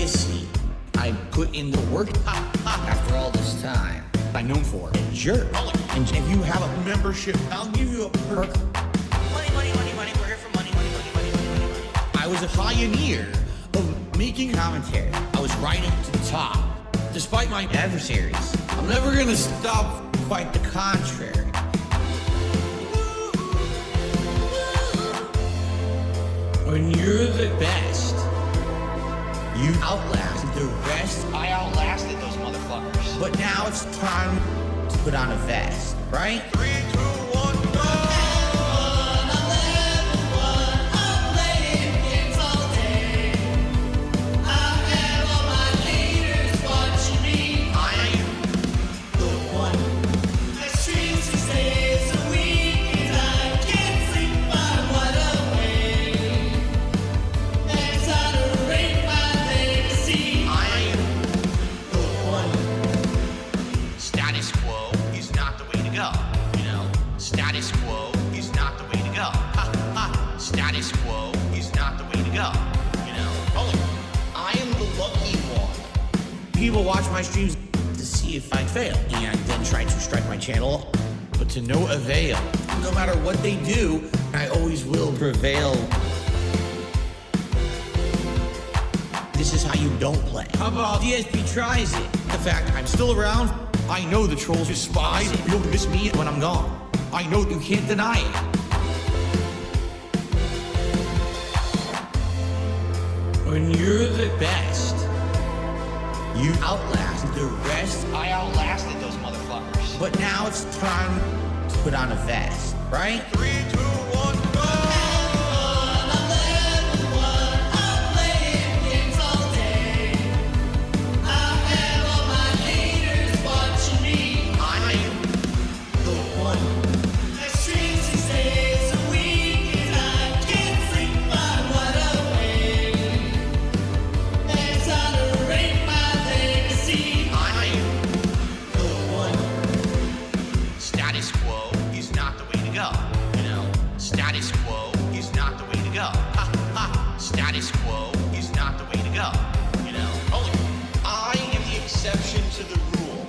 you see, I put in the work after all this time. I'm known for a jerk. And if you have a membership, I'll give you a perk. Money, money, money, money. We're here for money, money, money, money, money, money, money. I was a pioneer of making commentary. I was riding to the top, despite my adversaries. I'm never gonna stop, quite the contrary. When you're the best, you outlast the rest. I outlasted those motherfuckers. But now it's time to put on a vest, right? 3, 2, 1, go! Status quo is not the way to go, you know? Only I am the lucky one. People watch my streams to see if I fail, and then try to strike my channel, but to no avail. No matter what they do, I always will prevail. This is how you don't play. How about DSP tries it? The fact I'm still around, I know the trolls despise it. You'll miss me when I'm gone. I know you can't deny it. When you're the best, you outlast the rest. I outlasted those motherfuckers. But now it's time to put on a vest, right? 3, 2, 1, go! Status quo is not the way to go, you know? Only I am the exception to the rule.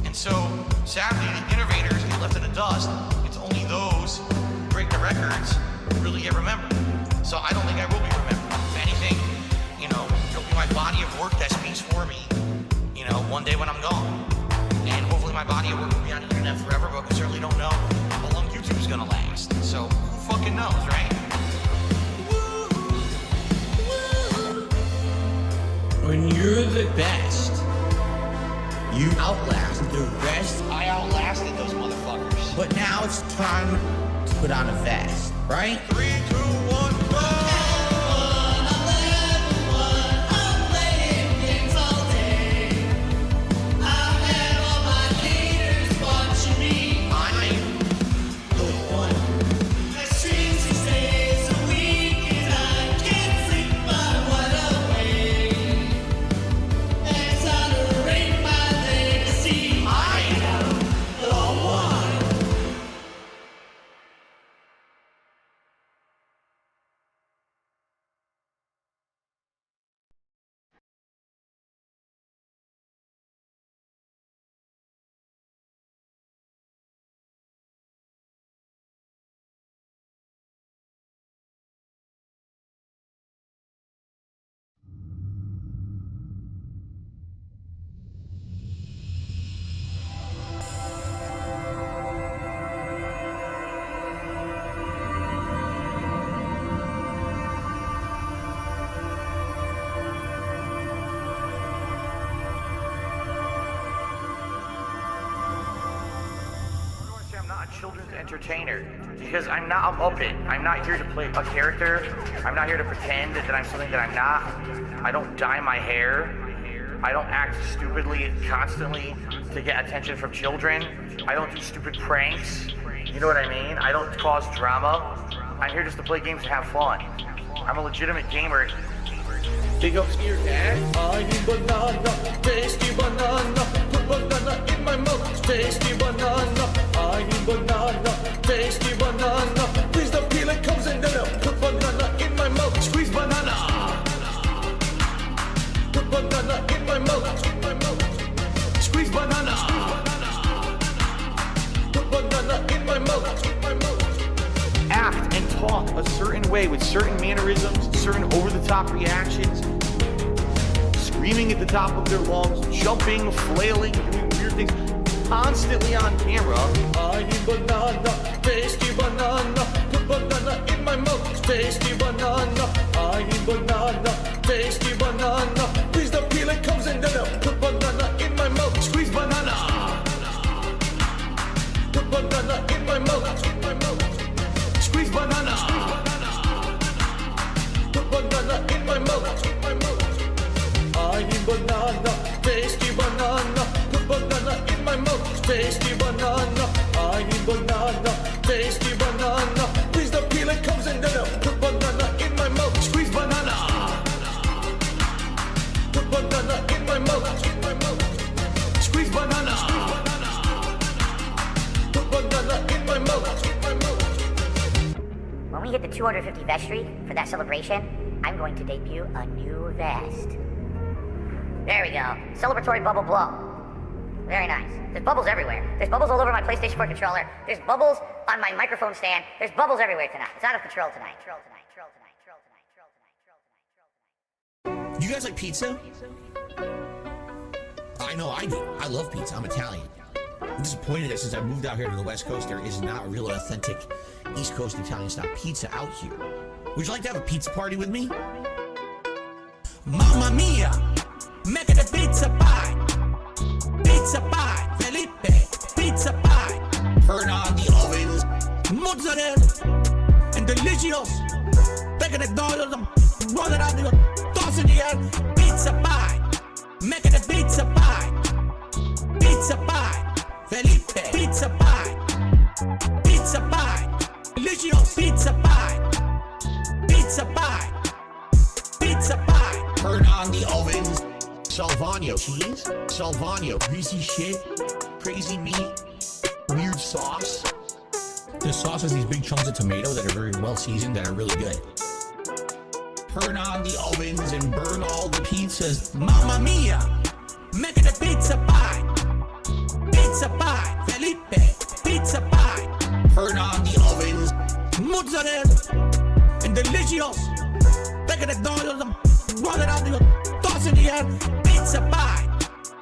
And so, sadly, the innovators get left in the dust. It's only those who break the records who really get remembered. So I don't think I will be remembered. If anything, you know, it'll be my body of work that speaks for me, you know, one day when I'm gone. And hopefully my body of work will be on the internet forever, but we certainly don't know how long YouTube's gonna last. So who fucking knows, right? When you're the best, you outlast the rest. I outlasted those motherfuckers. But now it's time to put on a vest, right? 3, 2, 1, go! Children's entertainer, because I'm not a Muppet. I'm not here to play a character. I'm not here to pretend that I'm something that I'm not. I don't dye my hair. I don't act stupidly constantly to get attention from children. I don't do stupid pranks. You know what I mean? I don't cause drama. I'm here just to play games and have fun. I'm a legitimate gamer. Big ups to your dad. I need banana, tasty banana. Put banana in my mouth, tasty banana. I need banana, tasty banana. Please the peel it comes in, then I'll put banana in my mouth. Squeeze banana. a certain way with certain mannerisms, certain over-the-top reactions, screaming at the top of their lungs, jumping, flailing, doing weird things, constantly on camera. I need banana, tasty banana, put banana in my mouth, tasty banana. I need banana, tasty banana, please the peeling comes in there, put banana in my mouth, squeeze banana. Put banana in my mouth, squeeze banana. Put banana in my mouth. I need banana, tasty banana. Put banana in my mouth, tasty banana. I need banana, tasty banana. Please the peeling comes in there. Put banana in my mouth, squeeze banana. Put banana in my mouth, squeeze banana. Put banana in my mouth. When we hit the 250 vestry for that celebration, I'm going to debut a new vest. There we go. Celebratory bubble blow. Very nice. There's bubbles everywhere. There's bubbles all over my PlayStation 4 controller. There's bubbles on my microphone stand. There's bubbles everywhere tonight. It's out of control tonight. You guys like pizza? I know I do. I love pizza. I'm Italian. I'm disappointed that since I moved out here to the West Coast, there is not a real authentic East Coast Italian style pizza out here. Would you like to have a pizza party with me? Mamma mia! Make it a pizza pie! Pizza pie! Felipe! Pizza pie! Turn on the ovens! Mozzarella! And delicious! Take it dollars and roll it out the toss in the air! Pizza pie! Make it a pizza pie! Pizza pie! Felipe! Pizza pie! Pizza pie! Delicious! Pizza pie! Pizza pie! Pizza pie! Turn on the ovens! Salvagno cheese, Salvagno greasy shit, crazy meat, weird sauce. The sauce has these big chunks of tomato that are very well seasoned, that are really good. Turn on the ovens and burn all the pizzas. Mamma mia! Make it a pizza pie! Pizza pie! Felipe! Pizza pie! Turn on the ovens. Mozzarella! And delicious! Take it dollars and roll it out the toss in the air. Pizza pie!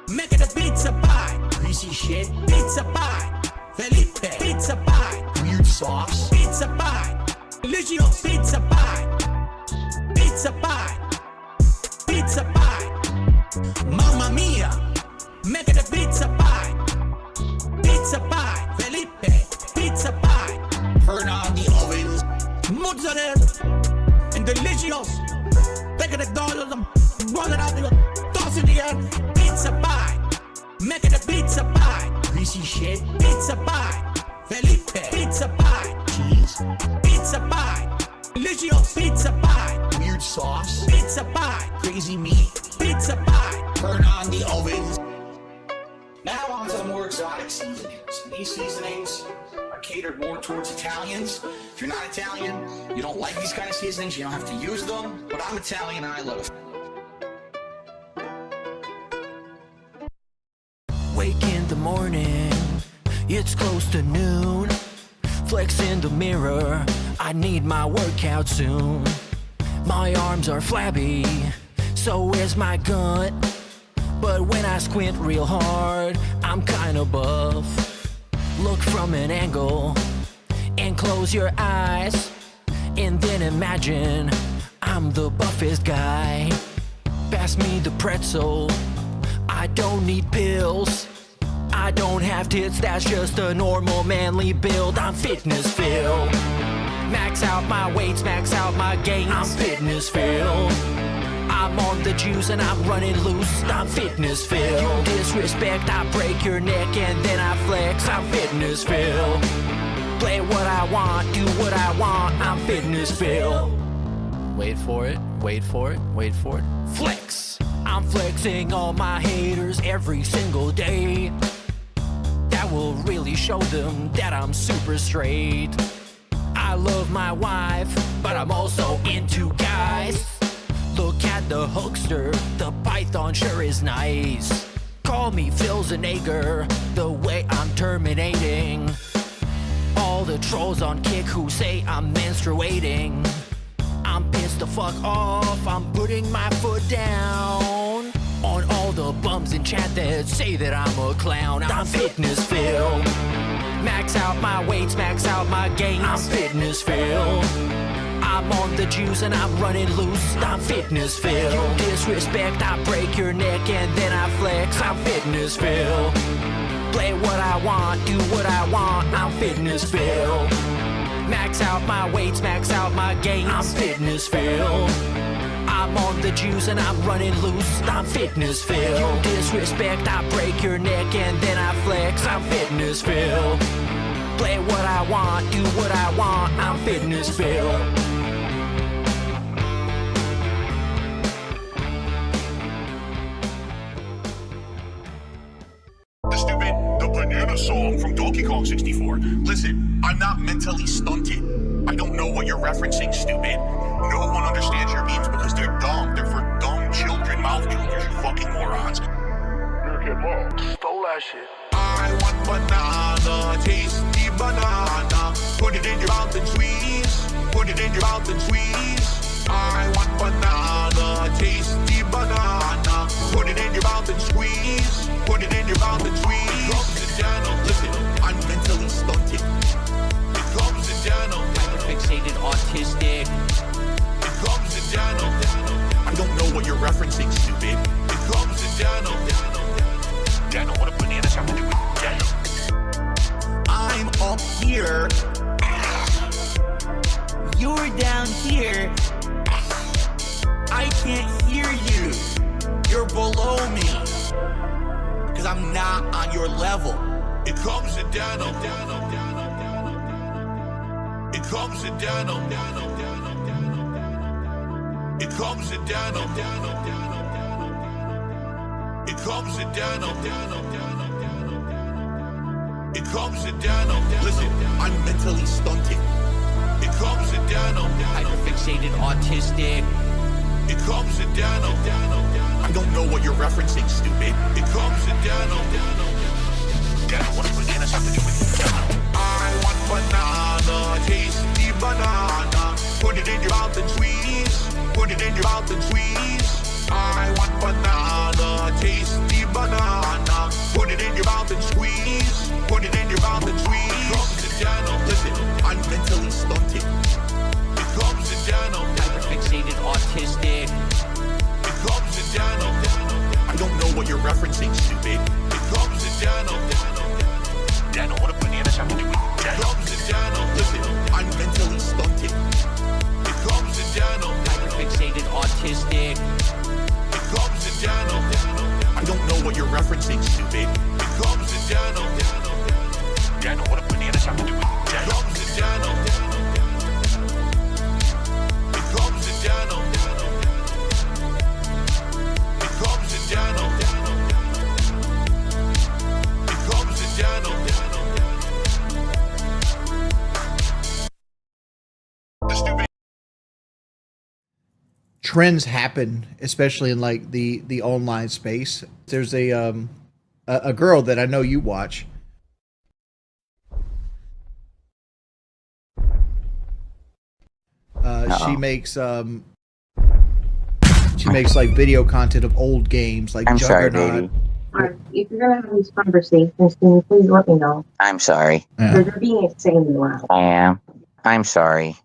Make it a pizza pie! Greasy shit! Pizza pie! Felipe! Pizza pie! Weird sauce! Pizza pie! Delicious! Pizza pie! Pizza pie! Pizza pie! Mamma mia! Make it a pizza pie! Pizza pie! Felipe! Pizza pie! Turn on the ovens. Mozzarella! And delicious! Take it dollars and roll it out the toss in the air. Pizza pie! Make it a pizza pie! Greasy shit! Pizza pie! Felipe! Pizza pie! Cheese! Pizza pie! Delicious! Pizza pie! Weird sauce! Pizza pie! Crazy meat! Pizza pie! Turn on the ovens. Now on to the more exotic seasonings. And these seasonings are catered more towards Italians. If you're not Italian, you don't like these kind of seasonings, you don't have to use them. But I'm Italian and I love it. Wake in the morning, it's close to noon. Flex in the mirror, I need my workout soon. My arms are flabby, so is my gut. But when I squint real hard, I'm kinda buff. Look from an angle and close your eyes, and then imagine I'm the buffest guy. Pass me the pretzel, I don't need pills. I don't have tits, that's just a normal manly build. I'm fitness filled. Max out my weights, max out my gains. I'm fitness filled. I'm on the juice and I'm running loose. I'm fitness filled. You disrespect, I break your neck and then I flex. I'm fitness filled. Play what I want, do what I want. I'm fitness filled. Wait for it, wait for it, wait for it. Flex. I'm flexing all my haters every single day. That will really show them that I'm super straight. I love my wife, but I'm also into guys. Look at the hookster, the python sure is nice. Call me Phil Zanager, the way I'm terminating all all the trolls on Kick who say I'm menstruating. I'm pissed the fuck off, I'm putting my foot down. On all the bums in chat that say that I'm a clown. I'm Fitness Phil. Max out my weights, max out my gains. I'm Fitness Phil. I'm on the juice and I'm running loose. I'm Fitness Phil. You disrespect, I break your neck and then I flex. I'm Fitness Phil. Play what I want, do what I want. I'm Fitness Phil. Max out my weights, max out my gains. I'm Fitness Phil. I'm on the juice and I'm running loose. I'm Fitness Phil. You disrespect, I break your neck and then I flex. I'm Fitness Phil. Play what I want, do what I want. I'm Fitness Phil. The banana song from Donkey Kong 64. Listen, I'm not mentally stunted. I don't know what you're referencing, stupid. No one understands your memes because they're dumb. They're for dumb children, mouth juniors, you fucking morons. Stole that shit. I want banana, tasty banana. Put it in your mouth and squeeze. Put it in your mouth and squeeze. I want banana, tasty banana. Put it in your mouth and squeeze. Put it in your mouth and squeeze. Listen, I'm mentally stunted. It comes to Dano. Hyperfixated, autistic. It comes to Dano. I don't know what you're referencing, stupid. It comes to Dano. Dano, what do bananas have to do with Dano? I'm up here. You're down here. I can't hear you. You're below me. Because I'm not on your level. It comes to Dano. It comes to Dano. It comes to Dano. It comes to Dano. It comes to Dano. Listen, I'm mentally stunted. It comes to Dano. Hyperfixated, autistic. It comes to Dano. I don't know what you're referencing, stupid. It comes to Dano. Dano, what do bananas have to do with Dano? I want banana, tasty banana. Put it in your mouth and squeeze. Put it in your mouth and squeeze. I want banana, tasty banana. Put it in your mouth and squeeze. Put it in your mouth and squeeze. It comes to Dano. Listen, I'm mentally stunted. It comes to Dano. Hyperfixated, autistic. It comes to Dano. I don't know what you're referencing, stupid. It comes to Dano. Dano, what do bananas have to do with Dano? It comes to Dano. Listen, I'm mentally stunted. It comes to Dano. Hyperfixated, autistic. It comes to Dano. I don't know what you're referencing, stupid. It comes to Dano. Dano, what do bananas have to do with Dano? It comes to Dano. It comes to Dano. It comes to Dano. It comes to Dano. The stupid. Trends happen, especially in like the online space. There's a girl that I know you watch. She makes like video content of old games like I'm sorry, Juggernaut. baby. Alright, if you're gonna have these conversations, can you please let me know? I'm sorry. Yeah. Because you're being insanely loud. I am. I'm sorry.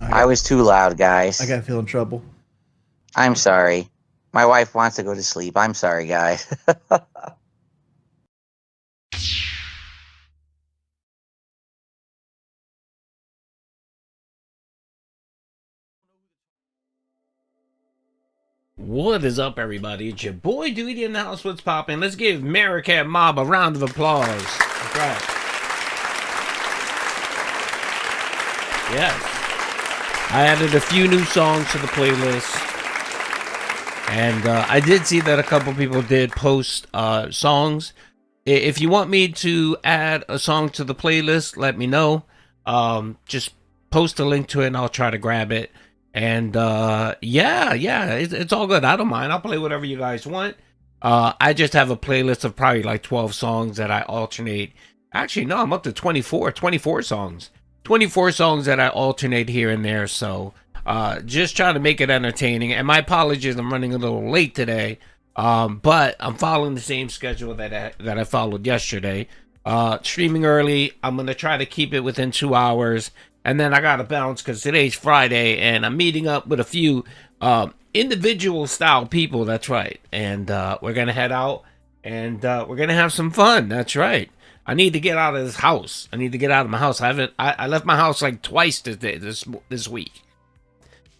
I was too loud, guys. I gotta feel in trouble. I'm sorry. My wife wants to go to sleep. I'm sorry, guys. What is up, everybody? It's your boy Duty in the house. What's poppin'? Let's give Maricat Mob a round of applause. That's right. Yes. I added a few new songs to the playlist. And I did see that a couple people did post songs. If you want me to add a song to the playlist, let me know. Just post a link to it and I'll try to grab it. And yeah, it's all good. I don't mind. I'll play whatever you guys want. I just have a playlist of probably like 12 songs that I alternate. Actually, no, I'm up to 24 songs. 24 songs that I alternate here and there. So just trying to make it entertaining. And my apologies, I'm running a little late today. But I'm following the same schedule that I followed yesterday. Streaming early. I'm going to try to keep it within 2 hours. And then I got to bounce because today's Friday and I'm meeting up with a few individual style people. That's right. And we're going to head out and we're going to have some fun. That's right. I need to get out of this house. I need to get out of my house. I left my house like twice this week.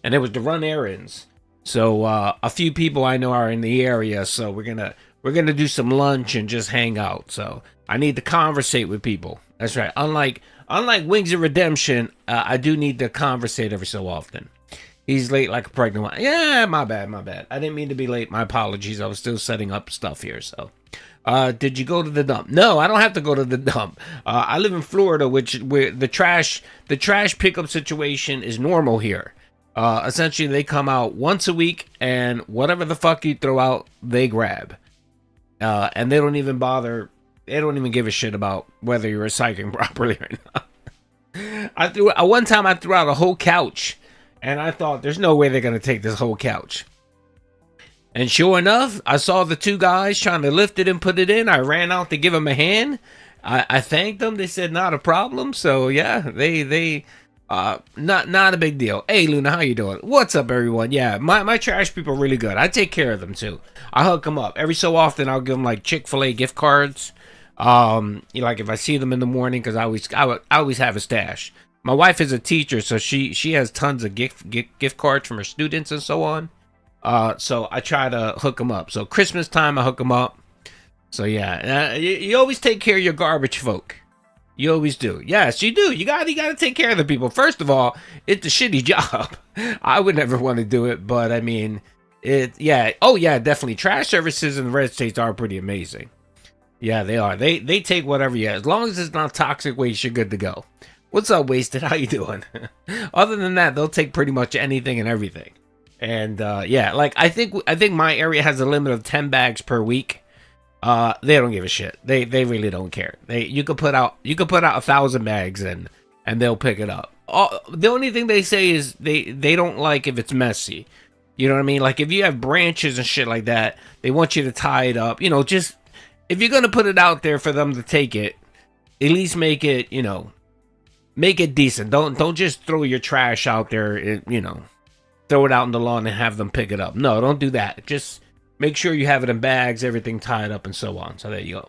And it was to run errands. So a few people I know are in the area, so we're gonna do some lunch and just hang out. So I need to conversate with people. That's right. Unlike Wings of Redemption, I do need to conversate every so often. He's late like a pregnant one. Yeah, my bad. I didn't mean to be late. My apologies. I was still setting up stuff here. So, did you go to the dump? No, I don't have to go to the dump. I live in Florida, where the trash pickup situation is normal here. Essentially, they come out once a week, and whatever the fuck you throw out, they grab. And they don't even bother. They don't even give a shit about whether you're recycling properly or not. One time I threw out a whole couch, and I thought, there's no way they're gonna take this whole couch. And sure enough, I saw the two guys trying to lift it and put it in. I ran out to give them a hand. I thanked them. They said not a problem. So yeah, they. Not a big deal. Hey Luna, how you doing? What's up everyone? Yeah, my trash people are really good. I take care of them too. I hook them up every so often. I'll give them like Chick-fil-A gift cards. Like if I see them in the morning, because I always have a stash. My wife is a teacher, so she has tons of gift cards from her students and so on. So I try to hook them up. So Christmas time I hook them up. So yeah, you always take care of your garbage folk. You always do. Yes, you do. You gotta take care of the people. First of all, it's a shitty job. I would never want to do it, but I mean, definitely. Trash services in the red states are pretty amazing. Yeah, they are. They take whatever you have. As long as it's not toxic waste, you're good to go. What's up, Wasted? How you doing? Other than that, they'll take pretty much anything and everything. And like I think my area has a limit of 10 bags per week. They don't give a shit. They really don't care. You could put out 1,000 bags and they'll pick it up. The only thing they say is they don't like if it's messy. You know what I mean? Like if you have branches and shit like that, they want you to tie it up. You know, just if you're gonna put it out there for them to take it, at least make it decent. Don't just throw your trash out there. Throw it out in the lawn and have them pick it up. No, don't do that. Just make sure you have it in bags, everything tied up, and so on. So there you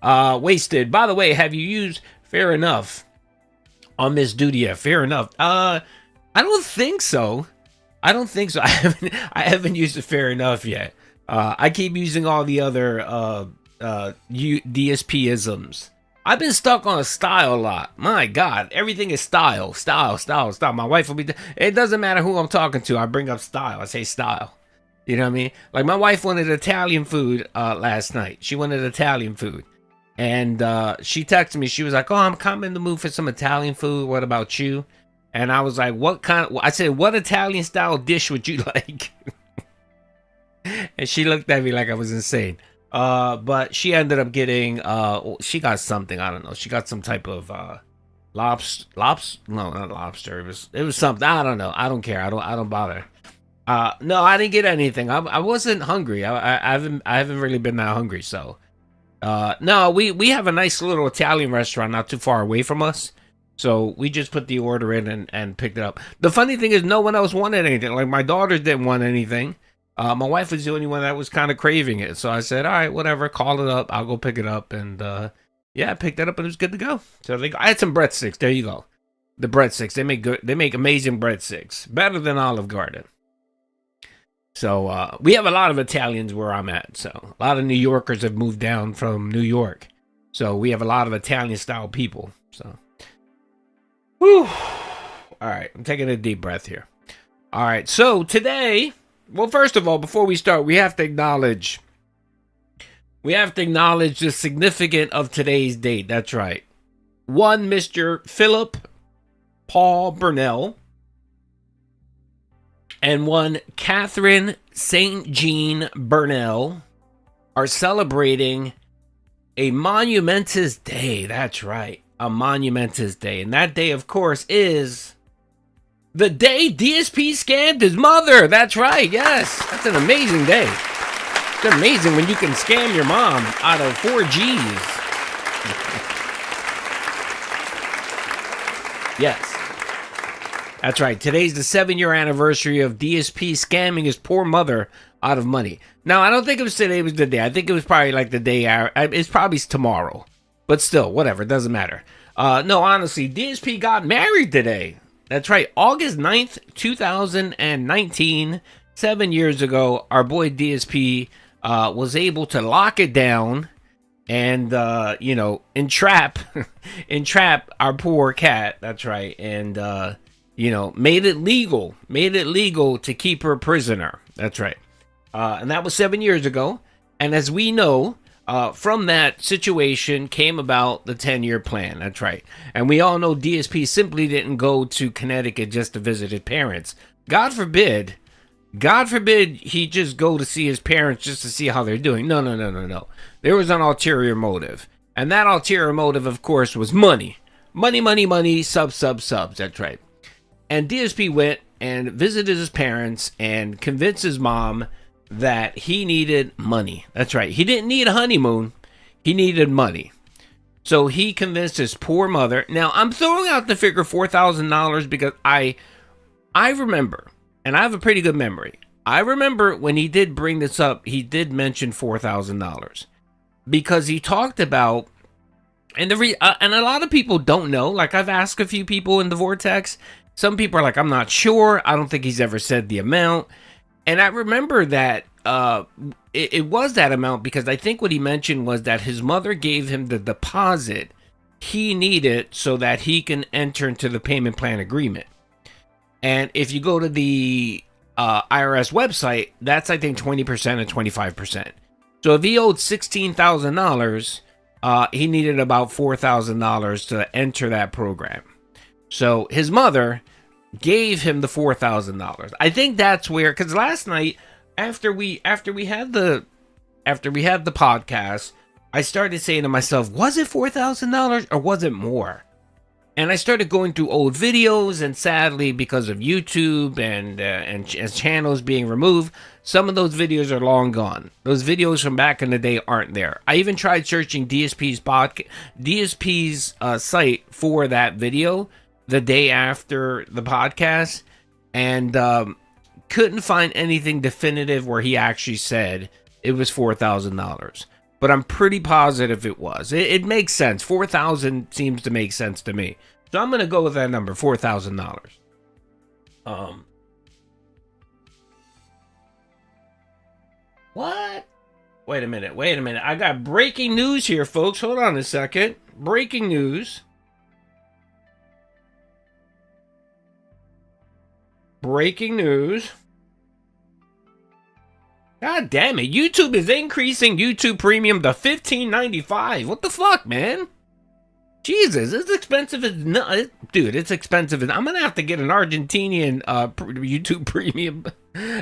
go. Wasted. By the way, have you used Fair Enough on Miss Duty yet? Fair Enough. I don't think so. I haven't used it Fair Enough yet. I keep using all the other DSP-isms. I've been stuck on a style a lot. My God, everything is style. My wife will be. It doesn't matter who I'm talking to. I bring up style. I say style. You know what I mean? Like my wife wanted Italian food last night. She wanted Italian food. And she texted me. She was like, oh, I'm kind of in the mood for some Italian food. What about you? And I was like, I said, what Italian style dish would you like? And she looked at me like I was insane. But she ended up getting, she got something. I don't know. She got some type of lobster. No, not lobster. It was something. I don't know. I don't care. I don't bother. No, I didn't get anything. I wasn't hungry. I haven't really been that hungry. So, no, we have a nice little Italian restaurant not too far away from us. So we just put the order in and picked it up. The funny thing is no one else wanted anything. Like my daughters didn't want anything. My wife was the only one that was kind of craving it. So I said, all right, whatever, call it up. I'll go pick it up. And, I picked it up and it was good to go. So I had some breadsticks. There you go. The breadsticks. They make amazing breadsticks. Better than Olive Garden. So we have a lot of Italians where I'm at. So a lot of New Yorkers have moved down from New York. So we have a lot of Italian style people. So, whew. All right, I'm taking a deep breath here. All right, so today, well, first of all, before we start, we have to acknowledge the significance of today's date. That's right. One, Mr. Philip Paul Burnell. And one, Catherine St. Jean Burnell. are celebrating a monumentous day. That's right, a monumentous day. And that day, of course, is the day DSP scammed his mother. That's right, yes. That's an amazing day. It's amazing when you can scam your mom out of 4 G's. Yes. That's right. Today's the 7-year anniversary of DSP scamming his poor mother out of money. Now, I don't think it was today was the day. I think it was probably like the day after. It's probably tomorrow. But still, whatever. It doesn't matter. No, honestly, DSP got married today. That's right. August 9th, 2019. 7 years ago, our boy DSP was able to lock it down and, entrap our poor cat. That's right. And, made it legal to keep her prisoner. That's right. And that was 7 years ago. And as we know, from that situation came about the 10-year plan. That's right. And we all know DSP simply didn't go to Connecticut just to visit his parents. God forbid he just go to see his parents just to see how they're doing. No. There was an ulterior motive. And that ulterior motive, of course, was money. Money, subs. That's right. And DSP went and visited his parents and convinced his mom that he needed money. That's right. He didn't need a honeymoon. He needed money. So he convinced his poor mother. Now, I'm throwing out the figure $4,000 because I remember, and I have a pretty good memory. I remember when he did bring this up, he did mention $4,000 because he talked about, and and a lot of people don't know. Like, I've asked a few people in the Vortex. Some people are like, I'm not sure. I don't think he's ever said the amount. And I remember that it was that amount because I think what he mentioned was that his mother gave him the deposit he needed so that he can enter into the payment plan agreement. And if you go to the IRS website, that's, I think, 20% and 25%. So if he owed $16,000, he needed about $4,000 to enter that program. So his mother gave him the $4,000. I think that's where, because last night after we had the podcast, I started saying to myself, was it $4,000 or was it more? And I started going through old videos, and sadly, because of YouTube and channels being removed, some of those videos are long gone. Those videos from back in the day aren't there. I even tried searching DSP's site for that video the day after the podcast, and couldn't find anything definitive where he actually said it was $4,000. But I'm pretty positive it was. It makes sense. 4,000 seems to make sense to me. So I'm going to go with that number, $4,000. What? Wait a minute. I got breaking news here, folks. Hold on a second. Breaking news. God damn it. YouTube is increasing YouTube Premium to $15.95. What the fuck, man? Jesus, it's expensive as dude, it's expensive. I'm gonna have to get an Argentinian YouTube Premium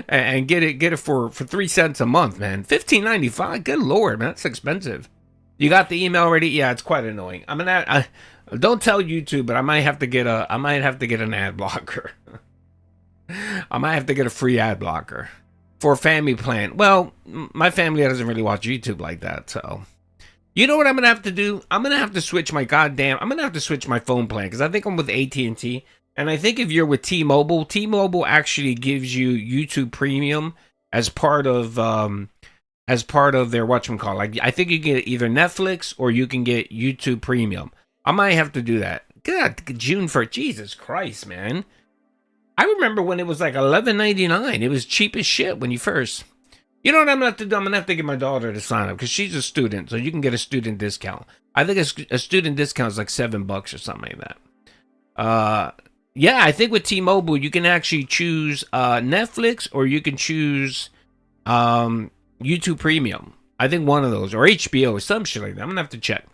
and get it for 3 cents a month, man. $15.95. Good lord, man, that's expensive. You got the email ready? Yeah, it's quite annoying. Don't tell YouTube, but I might have to get an ad blocker. I might have to get a free ad blocker for a family plan. Well, my family doesn't really watch YouTube like that, so. You know what I'm going to have to do? I'm going to have to switch my phone plan because I think I'm with AT&T. And I think if you're with T-Mobile, T-Mobile actually gives you YouTube Premium as part of their whatchamacallit. Like, I think you can get either Netflix or you can get YouTube Premium. I might have to do that. God, June 1st. Jesus Christ, man. I remember when it was like $11.99. It was cheap as shit when you first. You know what I'm going to have to do? I'm going to have to get my daughter to sign up because she's a student, so you can get a student discount. I think a student discount is like $7 or something like that. Yeah, I think with T-Mobile, you can actually choose Netflix or you can choose YouTube Premium. I think one of those, or HBO or some shit like that. I'm going to have to check.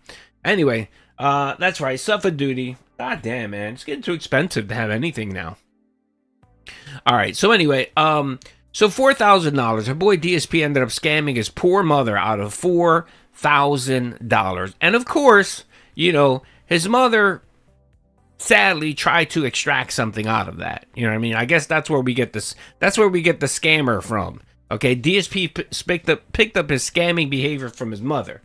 Anyway, that's right. Suffer duty. God damn, man. It's getting too expensive to have anything now. All right. So anyway, So $4,000. Our boy DSP ended up scamming his poor mother out of $4,000. And of course, you know, his mother sadly tried to extract something out of that. You know what I mean? I guess that's where we get this. That's where we get the scammer from. Okay, DSP picked up his scamming behavior from his mother.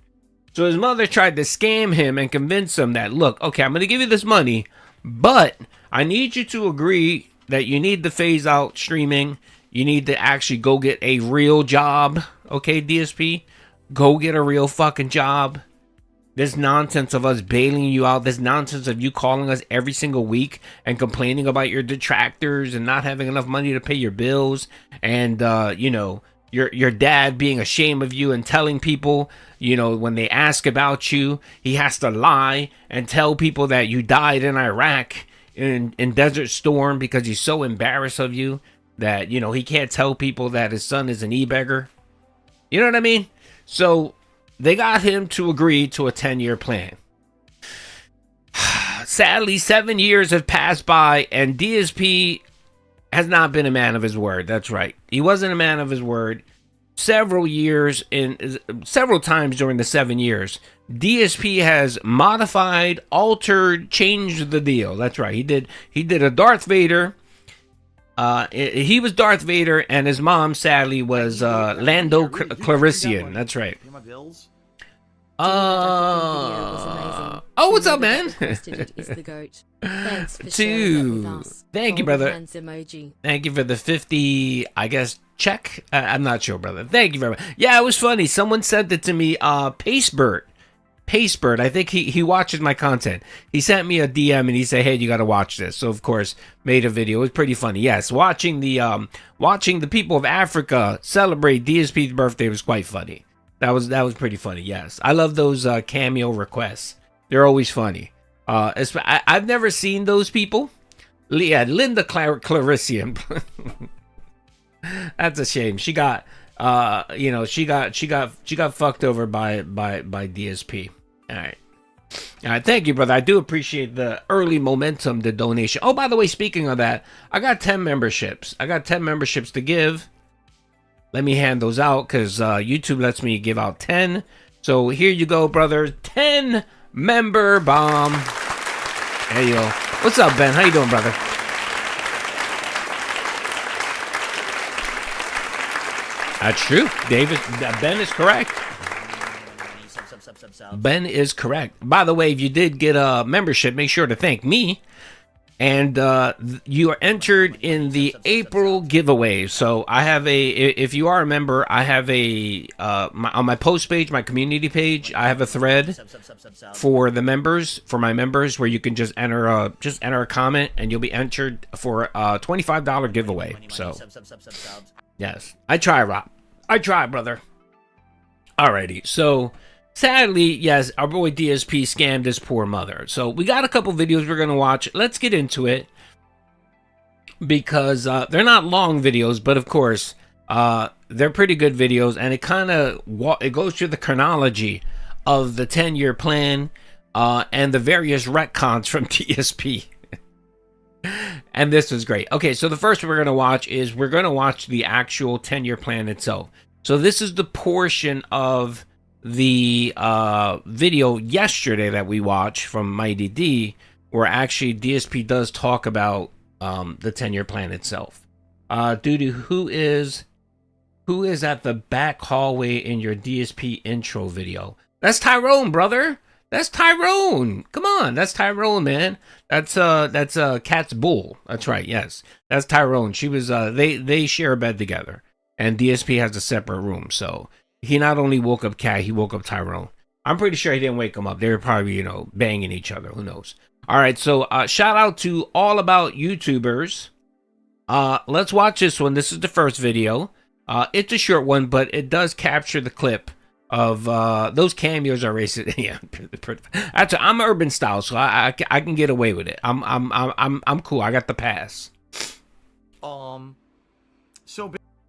So his mother tried to scam him and convince him that, look, okay, I'm going to give you this money, but I need you to agree that you need to phase out streaming. You need to actually go get a real job. Okay, DSP? Go get a real fucking job. This nonsense of us bailing you out, this nonsense of you calling us every single week and complaining about your detractors and not having enough money to pay your bills, and you know, your dad being ashamed of you and telling people, you know, when they ask about you, he has to lie and tell people that you died in Iraq in Desert Storm because he's so embarrassed of you that, you know, he can't tell people that his son is an e-beggar. You know what I mean? So they got him to agree to a 10-year plan. Sadly, 7 years have passed by, and DSP has not been a man of his word. That's right. He wasn't a man of his word. Several times during the 7 years, DSP has modified, altered, changed the deal. That's right. He did a Darth Vader. He was Darth Vader, and his mom, sadly, was Lando Calrissian. That's right. Oh, what's up, man? Two. Thank you, brother. Thank you for the 50, I guess, check. I'm not sure, brother. Thank you very much. Yeah, it was funny. Someone sent it to me. Pacebird, I think he watches my content. He sent me a DM and he said, "Hey, you got to watch this." So of course, made a video. It was pretty funny. Yes, watching the people of Africa celebrate DSP's birthday was quite funny. That was pretty funny. Yes, I love those cameo requests. They're always funny. I've never seen those people. Yeah, Linda Clarissian. That's a shame. She got she got fucked over by DSP. All right. Thank you, brother. I do appreciate the early momentum, the donation. Oh, by the way, speaking of that, I got 10 memberships. To give. Let me hand those out because YouTube lets me give out 10. So here you go, brother. 10 member bomb. There you go. What's up, Ben? How you doing, brother? That's true. Ben is correct. Ben is correct. By the way, if you did get a membership, make sure to thank me. And you are entered in the April giveaway. So I have if you are a member, I have on my post page, my community page, I have a thread for the members, for my members, where you can just enter a comment and you'll be entered for a $25 giveaway. So yes, I try, Rob. I try, brother. Alrighty, so sadly, yes, our boy DSP scammed his poor mother. So we got a couple videos we're going to watch. Let's get into it because they're not long videos, but of course, they're pretty good videos, and it goes through the chronology of the 10-year plan and the various retcons from DSP. And this was great. Okay, so the first we're going to watch is the actual 10-year plan itself. So this is the portion of the video yesterday that we watched from Mighty D, where actually DSP does talk about the 10-year plan itself. Due to who is at the back hallway in your DSP intro video? That's Tyrone, brother. That's Tyrone. Come on, that's Tyrone, man. That's Cat's Bull. That's right. Yes, that's Tyrone. She was they share a bed together, and DSP has a separate room. So he not only woke up Cat, he woke up Tyrone. I'm pretty sure he didn't wake him up. They were probably banging each other. Who knows? All right. So shout out to all about YouTubers. Let's watch this one. This is the first video. It's a short one, but it does capture the clip of those cameos are racist. Yeah, I'm urban style, so I can get away with it. I'm cool. I got the pass. So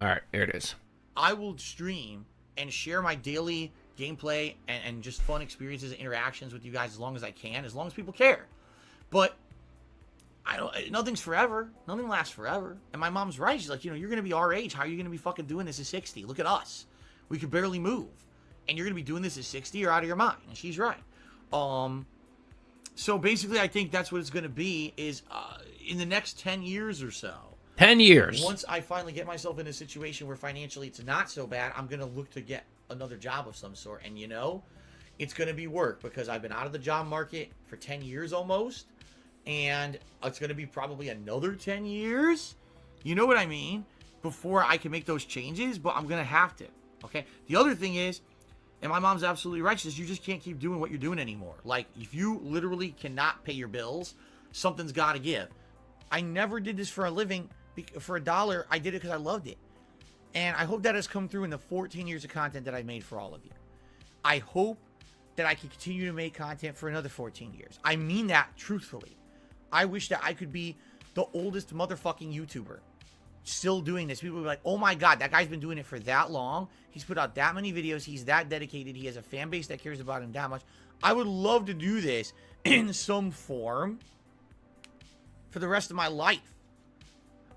all right, here it is. I will stream and share my daily gameplay and just fun experiences and interactions with you guys as long as I can, as long as people care. But nothing's forever. Nothing lasts forever. And my mom's right. She's like, you're going to be our age. How are you going to be fucking doing this at 60? Look at us. We could barely move. And you're going to be doing this at 60? You're out of your mind. And she's right. So basically, I think that's what it's going to be is in the next 10 years or so. 10 years. Once I finally get myself in a situation where financially it's not so bad, I'm going to look to get another job of some sort. And it's going to be work because I've been out of the job market for 10 years almost. And it's going to be probably another 10 years. You know what I mean? Before I can make those changes, but I'm going to have to. Okay? The other thing is, and my mom's absolutely right, she says you just can't keep doing what you're doing anymore. Like, if you literally cannot pay your bills, something's got to give. I never did this for a living. For $1, I did it because I loved it. And I hope that has come through in the 14 years of content that I made for all of you. I hope that I can continue to make content for another 14 years. I mean that truthfully. I wish that I could be the oldest motherfucking YouTuber still doing this. People will be like, oh my God, that guy's been doing it for that long. He's put out that many videos. He's that dedicated. He has a fan base that cares about him that much. I would love to do this in some form for the rest of my life.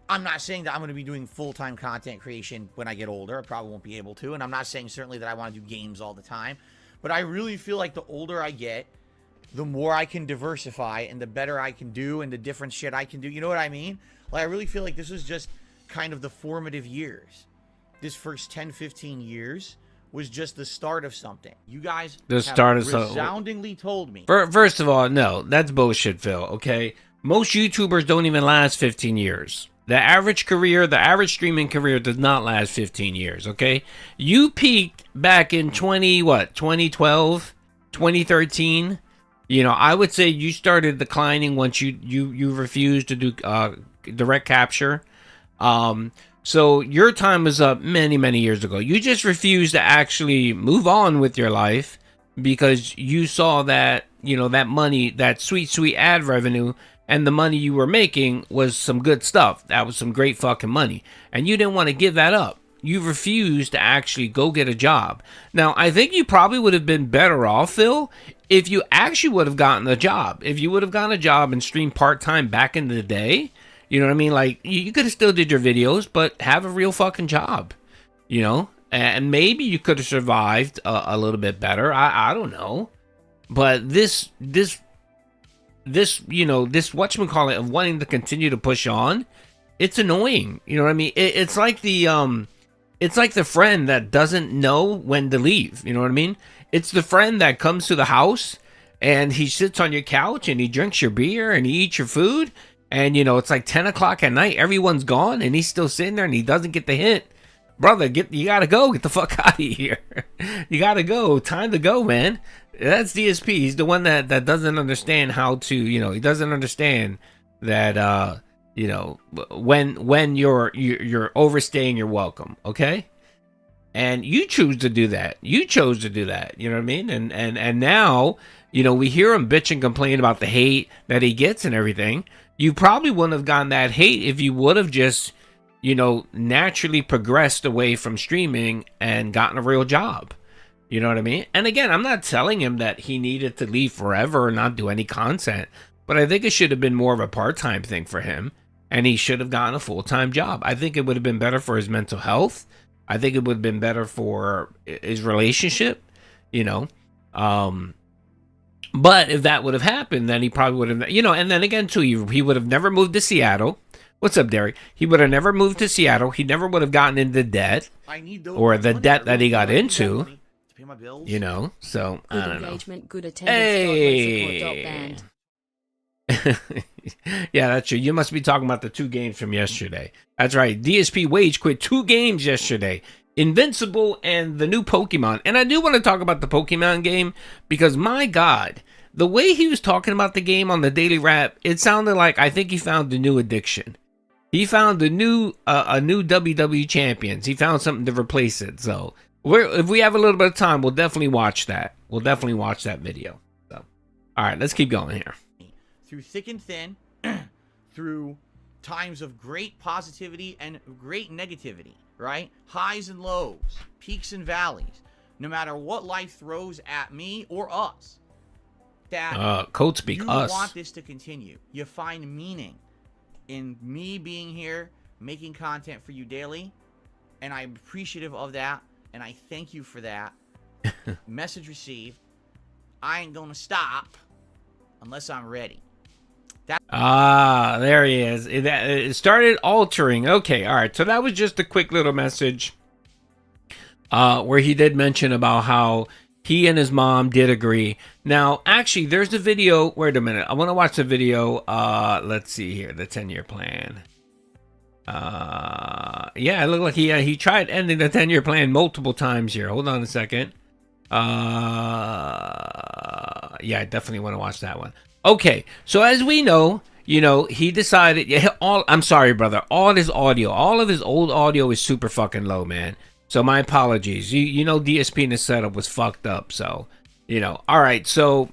I'm not saying that I'm going to be doing full-time content creation when I get older. I probably won't be able to. And I'm not saying certainly that I want to do games all the time. But I really feel like the older I get, the more I can diversify and the better I can do and the different shit I can do. You know what I mean? Like, I really feel like this was just kind of the formative years. This first 10, 15 years was just the start of something. You guys resoundingly told me. First of all, no, that's bullshit, Phil, okay? Most YouTubers don't even last 15 years. The average streaming career does not last 15 years, okay? You peaked back in 2012, 2013. I would say you started declining once you refused to do direct capture. So your time was up many, many years ago. You just refused to actually move on with your life because you saw that, that money, that sweet, sweet ad revenue, and the money you were making was some good stuff. That was some great fucking money. And you didn't want to give that up. You refused to actually go get a job. Now, I think you probably would have been better off, Phil, if you actually would have gotten a job. If you would have gotten a job and streamed part-time back in the day, you know what I mean? Like, you could have still did your videos, but have a real fucking job, And maybe you could have survived a little bit better. I don't know. But this whatchamacallit of wanting to continue to push on, it's annoying. You know what I mean? It's like the friend that doesn't know when to leave. You know what I mean? It's the friend that comes to the house and he sits on your couch and he drinks your beer and he eats your food. And, it's like 10 o'clock at night. Everyone's gone and he's still sitting there and he doesn't get the hint. Brother, you got to go. Get the fuck out of here. You got to go. Time to go, man. That's DSP. He's the one that doesn't understand how to, he doesn't understand that, when you're overstaying your welcome, okay? And you choose to do that. You chose to do that. You know what I mean? And now, we hear him bitch and complain about the hate that he gets and everything. You probably wouldn't have gotten that hate if you would have just, naturally progressed away from streaming and gotten a real job. You know what I mean? And again, I'm not telling him that he needed to leave forever and not do any content, but I think it should have been more of a part-time thing for him, and he should have gotten a full-time job. I think it would have been better for his mental health. I think it would have been better for his relationship, But if that would have happened, then he probably would have, and then again, too, he would have never moved to Seattle. What's up, Derek? He would have never moved to Seattle. He never would have gotten into debt or the debt that he got into. Pay my bills. So good I don't engagement, know. Good attendance. Hey. Yeah, that's true. You must be talking about the 2 games from yesterday. That's right. DSP Wage quit 2 games yesterday. Invincible and the new Pokemon. And I do want to talk about the Pokemon game because, my God, the way he was talking about the game on the Daily Wrap, it sounded like I think he found a new addiction. He found a new WWE champions. He found something to replace it. So if we have a little bit of time, we'll definitely watch that. We'll definitely watch that video. So, all right, let's keep going here. Through thick and thin, through times of great positivity and great negativity, right? Highs and lows, peaks and valleys. No matter what life throws at me or us, that Code Speak you Us. want this to continue. You find meaning in me being here, making content for you daily, and I'm appreciative of that, and I thank you for that. Message received. I ain't gonna stop unless I'm ready. There he is. It started altering. Okay, all right. So that was just a quick little message where he did mention about how he and his mom did agree. Now, actually, there's a video. Wait a minute. I want to watch the video. Let's see here. The 10-year plan. Yeah, it looked like he tried ending the 10-year plan multiple times here. Hold on a second. Yeah, I definitely want to watch that one. Okay, so as we know, he decided. Yeah, I'm sorry, brother. All of his old audio is super fucking low, man. So my apologies. You know, DSP in the setup was fucked up. So, all right. So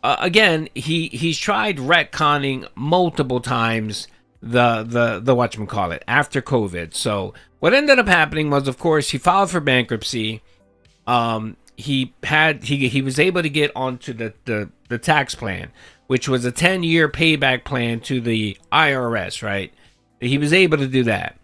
again, he's tried retconning multiple times the whatchamacallit after COVID. So what ended up happening was, of course, he filed for bankruptcy. He was able to get onto the tax plan, which was a 10-year payback plan to the IRS, right? He was able to do that.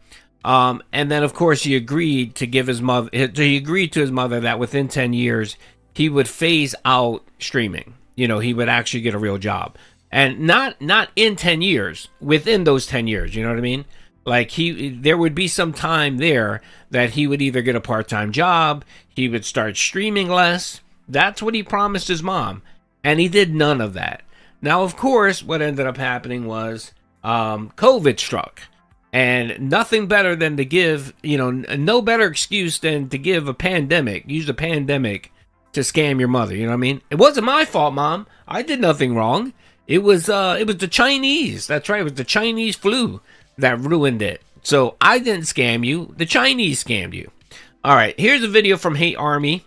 And then, of course, he agreed to his mother that within 10 years, he would phase out streaming. He would actually get a real job. And not in 10 years, within those 10 years, you know what I mean? Like, there would be some time there that he would either get a part-time job, he would start streaming less. That's what he promised his mom. And he did none of that. Now, of course, what ended up happening was COVID struck. And nothing better than to give, no better excuse than to use a pandemic to scam your mother. You know what I mean? It wasn't my fault, Mom. I did nothing wrong. It was the Chinese. That's right. It was the Chinese flu that ruined it. So I didn't scam you. The Chinese scammed you. All right. Here's a video from Hate Army.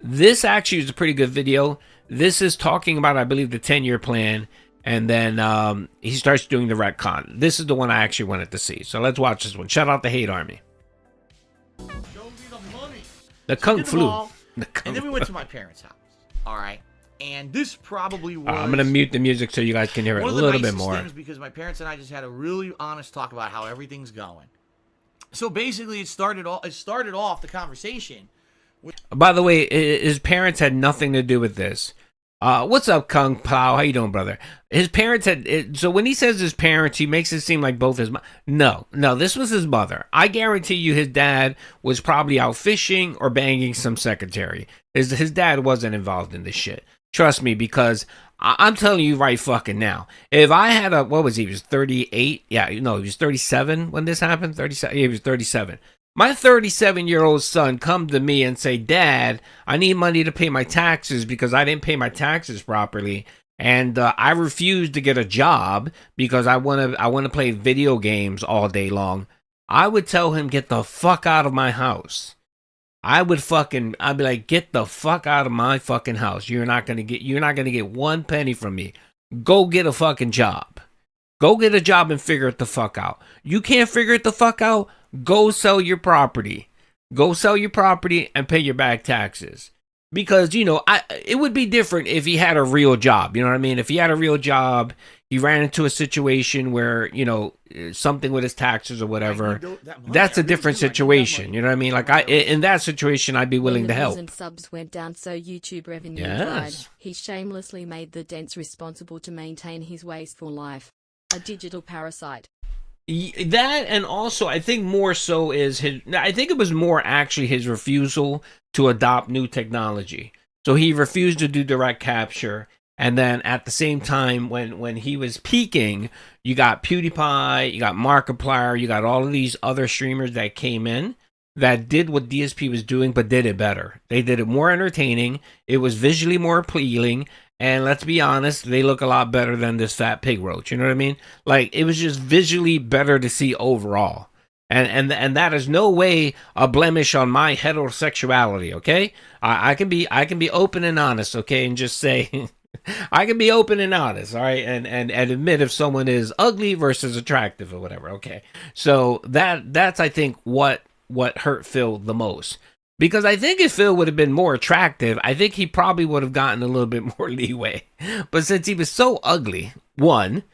This actually is a pretty good video. This is talking about, I believe, the 10-year plan. And then he starts doing the retcon. This is the one I actually wanted to see. So let's watch this one. Shout out to Hate Army. Show me the money. The Kung Flu. And then we went to my parents' house. All right. And this probably was. I'm gonna mute the music so you guys can hear it a little bit more. Things because my parents and I just had a really honest talk about how everything's going. So basically, it started off the conversation. By the way, his parents had nothing to do with this. What's up, Kung Pao? How you doing, brother? His parents had. So when he says his parents, he makes it seem like both his. No, this was his mother. I guarantee you, his dad was probably out fishing or banging some secretary. His dad wasn't involved in this shit. Trust me, because I'm telling you right fucking now. If I had he was 38? Yeah, he was 37 when this happened. 37. Yeah, he was 37. My 37-year-old son come to me and say, Dad, I need money to pay my taxes because I didn't pay my taxes properly. And I refuse to get a job because I want to play video games all day long. I would tell him, get the fuck out of my house. I'd be like, get the fuck out of my fucking house. You're not gonna get one penny from me. Go get a fucking job. Go get a job and figure it the fuck out. You can't figure it the fuck out? Go sell your property. Go sell your property and pay your back taxes. Because, it would be different if he had a real job. You know what I mean? If he had a real job, he ran into a situation where, something with his taxes or whatever. That's a different situation. You know what I mean? Like, in that situation, I'd be willing to help. And subs went down, so YouTube revenue died. He shamelessly made the dents responsible to maintain his wasteful life. A digital parasite. That, and also I think more so is I think it was more actually his refusal to adopt new technology. So he refused to do direct capture, and then at the same time when he was peaking, you got PewDiePie, you got Markiplier, you got all of these other streamers that came in that did what DSP was doing but did it better. They did it more entertaining, it was visually more appealing, and let's be honest, they look a lot better than this fat pig roach. You know what I mean? Like, it was just visually better to see overall. And that is no way a blemish on my heterosexuality, okay? I can be open and honest, okay? And just say, I can be open and honest, all right? And admit if someone is ugly versus attractive or whatever, okay? So that's, I think, what hurt Phil the most. Because I think if Phil would have been more attractive, I think he probably would have gotten a little bit more leeway. But since he was so ugly, one,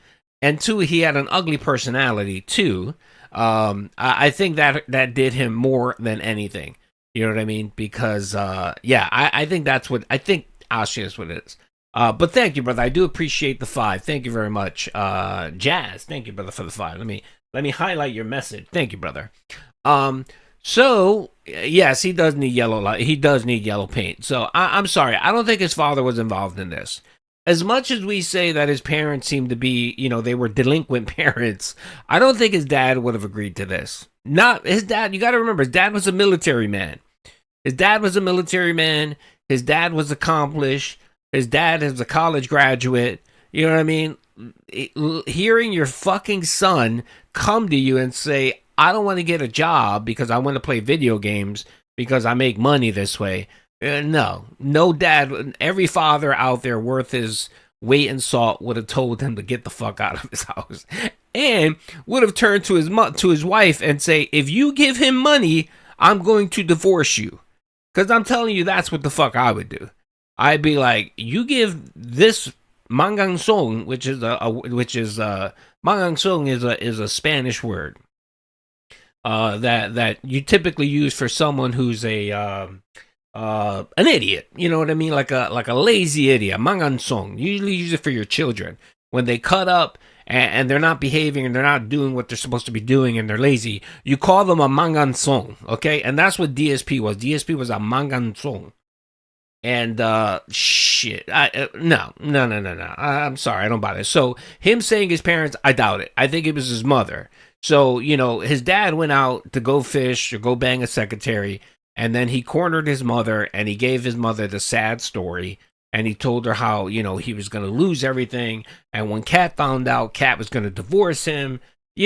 and two, he had an ugly personality, two, I think that did him more than anything. You know what I mean? Because, I think that's what, I think Ashi is what it is. But thank you, brother. I do appreciate the 5. Thank you very much. Jazz, thank you, brother, for the 5. Let me highlight your message. Thank you, brother. So yes, he does need yellow light. He does need yellow paint. So I'm sorry. I don't think his father was involved in this. As much as we say that his parents seemed to be, they were delinquent parents, I don't think his dad would have agreed to this. Not his dad. You got to remember, his dad was a military man. His dad was accomplished. His dad is a college graduate. You know what I mean? Hearing your fucking son come to you and say, I don't want to get a job because I want to play video games because I make money this way. No dad, every father out there worth his weight in salt would have told him to get the fuck out of his house, and would have turned to his wife and say, if you give him money, I'm going to divorce you. Because I'm telling you, that's what the fuck I would do. I'd be like, you give this mangang song, which is mangang song is a Spanish word that you typically use for someone who's an idiot, you know what I mean? Like a lazy idiot. Mangansong. You usually use it for your children when they cut up and they're not behaving and they're not doing what they're supposed to be doing and they're lazy. You call them a mangansong, okay? And that's what DSP was. DSP was a mangansong. And shit, no. I'm sorry, I don't buy this. So him saying his parents, I doubt it. I think it was his mother. So his dad went out to go fish or go bang a secretary. And then he cornered his mother and he gave his mother the sad story. And he told her how, he was going to lose everything. And when Kat found out, Kat was going to divorce him. A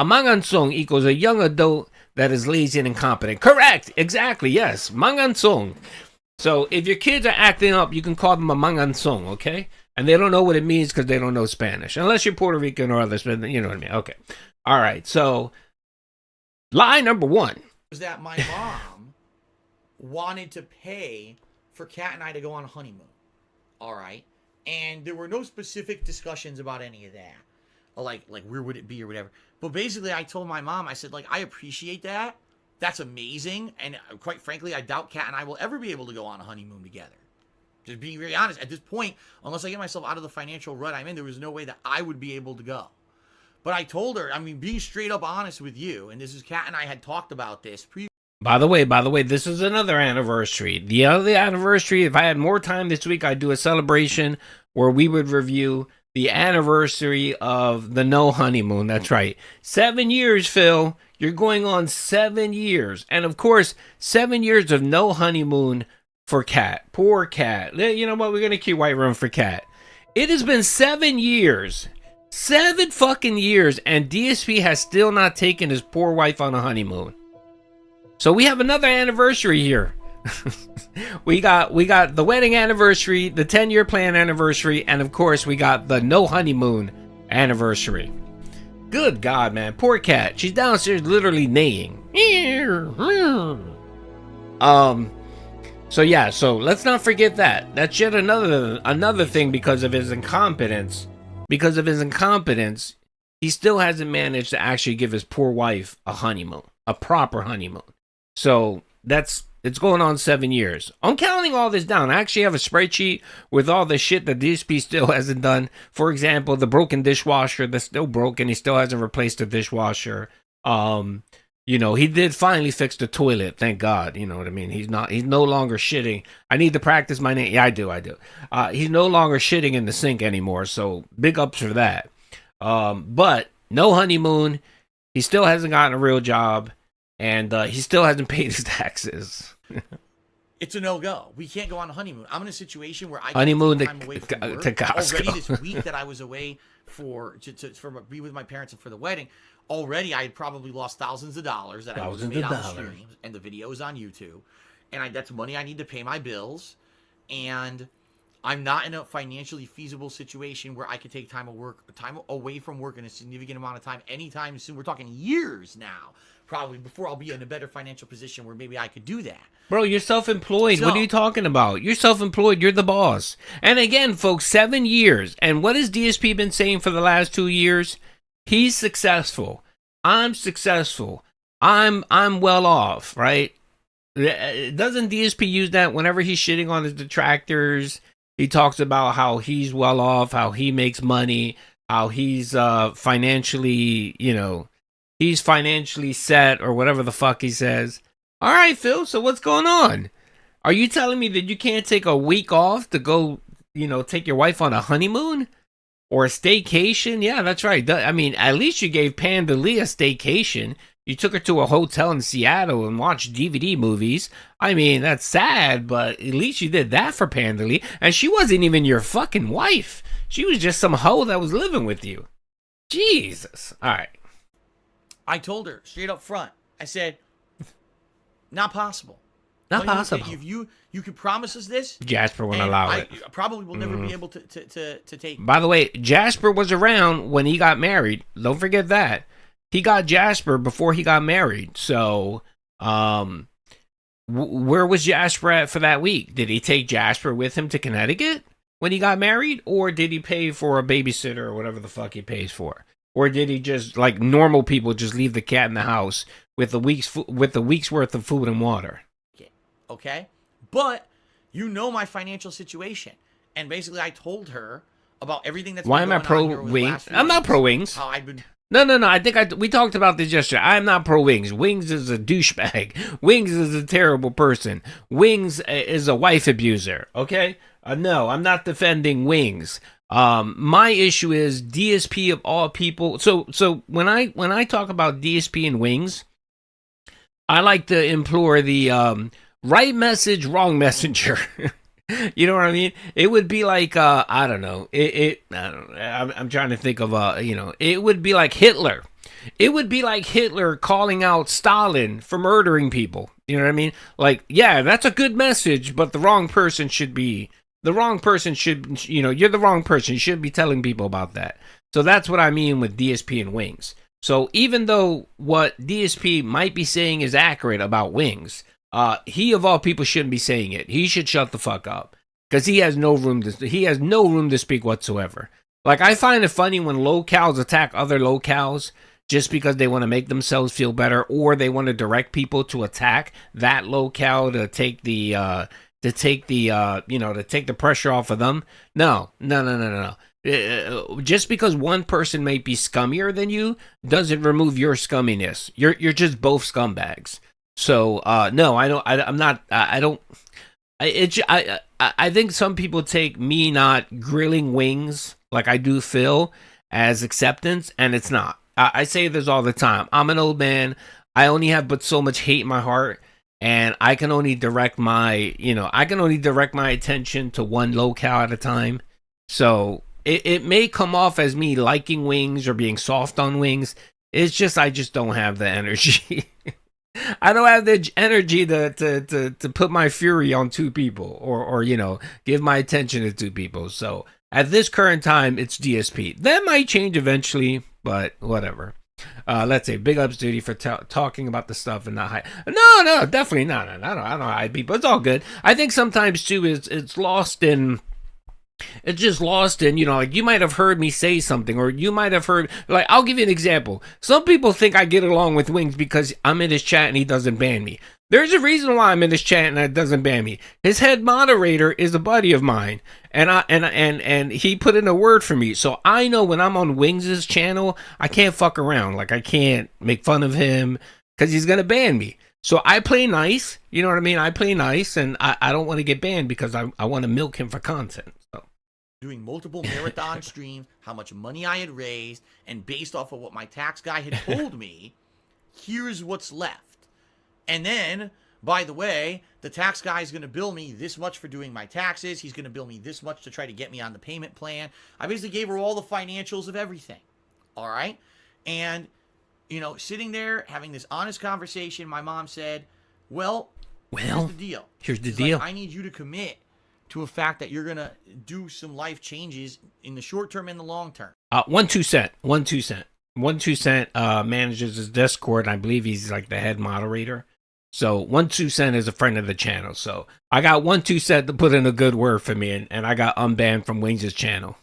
mangansong equals a young adult that is lazy and incompetent. Correct. Exactly. Yes. Mangansong. So if your kids are acting up, you can call them a mangansong. Okay. And they don't know what it means because they don't know Spanish. Unless you're Puerto Rican or others. You know what I mean? Okay. All right. So lie number 1 was that my mom wanted to pay for Kat and I to go on a honeymoon. All right. And there were no specific discussions about any of that. Or like where would it be or whatever. But basically I told my mom, I said, I appreciate that. That's amazing. And quite frankly, I doubt Kat and I will ever be able to go on a honeymoon together. Just being very honest, at this point, unless I get myself out of the financial rut I'm in, there was no way that I would be able to go. But I told her, being straight up honest with you, and this is Kat and I had talked about this. By the way, this is another anniversary. The other anniversary, if I had more time this week, I'd do a celebration where we would review the anniversary of the No Honeymoon. That's right. 7 years, Phil. You're going on 7 years. And of course, 7 years of no honeymoon for Kat. Poor Kat. You know what? We're going to keep white room for Kat. It has been 7 years. 7 fucking years, and DSP has still not taken his poor wife on a honeymoon. So we have another anniversary here. we got the wedding anniversary, the 10-year plan anniversary, and of course we got the no honeymoon anniversary. Good God, man. Poor Kat. She's downstairs literally neighing. So let's not forget that. That's yet another thing because of his incompetence. Because of his incompetence, he still hasn't managed to actually give his poor wife a honeymoon, a proper honeymoon. So it's going on 7 years. I'm counting all this down. I actually have a spreadsheet with all the shit that DSP still hasn't done. For example, the broken dishwasher that's still broken. He still hasn't replaced the dishwasher. He did finally fix the toilet. Thank God. You know what I mean? He's no longer shitting. I need to practice my name. Yeah, I do. He's no longer shitting in the sink anymore. So big ups for that. But no honeymoon. He still hasn't gotten a real job. And he still hasn't paid his taxes. It's a no-go. We can't go on a honeymoon. I'm in a situation where I honeymoon take time away from work. To Costco. Already this week that I was away for be with my parents and for the wedding, already I had probably lost thousands of dollars that I was made on the streams and the videos on YouTube. And that's money I need to pay my bills. And I'm not in a financially feasible situation where I could take time away from work in a significant amount of time anytime soon. We're talking years now probably before I'll be in a better financial position where maybe I could do that. Bro, you're self-employed. So- What are you talking about? You're self-employed. You're the boss. And again, folks, 7 years. And what has DSP been saying for the last 2 years? He's successful. I'm successful. I'm well off, right? Doesn't DSP use that whenever he's shitting on his detractors? He talks about how he's well off, how he makes money, how he's financially, he's financially set or whatever the fuck he says. All right, Phil, so what's going on? Are you telling me that you can't take a week off to go, take your wife on a honeymoon or a staycation? Yeah, that's right. I mean, at least you gave Panda Lee a staycation. You took her to a hotel in Seattle and watched DVD movies. I mean, that's sad, but at least you did that for Panda Lee. And she wasn't even your fucking wife. She was just some hoe that was living with you. Jesus. All right. I told her straight up front. I said, not possible. Not possible. If you could promise us this, Jasper wouldn't and allow I it. probably will never be able to take. By the way, Jasper was around when he got married. Don't forget that. He got Jasper before he got married. So, where was Jasper at for that week? Did he take Jasper with him to Connecticut when he got married? Or did he pay for a babysitter or whatever the fuck he pays for? Or did he just, like normal people, just leave the cat in the house with a week's worth of food and water? Okay? But you know my financial situation. And basically I told her about everything that's Why been am I going on pro here over the wings? last few I'm not weeks. pro wings. How I've been No. I think we talked about this yesterday. I'm not pro Wings. Wings is a douchebag. Wings is a terrible person. Wings is a wife abuser. Okay? No, I'm not defending Wings. My issue is DSP of all people. So when I talk about DSP and Wings, I like to implore the right message, wrong messenger. You know what I mean? It would be like I don't know. I don't know. I'm trying to think of it would be like Hitler. It would be like Hitler calling out Stalin for murdering people. You know what I mean? Like, yeah, that's a good message, but the wrong person should you're the wrong person. You shouldn't be telling people about that. So that's what I mean with DSP and Wings. So even though what DSP might be saying is accurate about Wings, he of all people shouldn't be saying it. He should shut the fuck up because he has no room to speak whatsoever. Like, I find it funny when locals attack other locals just because they want to make themselves feel better, or they want to direct people to attack that locale to take the pressure off of them. No. Just because one person may be scummier than you doesn't remove your scumminess. You're just both scumbags. So no, I don't. I'm not. I don't. I think some people take me not grilling Wings like I do Phil as acceptance, and it's not. I say this all the time. I'm an old man. I only have but so much hate in my heart, and I can only direct my attention to one locale at a time. So it may come off as me liking Wings or being soft on Wings. It's just I just don't have the energy. I don't have the energy to put my fury on two people or give my attention to two people. So at this current time, it's DSP. That might change eventually, but whatever. Let's say big ups duty for talking about the stuff and not hide. No, definitely not. I don't hide people. It's all good. I think sometimes too it's just lost in, like, you might have heard me say something, or you might have heard, like, I'll give you an example. Some people think I get along with Wings because I'm in his chat and he doesn't ban me. There's a reason why I'm in his chat and it doesn't ban me. His head moderator is a buddy of mine, and he put in a word for me. So I know when I'm on Wings' channel, I can't fuck around. Like, I can't make fun of him because he's gonna ban me. So I play nice, you know what I mean? I play nice, and I don't want to get banned because I want to milk him for content. So. Doing multiple marathon streams, how much money I had raised, and based off of what my tax guy had told me, here's what's left. And then, by the way, the tax guy is going to bill me this much for doing my taxes. He's going to bill me this much to try to get me on the payment plan. I basically gave her all the financials of everything. All right? And, sitting there having this honest conversation, my mom said, well, here's the deal. Here's the deal. Like, I need you to commit to a fact that you're going to do some life changes in the short term and the long term. 1 2 cent. 1-2 Cent manages his Discord, and I believe he's like the head moderator. So 1-2 Cent is a friend of the channel. So I got 1-2 Cent to put in a good word for me, and I got unbanned from Wings' channel.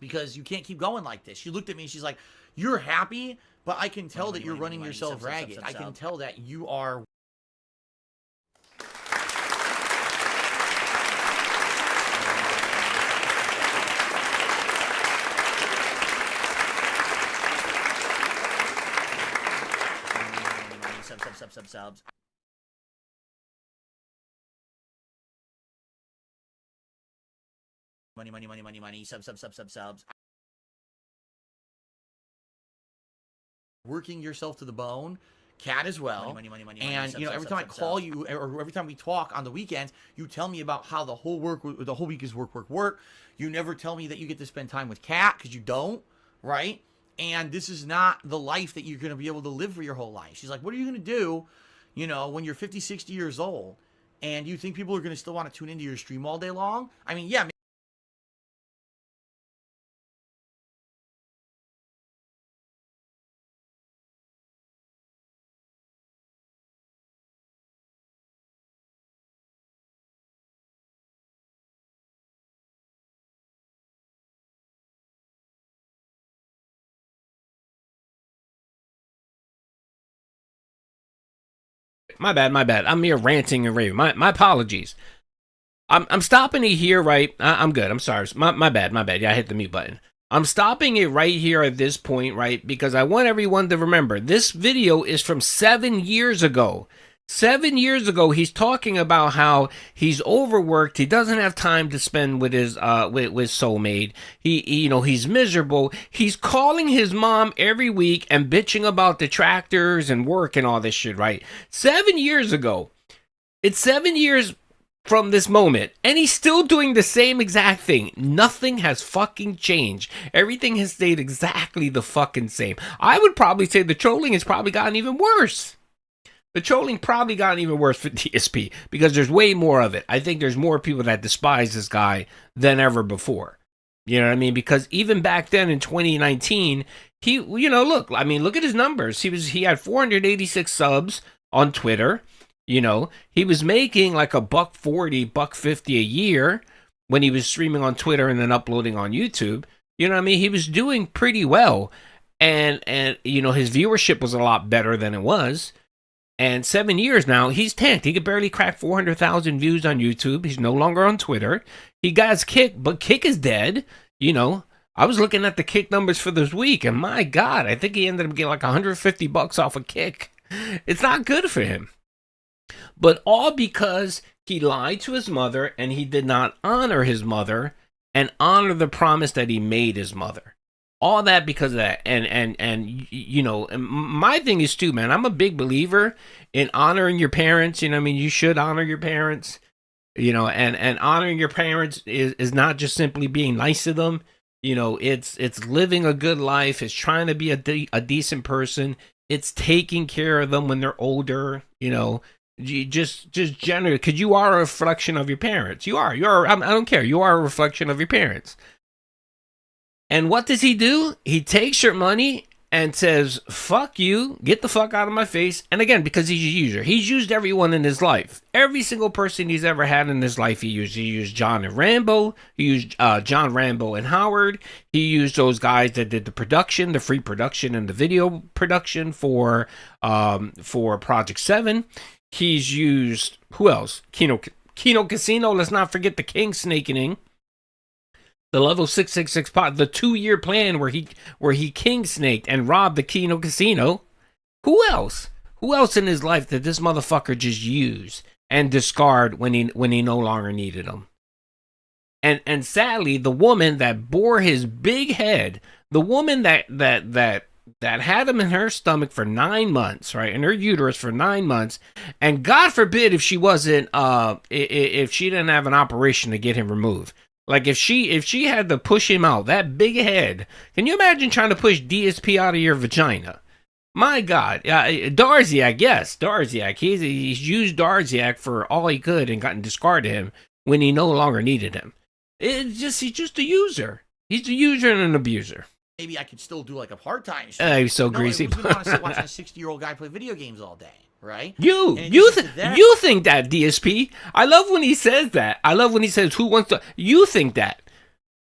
Because you can't keep going like this. She looked at me, she's like, you're happy, but I can tell that you're running yourself ragged. I can tell that you are... subs. Money, subs. Working yourself to the bone. Cat as well. Money, and you know, every time I call you, or every time we talk on the weekends, you tell me about how the whole week is work. You never tell me that you get to spend time with Cat, because you don't, right? And this is not the life that you're going to be able to live for your whole life. She's like, what are you going to do, you know, when you're 50, 60 years old, and you think people are going to still want to tune into your stream all day long? I mean, yeah. My bad. I'm here ranting and raving. My apologies. I'm stopping it here, right? I'm good. I'm sorry. My bad. Yeah, I hit the mute button. I'm stopping it right here at this point, right? Because I want everyone to remember this video is from 7 years ago. 7 years ago, he's talking about how he's overworked. He doesn't have time to spend with his with soulmate. He's miserable. He's calling his mom every week and bitching about the tractors and work and all this shit, right? 7 years ago. It's 7 years from this moment, and he's still doing the same exact thing. Nothing has fucking changed. Everything has stayed exactly the fucking same. I would probably say the trolling has probably gotten even worse. The trolling probably gotten even worse for DSP because there's way more of it. I think there's more people that despise this guy than ever before. You know what I mean? Because even back then in 2019, look at his numbers. He had 486 subs on Twitter. You know, he was making like $140, $150 a year when he was streaming on Twitter and then uploading on YouTube. You know what I mean? He was doing pretty well. And his viewership was a lot better than it was. And 7 years now, he's tanked. He could barely crack 400,000 views on YouTube. He's no longer on Twitter. He got his Kick, but Kick is dead. You know, I was looking at the Kick numbers for this week, and my God, I think he ended up getting like $150 off of Kick. It's not good for him. But all because he lied to his mother, and he did not honor his mother and honor the promise that he made his mother. All that because of that. And my thing is too, man, I'm a big believer in honoring your parents. You know what I mean? You should honor your parents, and honoring your parents is not just simply being nice to them. You know, it's living a good life. It's trying to be a decent person. It's taking care of them when they're older, you just generally, because you are a reflection of your parents. You are, I don't care. You are a reflection of your parents. And what does he do? He takes your money and says, fuck you, get the fuck out of my face. And again, because he's a user. He's used everyone in his life. Every single person he's ever had in his life, he used. He used John and Rambo. He used John, Rambo, and Howard. He used those guys that did the production, the free production and the video production for Project 7. He's used, who else? Kino Casino, let's not forget the King Snakening. The level 666 pot, the 2-year plan where he king snaked and robbed the Kino Casino. Who else? Who else in his life did this motherfucker just use and discard when he no longer needed him? And sadly, the woman that bore his big head, the woman that had him in her stomach for 9 months, right, in her uterus for 9 months, and God forbid if she wasn't, if she didn't have an operation to get him removed. Like if she had to push him out, that big head. Can you imagine trying to push DSP out of your vagina? My God, Darziak, yes, Darziak. He's used Darziak for all he could and gotten discarded him when he no longer needed him. He's just a user. He's a user and an abuser. maybe I could still do like a part-time show. He's so greasy. Who's gonna want to sit watching a 60-year-old guy play video games all day, right? You think that, DSP? I love when he says that. I love when he says, "Who wants to?" You think that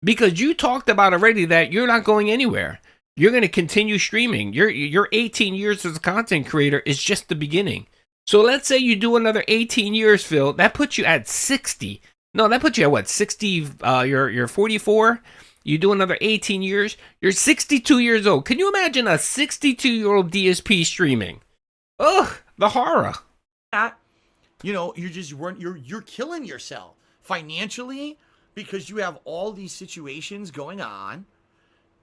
because you talked about already that you're not going anywhere. You're going to continue streaming. Your 18 years as a content creator is just the beginning. So let's say you do another 18 years, Phil. That puts you at 60. No, that puts you at what? 60. You're 44. You do another 18 years. You're 62 years old. Can you imagine a 62-year-old DSP streaming? Ugh, the horror. You're killing yourself financially because you have all these situations going on.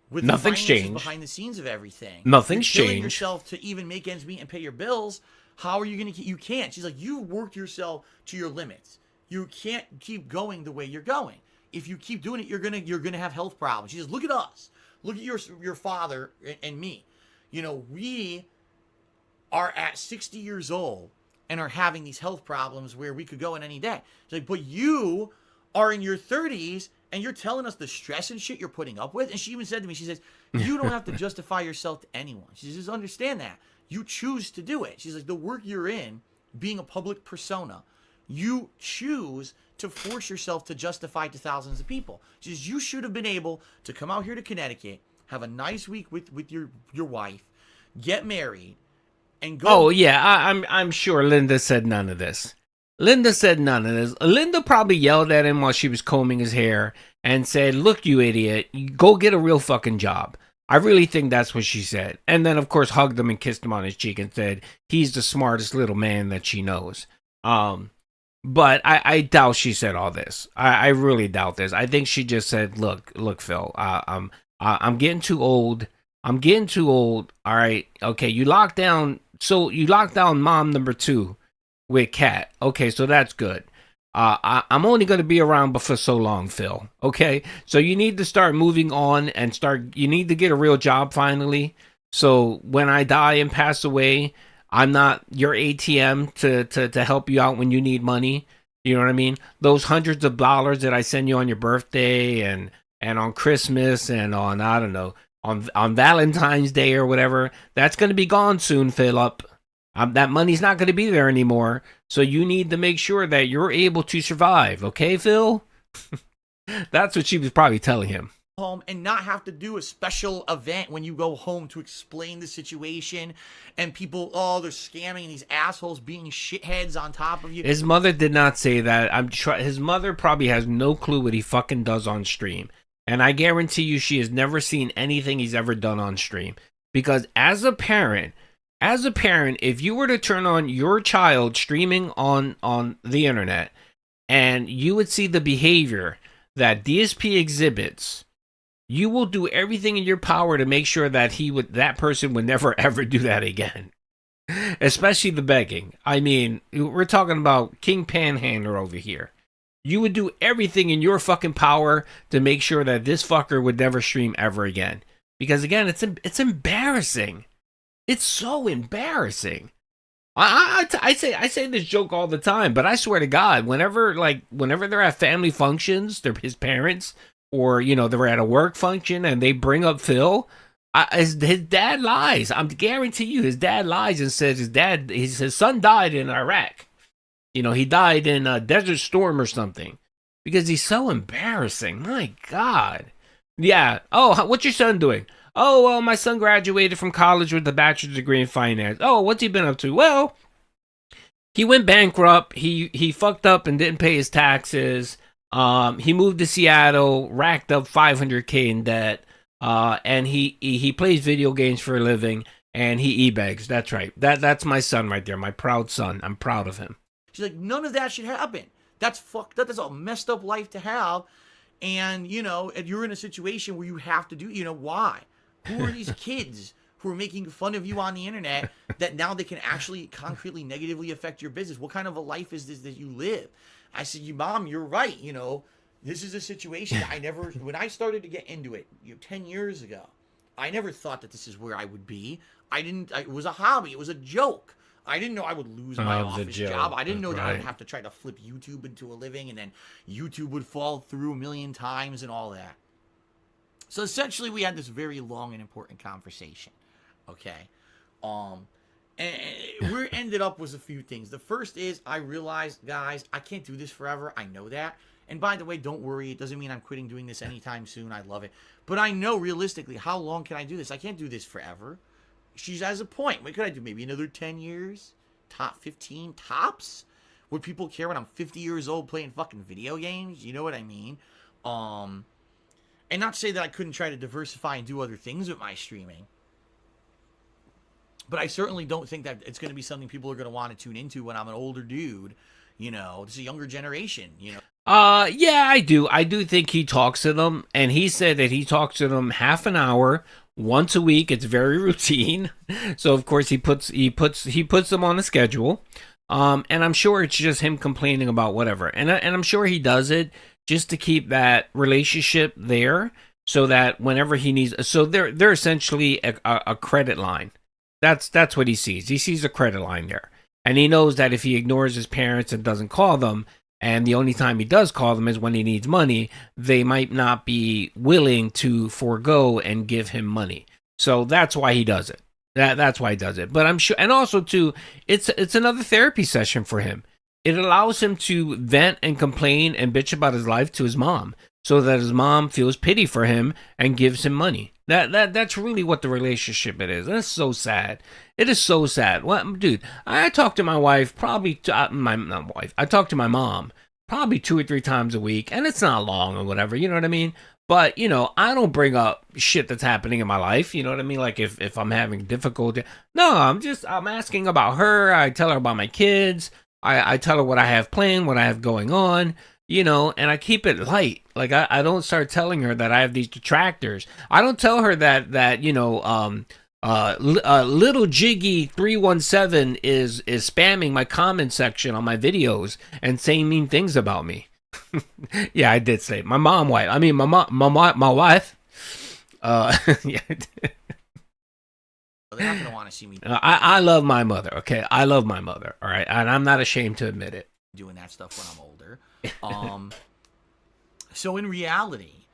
With Nothing's changed behind the scenes of everything. Nothing's You're killing changed. yourself to even make ends meet and pay your bills. How are you going to? You can't. She's like, you've worked yourself to your limits. You can't keep going the way you're going. If you keep doing it, you're gonna have health problems. She says, look at us. Look at your father and me. We are at 60 years old and are having these health problems where we could go in any day. She's like, but you are in your 30s. And you're telling us the stress and shit you're putting up with? And she even said to me, she says, you don't have to justify yourself to anyone. She says, understand that. You choose to do it. She's like, the work you're in, being a public persona, you choose to force yourself to justify to thousands of people. She says, you should have been able to come out here to Connecticut, have a nice week with your wife, get married, and go. Oh, yeah, I'm sure Linda said none of this. Linda said none of this. Linda probably yelled at him while she was combing his hair and said, look, you idiot, go get a real fucking job. I really think that's what she said. And then, of course, hugged him and kissed him on his cheek and said, he's the smartest little man that she knows. But I doubt she said all this. I really doubt this. I think she just said, look, Phil, I'm getting too old. I'm getting too old. All right. Okay, you locked down mom number 2. With Kat. Okay, so that's good. I'm only going to be around for so long, Phil. Okay? So you need to start moving on and you need to get a real job finally. So when I die and pass away, I'm not your ATM to help you out when you need money. You know what I mean? Those hundreds of dollars that I send you on your birthday and on Christmas and on, I don't know, on Valentine's Day or whatever, that's going to be gone soon, Philip. That money's not going to be there anymore, so you need to make sure that you're able to survive, okay, Phil? That's what she was probably telling him. Home and not have to do a special event when you go home to explain the situation and people, they're scamming these assholes being shitheads on top of you. His mother did not say that. His mother probably has no clue what he fucking does on stream, and I guarantee you she has never seen anything he's ever done on stream, because as a parent, if you were to turn on your child streaming on the internet and you would see the behavior that DSP exhibits, you will do everything in your power to make sure that that person would never ever do that again. Especially the begging. I mean, we're talking about King Panhandler over here. You would do everything in your fucking power to make sure that this fucker would never stream ever again. Because again, it's embarrassing. It's so embarrassing. I say this joke all the time, but I swear to God, whenever they're at family functions, they're his parents, or they're at a work function and they bring up Phil, his dad lies. I'm guarantee you, his dad lies and says his son died in Iraq. He died in a Desert Storm or something, because he's so embarrassing. My God. Yeah. Oh, what's your son doing? Oh, well, my son graduated from college with a bachelor's degree in finance. Oh, what's he been up to? Well, he went bankrupt. He fucked up and didn't pay his taxes. He moved to Seattle, racked up $500K in debt, and he plays video games for a living, and he e-begs. That's right. That's my son right there, my proud son. I'm proud of him. She's like, none of that should happen. That's fucked up. That's a messed up life to have. And, you're in a situation where you have to do, why? Who are these kids who are making fun of you on the internet that now they can actually concretely negatively affect your business? What kind of a life is this that you live? I said, Mom, you're right. This is a situation when I started to get into it 10 years ago, I never thought that this is where I would be. It was a hobby. It was a joke. I didn't know I would lose my office job. I didn't know that I would have to try to flip YouTube into a living, and then YouTube would fall through a million times and all that. So essentially, we had this very long and important conversation. Okay. And where it ended up was a few things. The first is I realized, guys, I can't do this forever. I know that. And by the way, don't worry. It doesn't mean I'm quitting doing this anytime soon. I love it. But I know realistically, how long can I do this? I can't do this forever. She has a point. What could I do? Maybe another 10 years? Top 15 tops? Would people care when I'm 50 years old playing fucking video games? You know what I mean? And not to say that I couldn't try to diversify and do other things with my streaming. But I certainly don't think that it's going to be something people are going to want to tune into when I'm an older dude. You know, this is a younger generation, you know. Yeah, I do. I do think he talks to them, and he said that he talks to them half an hour once a week. It's very routine. So of course he puts them on a schedule. And I'm sure it's just him complaining about whatever. And I'm sure he does it just to keep that relationship there, so that whenever he needs, so they're essentially a credit line. That's what he sees. He sees a credit line there. And he knows that if he ignores his parents and doesn't call them, and the only time he does call them is when he needs money, they might not be willing to forego and give him money. So that's why he does it. That's why he does it. But I'm sure, and also too, it's another therapy session for him. It allows him to vent and complain and bitch about his life to his mom, so that his mom feels pity for him and gives him money. That's really what the relationship it is. And it's so sad. It is so sad. Well, dude, I talk to my wife probably I talk to my mom probably 2 or 3 times a week, and it's not long or whatever. You know what I mean? But, you know, I don't bring up shit that's happening in my life. You know what I mean? Like if I'm having difficulty. No, I'm asking about her. I tell her about my kids. I tell her what I have planned, what I have going on. You know, and I keep it light. Like I don't start telling her that I have these detractors. I don't tell her that you know, little Jiggy 317 is spamming my comment section on my videos and saying mean things about me. Yeah, I did say my wife. Yeah. They're not gonna want to see me. I love my mother. Okay, I love my mother. All right, and I'm not ashamed to admit it. Doing that stuff when I'm older. So in reality,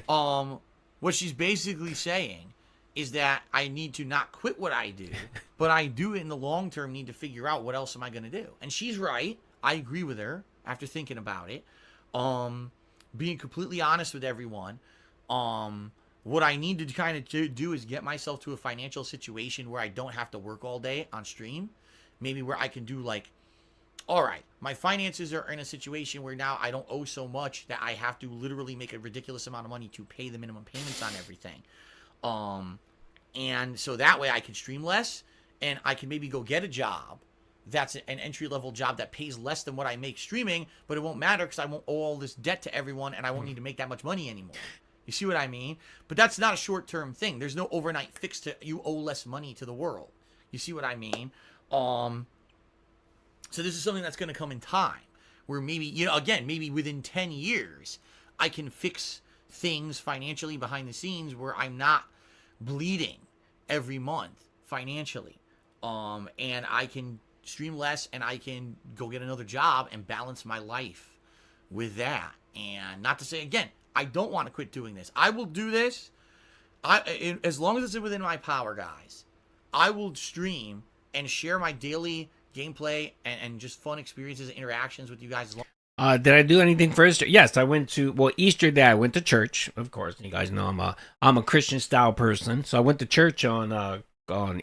what she's basically saying is that I need to not quit what I do, but I do in the long term need to figure out what else am I going to do. And she's right. I agree with her after thinking about it. Being completely honest with everyone, what I need to kind of do is get myself to a financial situation where I don't have to work all day on stream. Maybe where I can do like, all right, my finances are in a situation where now I don't owe so much that I have to literally make a ridiculous amount of money to pay the minimum payments on everything. And so that way I can stream less, and I can maybe go get a job that's an entry-level job that pays less than what I make streaming, but it won't matter because I won't owe all this debt to everyone, and I won't need to make that much money anymore. You see what I mean? But that's not a short-term thing. There's no overnight fix to you owe less money to the world. You see what I mean? So this is something that's going to come in time, where maybe, you know, again, maybe within 10 years, I can fix things financially behind the scenes where I'm not bleeding every month financially. And I can stream less, and I can go get another job and balance my life with that. And not to say, again, I don't want to quit doing this. I will do this. As long as it's within my power, guys, I will stream and share my daily gameplay and just fun experiences and interactions with you guys. Did I do anything for Easter? Yes, I went to, well, Easter Day I went to church. Of course, you guys know I'm a Christian style person, so I went to church on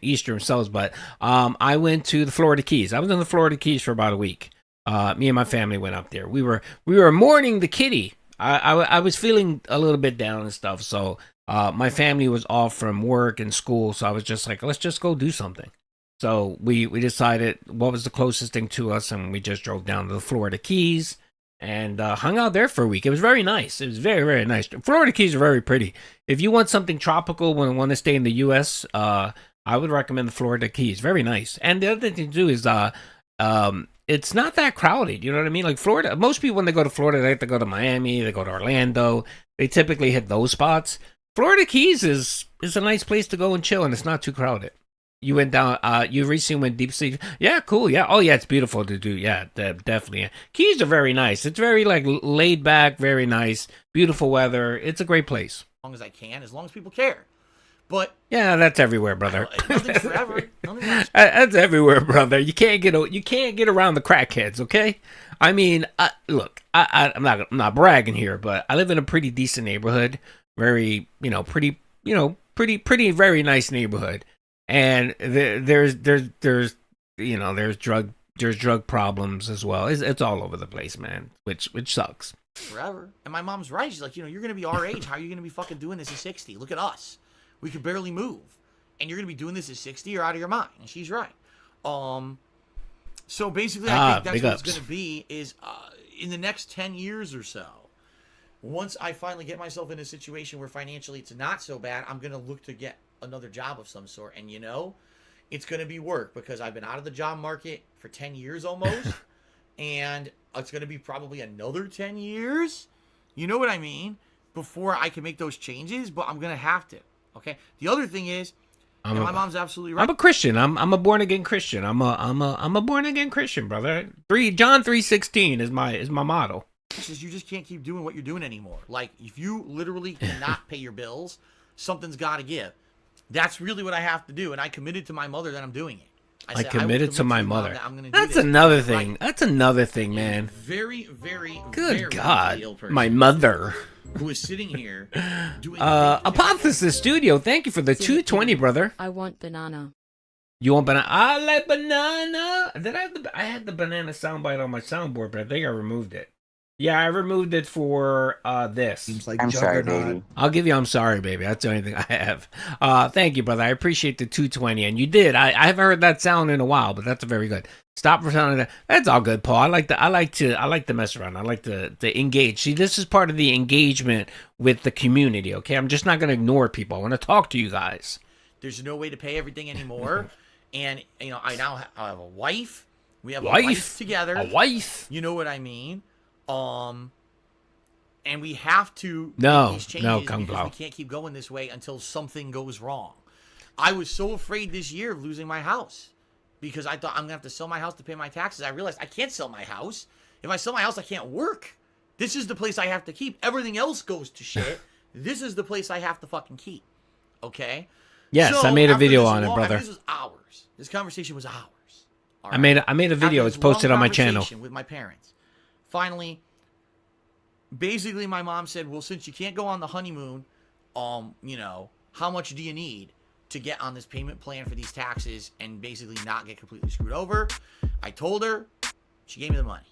Easter themselves. But I went to the Florida Keys. I was in the Florida Keys for about a week. Me and my family went up there. We were mourning the kitty. I was feeling a little bit down and stuff, so my family was off from work and school, so I was just like, let's just go do something. So we decided what was the closest thing to us, and we just drove down to the Florida Keys and hung out there for a week. It was very nice. It was very, very nice. Florida Keys are very pretty. If you want something tropical when you want to stay in the U.S., I would recommend the Florida Keys. Very nice. And the other thing to do is it's not that crowded. You know what I mean? Like Florida, most people when they go to Florida, they have to go to Miami, they go to Orlando. They typically hit those spots. Florida Keys is a nice place to go and chill, and it's not too crowded. You went down, you recently went deep sea. Yeah, cool. Yeah. Oh, yeah, it's beautiful to do. Yeah, definitely. Keys are very nice. It's very, like, laid back, very nice, beautiful weather. It's a great place. long as I can, as long as people care. But yeah, that's everywhere, brother. Nothing's forever. Nothing lasts. That's everywhere, brother. You can't get around the crackheads, okay? I mean, look, I'm not bragging here, but I live in a pretty decent neighborhood, very pretty very nice neighborhood, and there's drug problems as well. It's all over the place, man, which sucks. Forever. And my mom's right. She's like, you're gonna be our age. How are you gonna be fucking doing this at 60? Look at us. We could barely move, and you're gonna be doing this at 60. You're out of your mind. And she's right. So basically, I think that's what it's gonna be. Is in the next 10 years or so, once I finally get myself in a situation where financially it's not so bad, I'm gonna look to get another job of some sort. And it's gonna be work, because I've been out of the job market for 10 years almost, and it's gonna be probably another 10 years. You know what I mean? Before I can make those changes, but I'm gonna have to. Okay. The other thing is, my mom's absolutely right. I'm a Christian. I'm a born again Christian. I'm a born again Christian, brother. John 3:16 is my motto. You just can't keep doing what you're doing anymore. Like, if you literally cannot pay your bills, something's got to give. That's really what I have to do, and I committed to my mother that I'm doing it. I committed to my mother. I'm That's another thing. Right. That's another thing, man. Very, very, good very God, ill person my mother. Who is sitting here doing Apotheosis Studio, thank you for the 220, brother. I want banana. You want banana? I like banana. I had the banana soundbite on my soundboard, but I think I removed it. Yeah, I removed it for this. Seems like I'm sorry, baby. I'll give you I'm sorry, baby. That's the only thing I have. Thank you, brother. I appreciate the 220. And you did. I haven't heard that sound in a while, but that's very good. Stop for sounding that. That's all good, Paul. I like to mess around. I like to engage. See, this is part of the engagement with the community, okay? I'm just not gonna ignore people. I want to talk to you guys. There's no way to pay everything anymore. And I now have a wife. We have a life together. A wife. You know what I mean? And we have to make these changes because Blow. we can't keep going this way until something goes wrong. I was so afraid this year of losing my house because I thought I'm gonna have to sell my house to pay my taxes. I realized I can't sell my house. If I sell my house, I can't work. This is the place I have to keep. Everything else goes to shit. This is the place I have to fucking keep. Okay? Yes, so I made a video on it, brother. This was hours. This conversation was hours. All right? I made a video. It's posted on my channel. With my parents. Finally, basically my mom said, well, since you can't go on the honeymoon, how much do you need to get on this payment plan for these taxes and basically not get completely screwed over? I told her. She gave me the money.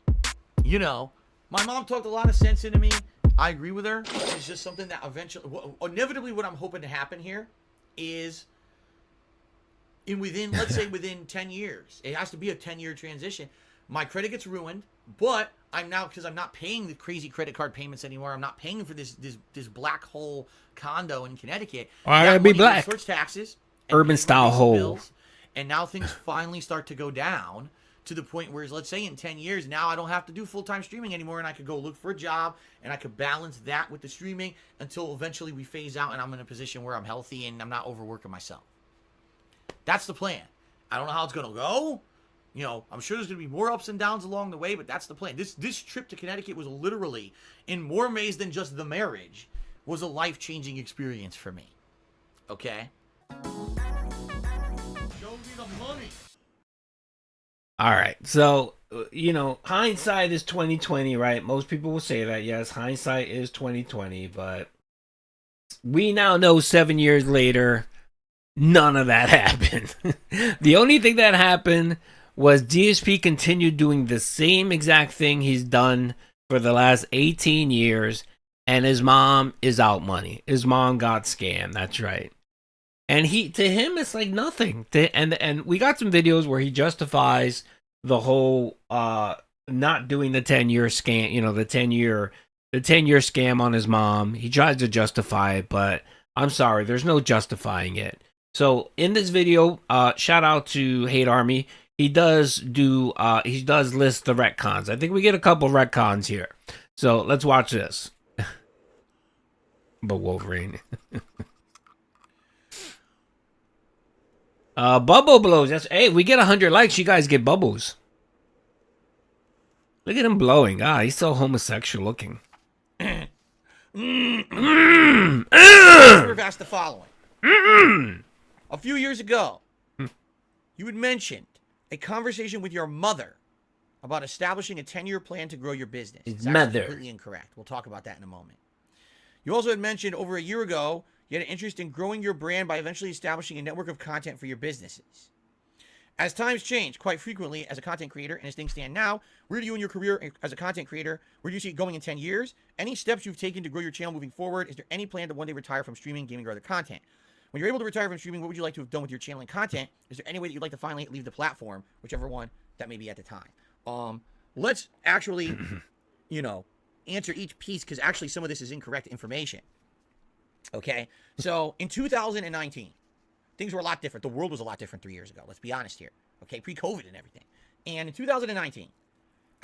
My mom talked a lot of sense into me. I agree with her. It's just something that inevitably what I'm hoping to happen here is let's say within 10 years. It has to be a 10-year transition. My credit gets ruined, but because I'm not paying the crazy credit card payments anymore. I'm not paying for this black hole condo in Connecticut. I gotta be black. Towards taxes, urban style hole. Bills, and now things finally start to go down to the point where, let's say in 10 years, now I don't have to do full-time streaming anymore, and I could go look for a job, and I could balance that with the streaming until eventually we phase out, and I'm in a position where I'm healthy and I'm not overworking myself. That's the plan. I don't know how it's gonna go. I'm sure there's going to be more ups and downs along the way, but that's the plan. This trip to Connecticut was literally, in more ways than just the marriage, was a life-changing experience for me. Okay? Show me the money. All right. So, hindsight is 2020, right? Most people will say that. Yes, hindsight is 2020, but we now know 7 years later, none of that happened. The only thing that happened was DSP continued doing the same exact thing he's done for the last 18 years, and his mom is out money. His mom got scammed. That's right. And to him, it's like nothing. And we got some videos where he justifies the whole not doing the 10-year scam, the 10-year scam on his mom. He tries to justify it, but I'm sorry, there's no justifying it. So in this video, shout out to Hate Army. He does list the retcons. I think we get a couple retcons here. So let's watch this. But Wolverine. Bubble blows. Hey, we get 100 likes, you guys get bubbles. Look at him blowing. He's so homosexual looking. Asked the following. A few years ago, you had mentioned a conversation with your mother about establishing a 10-year plan to grow your business. His It's actually mother. completely incorrect. We'll talk about that in a moment. You also had mentioned over a year ago you had an interest in growing your brand by eventually establishing a network of content for your businesses. As times change quite frequently as a content creator, and as things stand now, where do you in your career as a content creator, where do you see it going in 10 years? Any steps you've taken to grow your channel moving forward? Is there any plan to one day retire from streaming, gaming, or other content? When you're able to retire from streaming, what would you like to have done with your channel and content? Is there any way that you'd like to finally leave the platform, whichever one that may be at the time? Let's actually, answer each piece, because actually some of this is incorrect information. Okay? So, in 2019, things were a lot different. The world was a lot different 3 years ago. Let's be honest here. Okay? Pre-COVID and everything. And in 2019,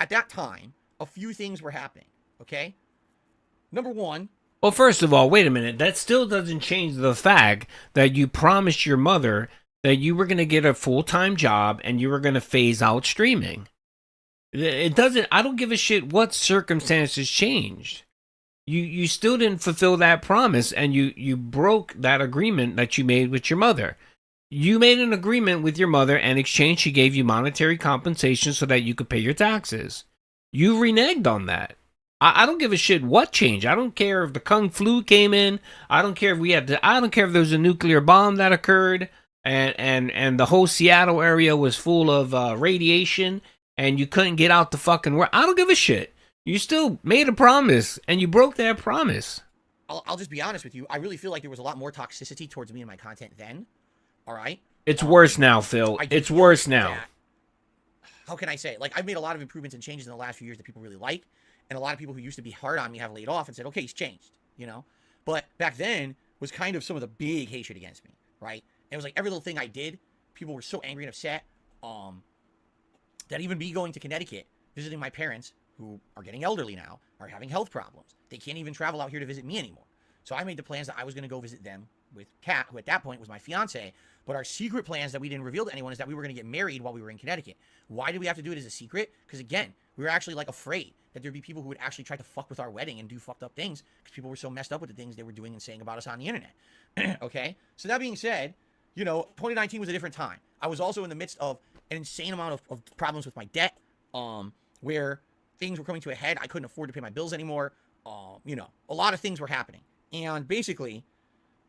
at that time, a few things were happening. Okay? Number one. Well, first of all, wait a minute. That still doesn't change the fact that you promised your mother that you were going to get a full-time job and you were going to phase out streaming. It doesn't, I don't give a shit what circumstances changed. You still didn't fulfill that promise, and you broke that agreement that you made with your mother. You made an agreement with your mother, and in exchange she gave you monetary compensation so that you could pay your taxes. You reneged on that. I don't give a shit what changed. I don't care if the Kung Flu came in. I don't care if I don't care if there was a nuclear bomb that occurred and the whole Seattle area was full of radiation and you couldn't get out the fucking world. I don't give a shit. You still made a promise and you broke that promise. I'll just be honest with you. I really feel like there was a lot more toxicity towards me and my content then. All right? It's worse now, Phil. It's worse now. How can I say? Like, I've made a lot of improvements and changes in the last few years that people really like. And a lot of people who used to be hard on me have laid off and said, okay, he's changed, But back then was kind of some of the big hatred against me, right? And it was like every little thing I did, people were so angry and upset that even me going to Connecticut, visiting my parents, who are getting elderly now, are having health problems. They can't even travel out here to visit me anymore. So I made the plans that I was going to go visit them with Kat, who at that point was my fiance. But our secret plans that we didn't reveal to anyone is that we were going to get married while we were in Connecticut. Why did we have to do it as a secret? Because again, we were actually like afraid that there'd be people who would actually try to fuck with our wedding and do fucked up things because people were so messed up with the things they were doing and saying about us on the internet. Okay? So that being said, 2019 was a different time. I was also in the midst of an insane amount of problems with my debt, where things were coming to a head. I couldn't afford to pay my bills anymore. A lot of things were happening. And basically,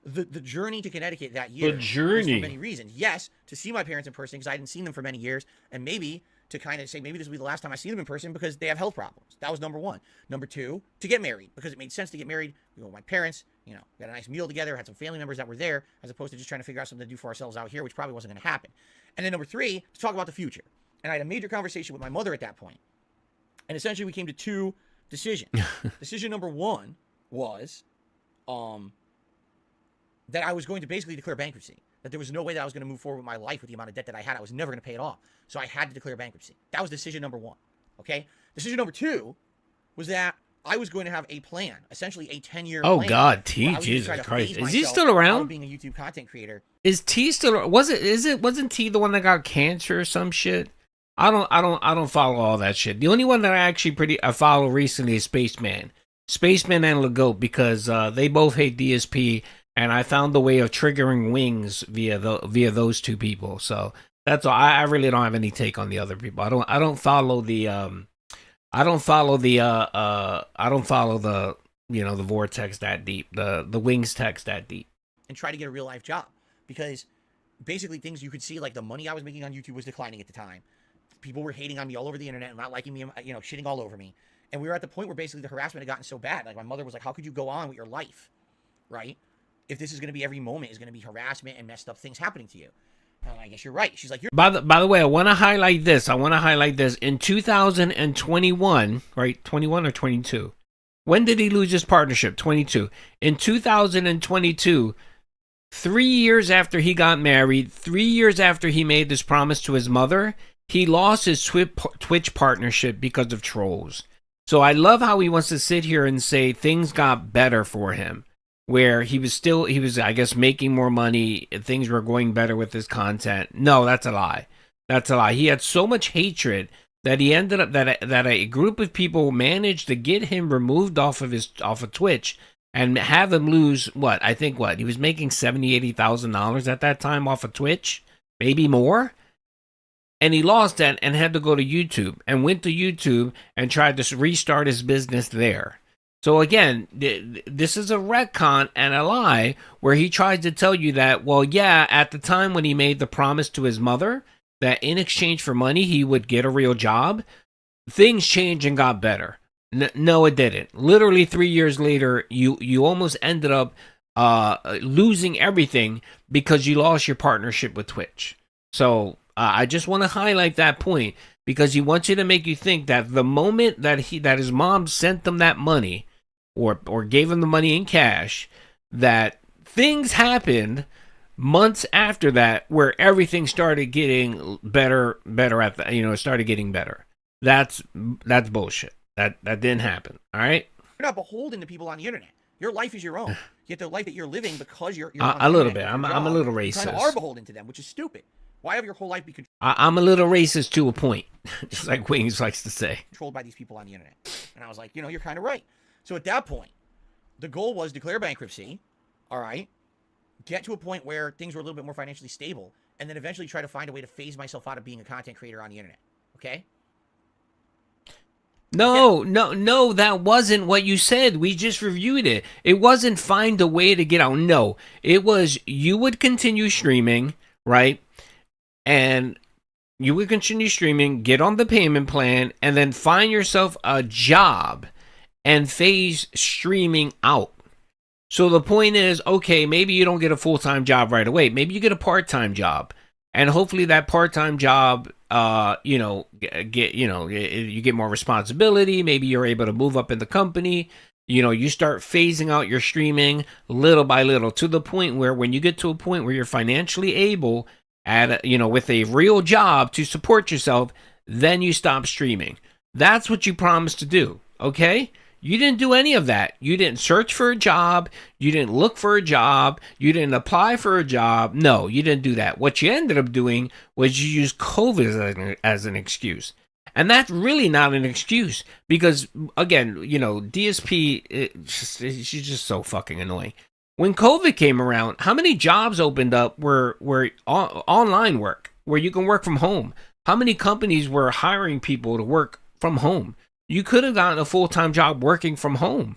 the journey to Connecticut that year was for many reasons. Yes, to see my parents in person because I hadn't seen them for many years, and maybe to kind of say maybe this will be the last time I see them in person because they have health problems. That was number one. Number two, to get married because it made sense to get married. We were with my parents, we had a nice meal together, had some family members that were there, as opposed to just trying to figure out something to do for ourselves out here, which probably wasn't going to happen. And then number three, to talk about the future. And I had a major conversation with my mother at that point. And essentially we came to two decisions. Decision number one was that I was going to basically declare bankruptcy. That there was no way that I was going to move forward with my life with the amount of debt that I had. I was never going to pay it off. So I had to declare bankruptcy. That was decision number one. Okay? Decision number two was that I was going to have a plan, essentially a 10-year plan. Oh, God, T, Jesus Christ. Is he still around? Being a YouTube content creator. Is T still, wasn't T the one that got cancer or some shit? I don't follow all that shit. The only one that I follow recently is Spaceman and Legoat, because they both hate DSP, and I found the way of triggering wings via those two people. So that's all. I really don't have any take on the other people. I don't follow the the vortex that deep, the wings text that deep. And try to get a real life job, because basically things you could see, like the money I was making on YouTube was declining at the time. People were hating on me all over the internet and not liking me, shitting all over me. And we were at the point where basically the harassment had gotten so bad. Like my mother was like, how could you go on with your life, right? If this is going to be every moment is going to be harassment and messed up things happening to you. I guess you're right. She's like, by the way, I want to highlight this. In 2021, right? 21 or 22? When did he lose his partnership? 22. In 2022, 3 years after he got married, 3 years after he made this promise to his mother, he lost his Twitch partnership because of trolls. So I love how he wants to sit here and say things got better for him, where he was, I guess, making more money, things were going better with his content. No, that's a lie. That's a lie. He had so much hatred that he ended up that a group of people managed to get him removed off of Twitch and have him lose what he was making $80,000 at that time off of Twitch, maybe more. And he lost that and had to go to YouTube and went to YouTube and tried to restart his business there. So again, this is a retcon and a lie where he tried to tell you that, well, yeah, at the time when he made the promise to his mother that in exchange for money he would get a real job, things changed and got better. No, it didn't. Literally 3 years later, you almost ended up losing everything because you lost your partnership with Twitch. So I just want to highlight that point because he wants you to make you think that the moment that his mom sent them that money or gave him the money in cash, that things happened months after that where everything started getting better at the, it started getting better. That's bullshit. That didn't happen. All right. You're not beholden to people on the internet. Your life is your own. You get the life that you're living because you're a little bit. I'm a little racist. You kind of are beholden to them, which is stupid. Why have your whole life be controlled? I'm a little racist to a point, just like Wings likes to say. Controlled by these people on the internet. And I was like, you're kind of right. So at that point, the goal was declare bankruptcy, all right, get to a point where things were a little bit more financially stable, and then eventually try to find a way to phase myself out of being a content creator on the internet, okay? No, that wasn't what you said. We just reviewed it. It wasn't find a way to get out. No, it was you would continue streaming, right? And you would continue streaming, get on the payment plan, and then find yourself a job and phase streaming out. So the point is, okay, maybe you don't get a full-time job right away. Maybe you get a part-time job. And hopefully that part-time job, you get more responsibility. Maybe you're able to move up in the company. You start phasing out your streaming little by little to the point where when you get to a point where you're financially able with a real job to support yourself, then you stop streaming. That's what you promised to do, okay? You didn't do any of that. You didn't search for a job. You didn't look for a job. You didn't apply for a job. No, you didn't do that. What you ended up doing was you used COVID as an excuse. And that's really not an excuse because, again, DSP, she's just so fucking annoying. When COVID came around, how many jobs opened up were online work, where you can work from home? How many companies were hiring people to work from home? You could have gotten a full-time job working from home.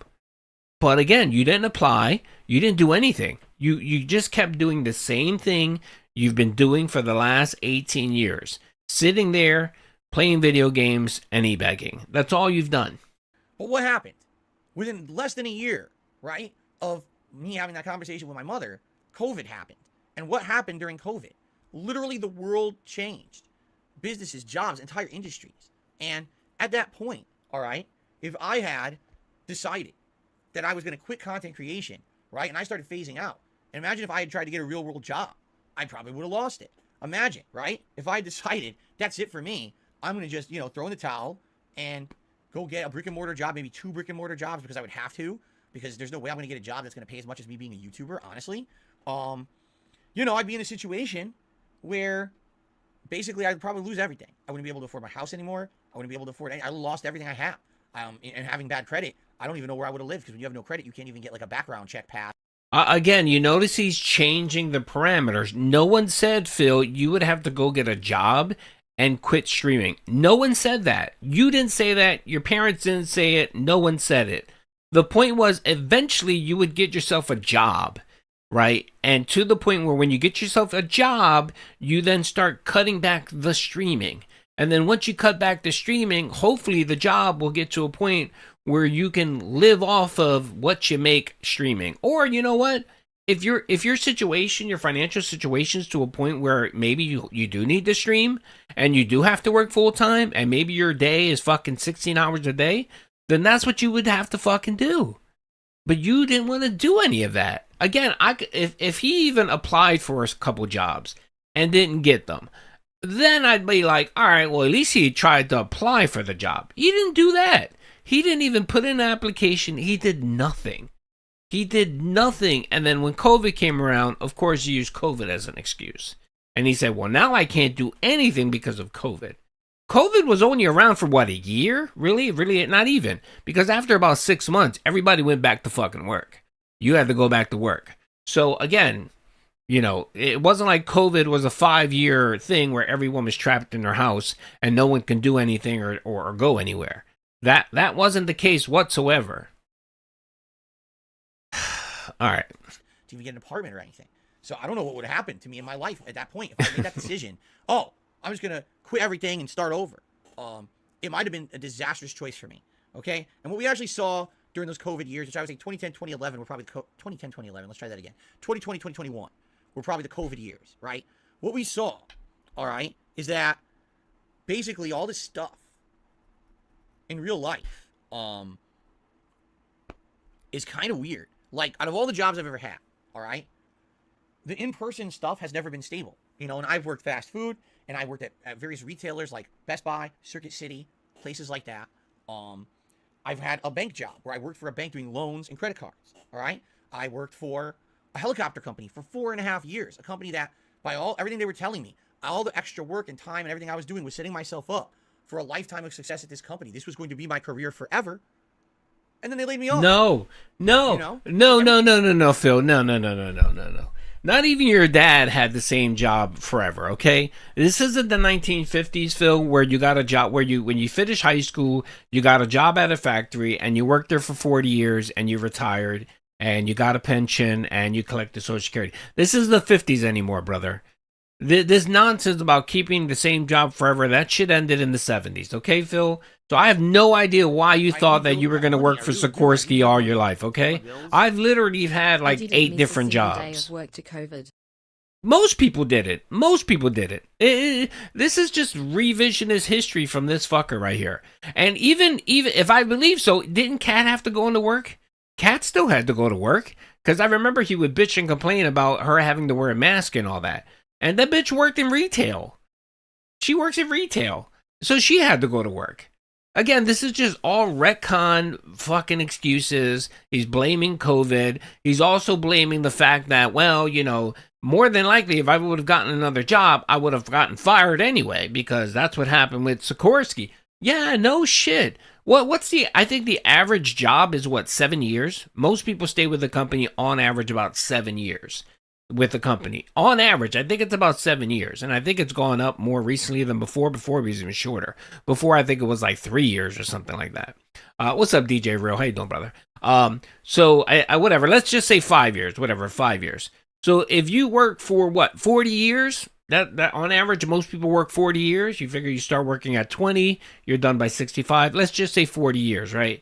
But again, you didn't apply. You didn't do anything. You just kept doing the same thing you've been doing for the last 18 years. Sitting there, playing video games, and e-begging. That's all you've done. But what happened? Within less than a year, right, of me having that conversation with my mother, COVID happened. And what happened during COVID? Literally the world changed. Businesses, jobs, entire industries. And at that point, all right, if I had decided that I was going to quit content creation, right, and I started phasing out, and imagine if I had tried to get a real world job, I probably would have lost it. Imagine, right, if I decided that's it for me, I'm going to just, throw in the towel and go get a brick and mortar job, maybe 2 brick and mortar jobs because I would have to, because there's no way I'm going to get a job that's going to pay as much as me being a YouTuber, honestly. I'd be in a situation where basically I'd probably lose everything. I wouldn't be able to afford my house anymore. I wouldn't be able to afford I lost everything I have. And having bad credit, I don't even know where I would have lived because when you have no credit, you can't even get like a background check pass. Again, you notice he's changing the parameters. No one said, Phil, you would have to go get a job and quit streaming. No one said that. You didn't say that. Your parents didn't say it. No one said it. The point was eventually you would get yourself a job, right? And to the point where when you get yourself a job, you then start cutting back the streaming. And then once you cut back the streaming, hopefully the job will get to a point where you can live off of what you make streaming. Or you know what? If your situation, your financial situation is to a point where maybe you do need to stream and you do have to work full time and maybe your day is fucking 16 hours a day, then that's what you would have to fucking do. But you didn't want to do any of that. Again, if he even applied for a couple jobs and didn't get them, then I'd be like, all right, well, at least he tried to apply for the job. He didn't do that. He didn't even put in an application. He did nothing. He did nothing. And then when COVID came around, of course, he used COVID as an excuse. And he said, well, now I can't do anything because of COVID. COVID was only around for what, a year? Really? Really? Not even. Because after about 6 months, everybody went back to fucking work. You had to go back to work. So again, you know, it wasn't like COVID was a 5-year thing where everyone was trapped in their house and no one can do anything or go anywhere. That wasn't the case whatsoever. All right. To even get an apartment or anything. So I don't know what would have happened to me in my life at that point if I made that decision. Oh, I'm just going to quit everything and start over. It might have been a disastrous choice for me. Okay? And what we actually saw during those COVID years, which I would say 2010, 2011 were probably 2010, 2011. Let's try that again. 2020, 2021 were probably the COVID years, right? What we saw, all right, is that basically all this stuff in real life is kind of weird. Like, out of all the jobs I've ever had, all right, the in-person stuff has never been stable. You know, and I've worked fast food, and I worked at various retailers like Best Buy, Circuit City, places like that. I've had a bank job where I worked for a bank doing loans and credit cards, all right? I worked for a helicopter company for 4.5 years, a company that, by everything they were telling me, all the extra work and time and everything I was doing was setting myself up for a lifetime of success at this company. This was going to be my career forever. And then they laid me off. No, You know? no, Phil. No. Not even your dad had the same job forever, okay? This isn't the 1950s, Phil, where you got a job where when you finish high school, you got a job at a factory and you worked there for 40 years and you retired and you got a pension and you collected Social Security. This is the 50s anymore, brother. This nonsense about keeping the same job forever, that shit ended in the 70s, okay, Phil? So I have no idea why you thought that you were going to work for Sikorsky all your life, okay? I've literally had like 8 different jobs. Most people did it. This is just revisionist history from this fucker right here. And even if I believe so, didn't Kat have to go into work? Kat still had to go to work. Because I remember he would bitch and complain about her having to wear a mask and all that. And that bitch worked in retail. She works in retail. So she had to go to work. Again, this is just all retcon fucking excuses. He's blaming COVID. He's also blaming the fact that, well, you know, more than likely, if I would have gotten another job, I would have gotten fired anyway, because that's what happened with Sikorsky. Yeah, no shit. I think the average job is 7 years? Most people stay with the company on average about 7 years. With the company. On average, I think it's about 7 years. And I think it's gone up more recently than before. Before it was even shorter. Before, I think it was like 3 years or something like that. What's up, DJ Real? How you doing, brother? So, whatever. Let's just say 5 years. Whatever, 5 years. So, if you work for, 40 years? That on average, most people work 40 years. You figure you start working at 20. You're done by 65. Let's just say 40 years, right?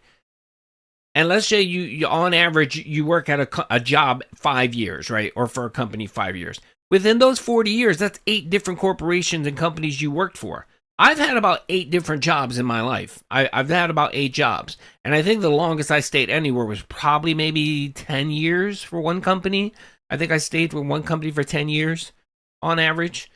And let's say you on average, you work at a job 5 years, right? Or for a company 5 years. Within those 40 years, that's 8 different corporations and companies you worked for. I've had about 8 different jobs in my life. I've had about 8 jobs. And I think the longest I stayed anywhere was probably maybe 10 years for one company. I think I stayed with one company for 10 years on average.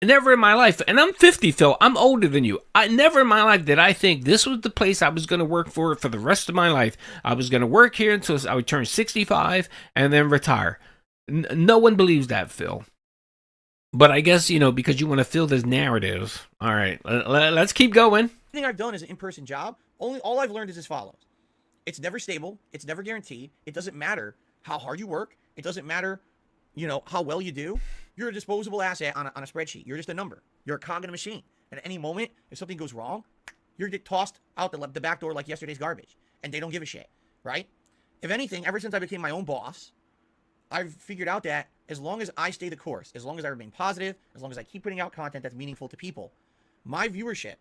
Never in my life, and I'm 50, Phil. I'm older than you. Never in my life did I think this was the place I was going to work for the rest of my life. I was going to work here until I would turn 65 and then retire. No one believes that, Phil. But I guess, you know, because you want to fill this narrative. All right, let's keep going. Everything I've done is an in-person job. All I've learned is as follows. It's never stable. It's never guaranteed. It doesn't matter how hard you work. It doesn't matter, you know, how well you do. You're a disposable asset on a spreadsheet. You're just a number. You're a cog in a machine. And at any moment, if something goes wrong, you're get tossed out the back door like yesterday's garbage. And they don't give a shit, right? If anything, ever since I became my own boss, I've figured out that as long as I stay the course, as long as I remain positive, as long as I keep putting out content that's meaningful to people, my viewership,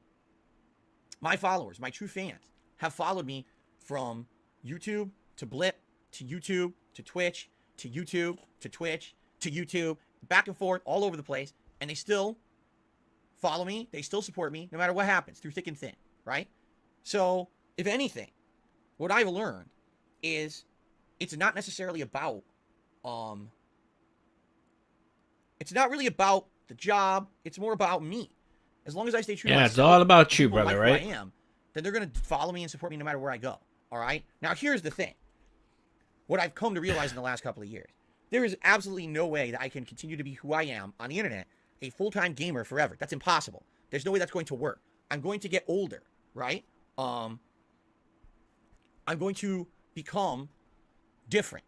my followers, my true fans have followed me from YouTube to Blip to YouTube to Twitch to YouTube to Twitch to YouTube, back and forth, all over the place, and they still follow me, they still support me, no matter what happens, through thick and thin, right? So, if anything, what I've learned is it's not necessarily about, it's not really about the job, it's more about me. As long as I stay true to myself, it's all about you, brother, right? Who I am, then they're going to follow me and support me no matter where I go, all right? Now, here's the thing. What I've come to realize in the last couple of years. There is absolutely no way that I can continue to be who I am on the internet, a full-time gamer forever. That's impossible. There's no way that's going to work. I'm going to get older, right? I'm going to become different.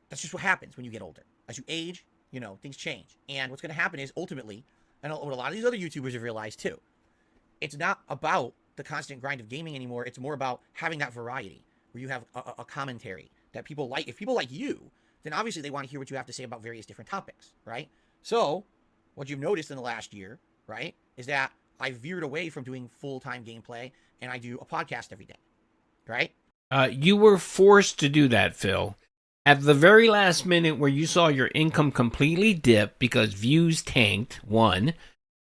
That's just what happens when you get older. As you age, you know, things change. And what's going to happen is ultimately, and what a lot of these other YouTubers have realized too, it's not about the constant grind of gaming anymore. It's more about having that variety where you have a commentary that people like. If people like you, then obviously they want to hear what you have to say about various different topics, right? So what you've noticed in the last year, right, is that I veered away from doing full-time gameplay and I do a podcast every day, right? You were forced to do that, Phil. At the very last minute where you saw your income completely dip because views tanked, one,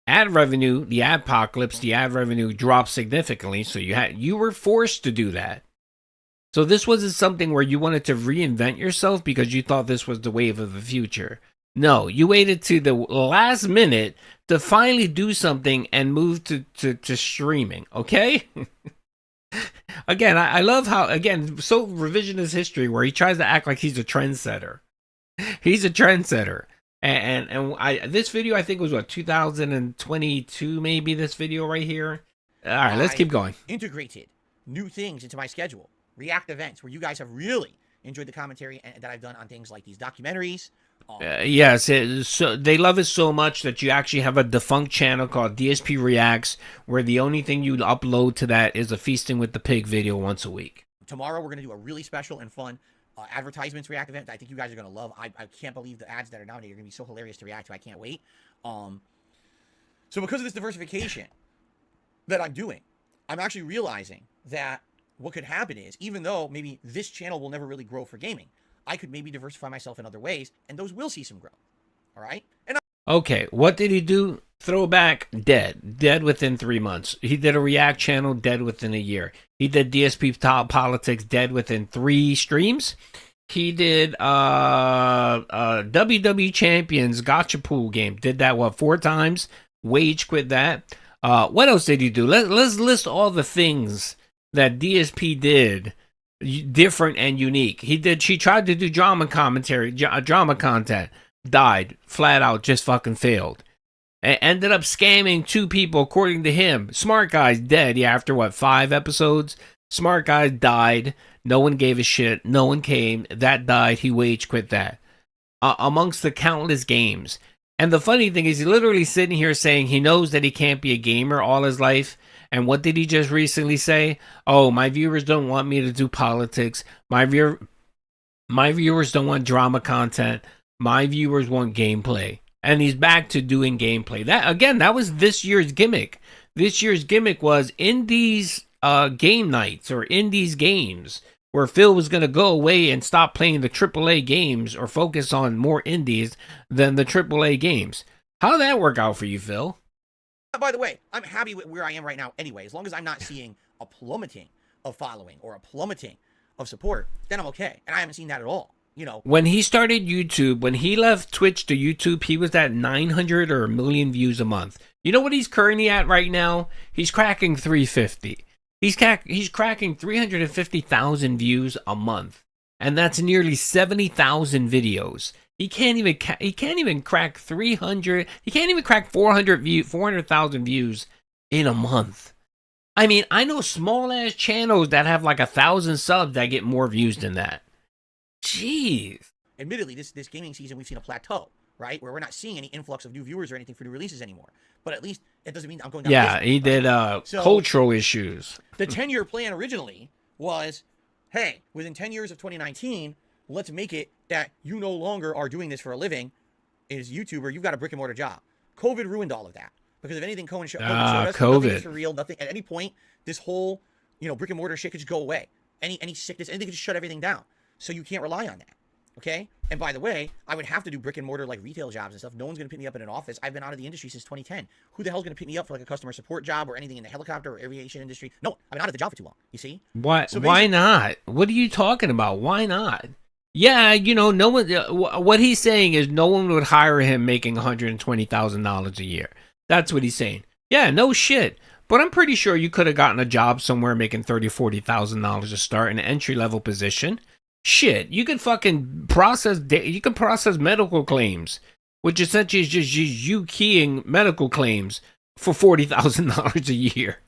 ad revenue, the adpocalypse, the ad revenue dropped significantly, so you were forced to do that. So this wasn't something where you wanted to reinvent yourself because you thought this was the wave of the future. No, you waited to the last minute to finally do something and move to streaming, okay? Again, I love how, again, so revisionist history where he tries to act like he's a trendsetter. He's a trendsetter. And this video, I think, was, what, 2022, maybe, this video right here? All right, let's keep going. Integrated new things into my schedule. React events where you guys have really enjoyed the commentary that I've done on things like these documentaries. Yes, so they love it so much that you actually have a defunct channel called DSP Reacts, where the only thing you upload to that is a Feasting with the Pig video once a week. Tomorrow we're going to do a really special and fun advertisements react event that I think you guys are going to love. I can't believe the ads that are nominated are going to be so hilarious to react to. I can't wait. So because of this diversification that I'm doing, I'm actually realizing that what could happen is, even though maybe this channel will never really grow for gaming, I could maybe diversify myself in other ways, and those will see some growth. All right? Okay, what did he do? Throwback, dead within 3 months. He did a React channel, dead within a year. He did DSP Top Politics, dead within 3 streams. He did WWE Champions Gotcha Pool game. Did that, 4 times? Wage quit that. What else did he do? Let's list all the things that DSP did different and unique. She tried to do drama commentary, drama content, died flat out, just fucking failed, and ended up scamming 2 people according to him. Smart Guy's dead. Yeah, after 5 episodes, Smart Guy died. No one gave a shit. No one came. That died. He wage quit that. Amongst the countless games. And the funny thing is, he literally sitting here saying he knows that he can't be a gamer all his life. And what did he just recently say? Oh, my viewers don't want me to do politics. My viewers don't want drama content. My viewers want gameplay. And he's back to doing gameplay. That was this year's gimmick. This year's gimmick was in these game nights or in these games where Phil was going to go away and stop playing the AAA games or focus on more indies than the AAA games. How did that work out for you, Phil? By the way, I'm happy with where I am right now anyway. As long as I'm not seeing a plummeting of following or a plummeting of support, then I'm okay. And I haven't seen that at all. You know, when he started YouTube, when he left Twitch to YouTube, he was at 900 or 1 million views a month. You know what he's currently at right now? He's cracking 350. He's cracking 350,000 views a month, and that's nearly 70,000 videos. He can't even crack 300. He can't even crack 400,000 views in a month. I mean, I know small ass channels that have like 1,000 subs that get more views than that. Jeez. Admittedly, this gaming season we've seen a plateau, right? Where we're not seeing any influx of new viewers or anything for new releases anymore. But at least it doesn't mean I'm going down. Yeah, he did cultural issues. The 10-year plan originally was, hey, within 10 years of 2019, let's make it that you no longer are doing this for a living as a YouTuber. You've got a brick and mortar job. COVID ruined all of that. Because if anything, COVID showed us nothing is for real. Nothing at any point, this whole, brick and mortar shit could just go away. Any sickness, anything could just shut everything down. So you can't rely on that. Okay? And by the way, I would have to do brick and mortar like retail jobs and stuff. No one's going to pick me up in an office. I've been out of the industry since 2010. Who the hell's going to pick me up for like a customer support job or anything in the helicopter or aviation industry? No, I've been out of the job for too long. You see? Why? So why not? What are you talking about? Why not? Yeah, no one. What he's saying is no one would hire him making $120,000 a year. That's what he's saying. Yeah, no shit. But I'm pretty sure you could have gotten a job somewhere making $30,000-$40,000 to start in an entry-level position. Shit, you could fucking process medical claims, which essentially is just you keying medical claims for $40,000 a year.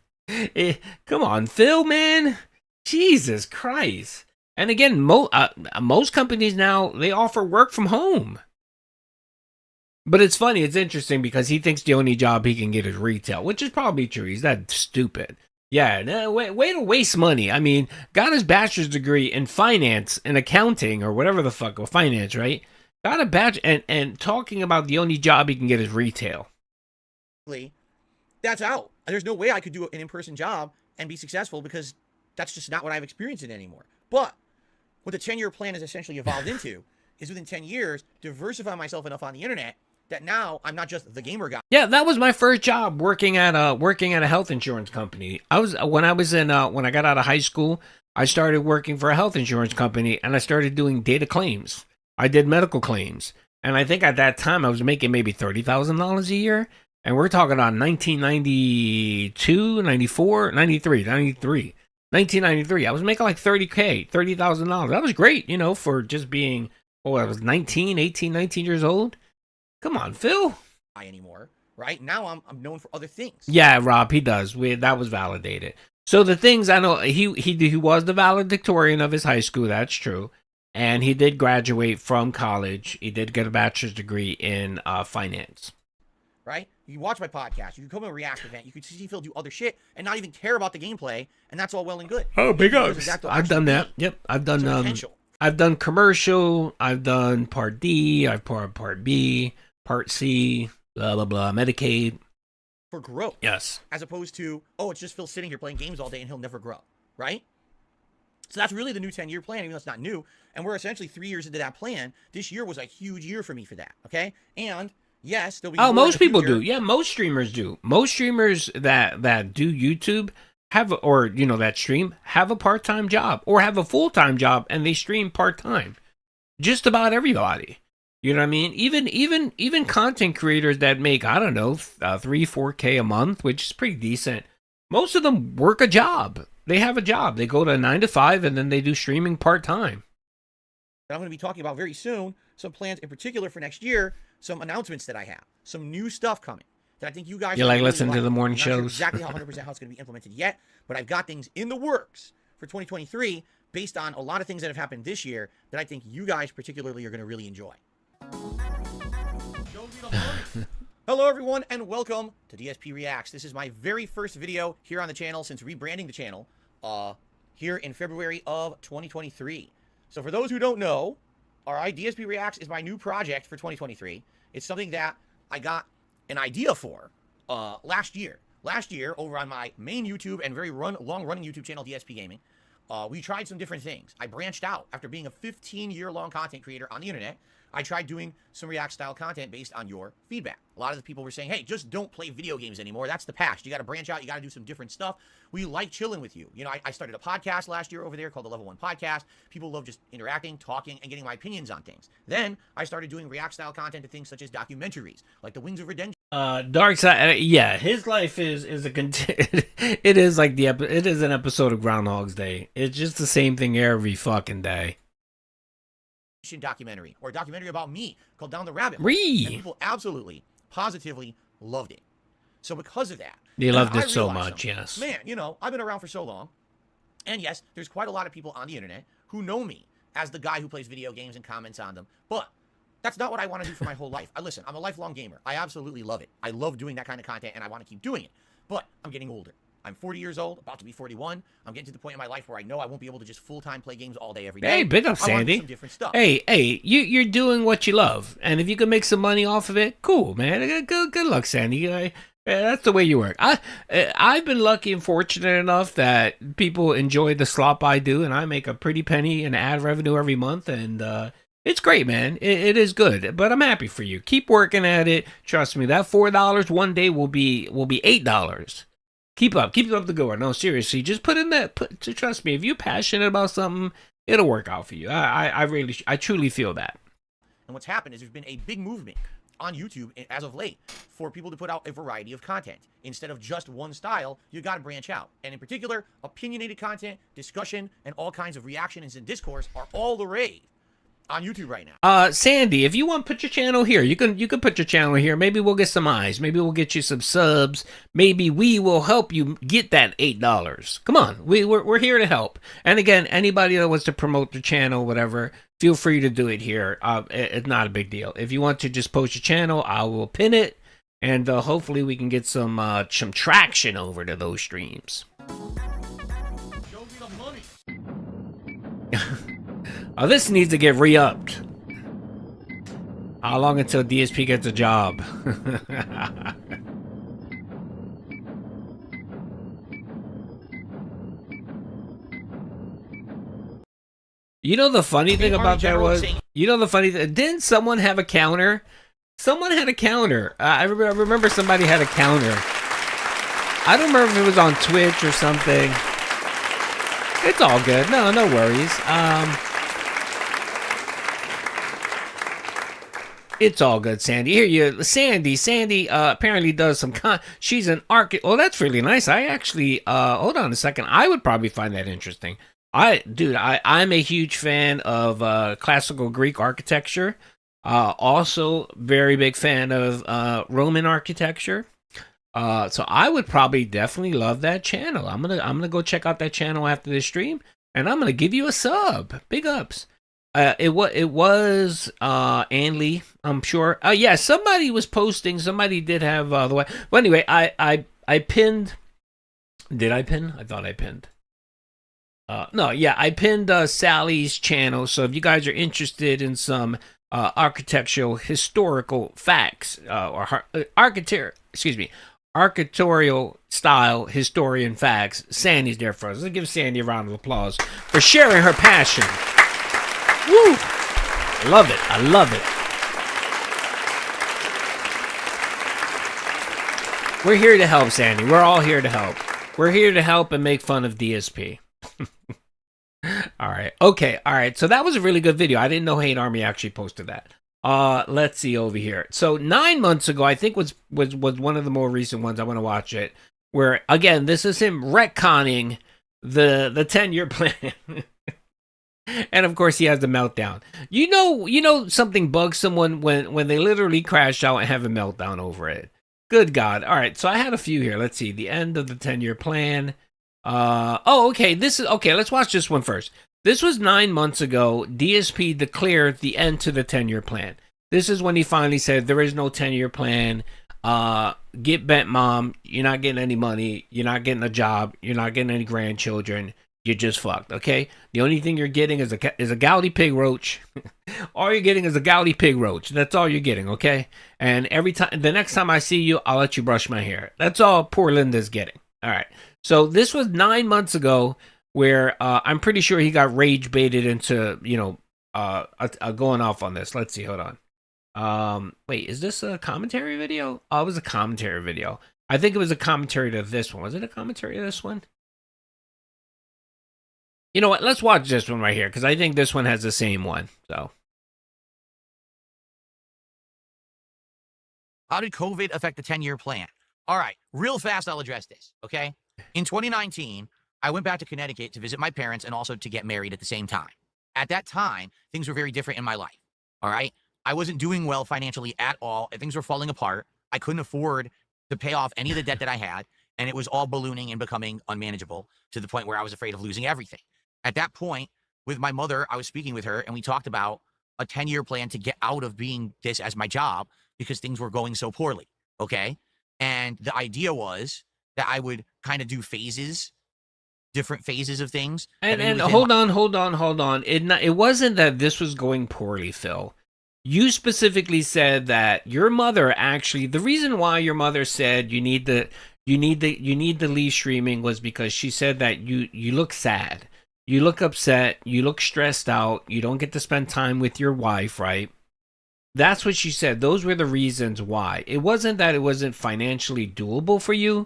Come on, Phil, man. Jesus Christ. And again, most companies now, they offer work from home. But it's funny, it's interesting because he thinks the only job he can get is retail, which is probably true. He's that stupid. Yeah, no, way to waste money. I mean, got his bachelor's degree in finance and accounting or whatever the fuck, or finance, right? Got a bachelor and talking about the only job he can get is retail. That's out. There's no way I could do an in-person job and be successful because that's just not what I've experienced it anymore. But what the 10-year plan has essentially evolved into is within 10 years, diversify myself enough on the internet that now I'm not just the gamer guy. Yeah, that was my first job, working at a health insurance company. When I got out of high school, I started working for a health insurance company and I started doing data claims. I did medical claims. And I think at that time I was making maybe $30,000 a year. And we're talking about 1992, 94, 93, 1993. I was making like $30,000. That was great, for just being, I was 19 years old. Come on, Phil. Anymore, right? Now I'm known for other things. Yeah, Rob, he does. That was validated. So the things I know, he was the valedictorian of his high school. That's true. And he did graduate from college. He did get a bachelor's degree in finance. Right? You watch my podcast. You can come to a React event. You can see Phil do other shit and not even care about the gameplay, and that's all well and good. Oh, big ups. I've done that. Yep, I've done commercial. I've done Part D. I've Part B, Part C, blah blah blah, Medicaid. For growth. Yes. As opposed to, it's just Phil sitting here playing games all day and he'll never grow. Right? So that's really the new 10-year plan, even though it's not new. And we're essentially 3 years into that plan. This year was a huge year for me for that. Okay? And yes, there'll be most people do. Yeah, most streamers do. Most streamers that do YouTube that stream have a part-time job or have a full-time job and they stream part-time. Just about everybody. You know what I mean? Even content creators that make, I don't know, 3-4K a month, which is pretty decent. Most of them work a job. They have a job. They go to 9 to 5 and then they do streaming part-time. I'm going to be talking about very soon some plans in particular for next year, some announcements that I have, some new stuff coming that I think you guys listen to the morning I'm not sure shows. Exactly how 100% how it's going to be implemented yet, but I've got things in the works for 2023 based on a lot of things that have happened this year that I think you guys particularly are going to really enjoy. Hello everyone and welcome to DSP Reacts. This is my very first video here on the channel since rebranding the channel here in February of 2023. So for those who don't know, alright, DSP Reacts is my new project for 2023. It's something that I got an idea for last year. Last year, over on my main YouTube and very long-running YouTube channel, DSP Gaming, we tried some different things. I branched out after being a 15-year-long content creator on the internet. I tried doing some React-style content based on your feedback. A lot of the people were saying, hey, just don't play video games anymore. That's the past. You got to branch out. You got to do some different stuff. We like chilling with you. I started a podcast last year over there called the Level 1 Podcast. People love just interacting, talking, and getting my opinions on things. Then I started doing React-style content to things such as documentaries, like The Wings of Redemption. Dark Side, his life is it is like it is an episode of Groundhog's Day. It's just the same thing every fucking day. Documentary or a documentary about me called Down the Rabbit Hole. And people absolutely, positively loved it. So because of that, they loved it so much. Yes, man, I've been around for so long, and yes, there's quite a lot of people on the internet who know me as the guy who plays video games and comments on them, but that's not what I want to do for my whole life. Listen, I'm a lifelong gamer. I absolutely love it. I love doing that kind of content, and I want to keep doing it. But I'm getting older. I'm 40 years old, about to be 41. I'm getting to the point in my life where I know I won't be able to just full-time play games all day, every day. Hey, big up, Sandy. I want to do some different stuff. Hey, you're doing what you love, and if you can make some money off of it, cool, man. Good luck, Sandy. That's the way you work. I've been lucky and fortunate enough that people enjoy the slop I do, and I make a pretty penny in ad revenue every month, and it's great, man. It is good, but I'm happy for you. Keep working at it. Trust me, that $4 one day will be $8. Keep up the good work. No, seriously, just put in that. Trust me, if you're passionate about something, it'll work out for you. I truly feel that. And what's happened is there's been a big movement on YouTube as of late for people to put out a variety of content. Instead of just one style, you got to branch out. And in particular, opinionated content, discussion, and all kinds of reactions and discourse are all the rage. on YouTube right now. Sandy, if you want to put your channel here, you can put your channel here. Maybe we'll get some eyes. Maybe we'll get you some subs. Maybe we will help you get that $8. Come on, we're here to help. And again, anybody that wants to promote the channel, whatever, feel free to do it here. It's not a big deal. If you want to just post your channel, I will pin it, and hopefully we can get some traction over to those streams. Show me the money. Oh, this needs to get re-upped. How long until DSP gets a job? You know the funny thing about that was, didn't someone have a counter? Someone had a counter. I remember somebody had a counter. I don't remember if it was on Twitch or something. It's all good. No worries. It's all good, Sandy. Here Sandy apparently does some she's an architect. Oh, that's really nice. I actually hold on a second. I would probably find that interesting. I'm a huge fan of classical Greek architecture. Also very big fan of Roman architecture. So I would probably definitely love that channel. I'm gonna go check out that channel after this stream, and I'm gonna give you a sub. Big ups. It was Ann Lee, I'm sure. Yeah, somebody was posting. Somebody did have the way. Well, anyway, I pinned. Did I pin? I thought I pinned. No, yeah, I pinned Sally's channel. So if you guys are interested in some architectural historical facts or architectural style historian facts, Sandy's there for us. Let's give Sandy a round of applause for sharing her passion. Woo! Love it. I love it. We're here to help, Sandy. We're all here to help. We're here to help and make fun of DSP. All right. Okay. All right. So that was a really good video. I didn't know Hate Army actually posted that. Let's see over here. So 9 months ago, I think was one of the more recent ones. I want to watch it. Where again, this is him retconning the 10-year plan. And of course, he has the meltdown. You know, something bugs someone when they literally crash out and have a meltdown over it. Good God! All right, so I had a few here. Let's see, the end of the 10-year plan. Okay. Let's watch this one first. This was 9 months ago. DSP declared the end to the 10-year plan. This is when he finally said there is no 10-year plan. Get bent, mom. You're not getting any money. You're not getting a job. You're not getting any grandchildren. You're just fucked, okay? The only thing you're getting is a gouty pig roach. All you're getting is a gouty pig roach. That's all you're getting, okay? And the next time I see you, I'll let you brush my hair. That's all poor Linda's getting. All right. So this was 9 months ago, where I'm pretty sure he got rage baited into, going off on this. Let's see. Hold on. Wait, is this a commentary video? Oh, it was a commentary video. I think it was a commentary to this one. Was it a commentary to this one? You know what? Let's watch this one right here, because I think this one has the same one. So, how did COVID affect the 10-year plan? All right, real fast, I'll address this, okay? In 2019, I went back to Connecticut to visit my parents and also to get married at the same time. At that time, things were very different in my life, all right? I wasn't doing well financially at all, and things were falling apart. I couldn't afford to pay off any of the debt that I had, and it was all ballooning and becoming unmanageable to the point where I was afraid of losing everything. At that point, with my mother, I was speaking with her, and we talked about a 10-year plan to get out of being this as my job because things were going so poorly, okay? And the idea was that I would kind of do different phases of things. And hold on. It wasn't that this was going poorly, Phil. You specifically said that your mother actually, the reason why your mother said you need to leave streaming was because she said that you look sad. You look upset, you look stressed out, you don't get to spend time with your wife, right? That's what she said. Those were the reasons why. It wasn't that it wasn't financially doable for you.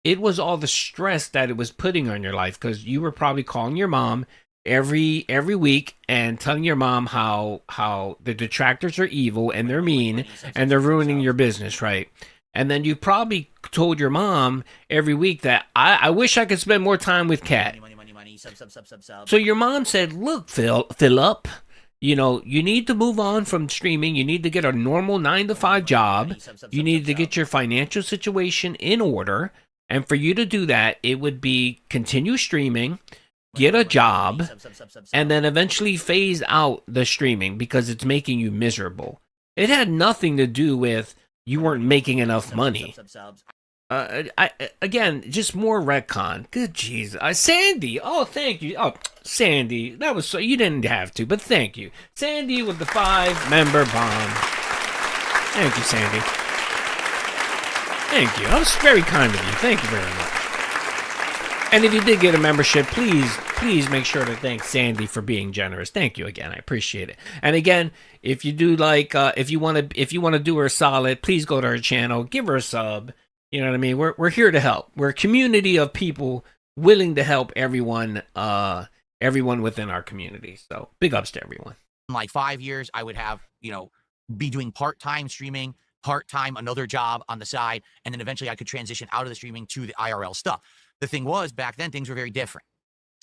It was all the stress that it was putting on your life, because you were probably calling your mom every week and telling your mom how the detractors are evil and they're mean and they're ruining your business, right? And then you probably told your mom every week that I wish I could spend more time with Kat. Sub. So your mom said, look, Philip, You know, you need to move on from streaming. You need to get a normal 9-to-5 job. You need to get your financial situation in order. And for you to do that, it would be continue streaming, get a job, and then eventually phase out the streaming because it's making you miserable. It had nothing to do with you weren't making enough money. Again, just more retcon. Good Jesus. Sandy. Oh, thank you. Oh, Sandy. That was so, you didn't have to, but thank you. Sandy with the 5-member bomb. Thank you, Sandy. Thank you. That was very kind of you. Thank you very much. And if you did get a membership, please make sure to thank Sandy for being generous. Thank you again. I appreciate it. And again, if you do like, if you want to do her a solid, please go to her channel, give her a sub. You know what I mean? We're here to help. We're a community of people willing to help everyone within our community. So big ups to everyone. In like 5 years, I would have, be doing part-time streaming, part-time another job on the side, and then eventually I could transition out of the streaming to the IRL stuff. The thing was, back then, things were very different,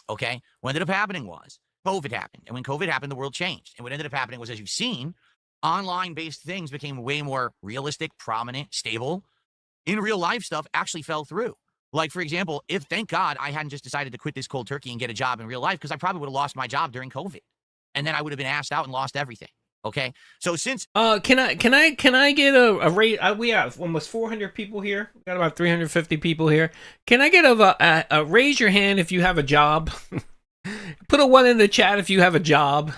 okay? What ended up happening was COVID happened. And when COVID happened, the world changed. And what ended up happening was, as you've seen, online-based things became way more realistic, prominent, stable. In real life stuff actually fell through. Like, for example, if, thank God, I hadn't just decided to quit this cold turkey and get a job in real life, because I probably would have lost my job during COVID. And then I would have been asked out and lost everything. Okay, so since can I get a rate? We have almost 400 people here. We got about 350 people here. Can I get a raise your hand if you have a job? Put a 1 in the chat if you have a job.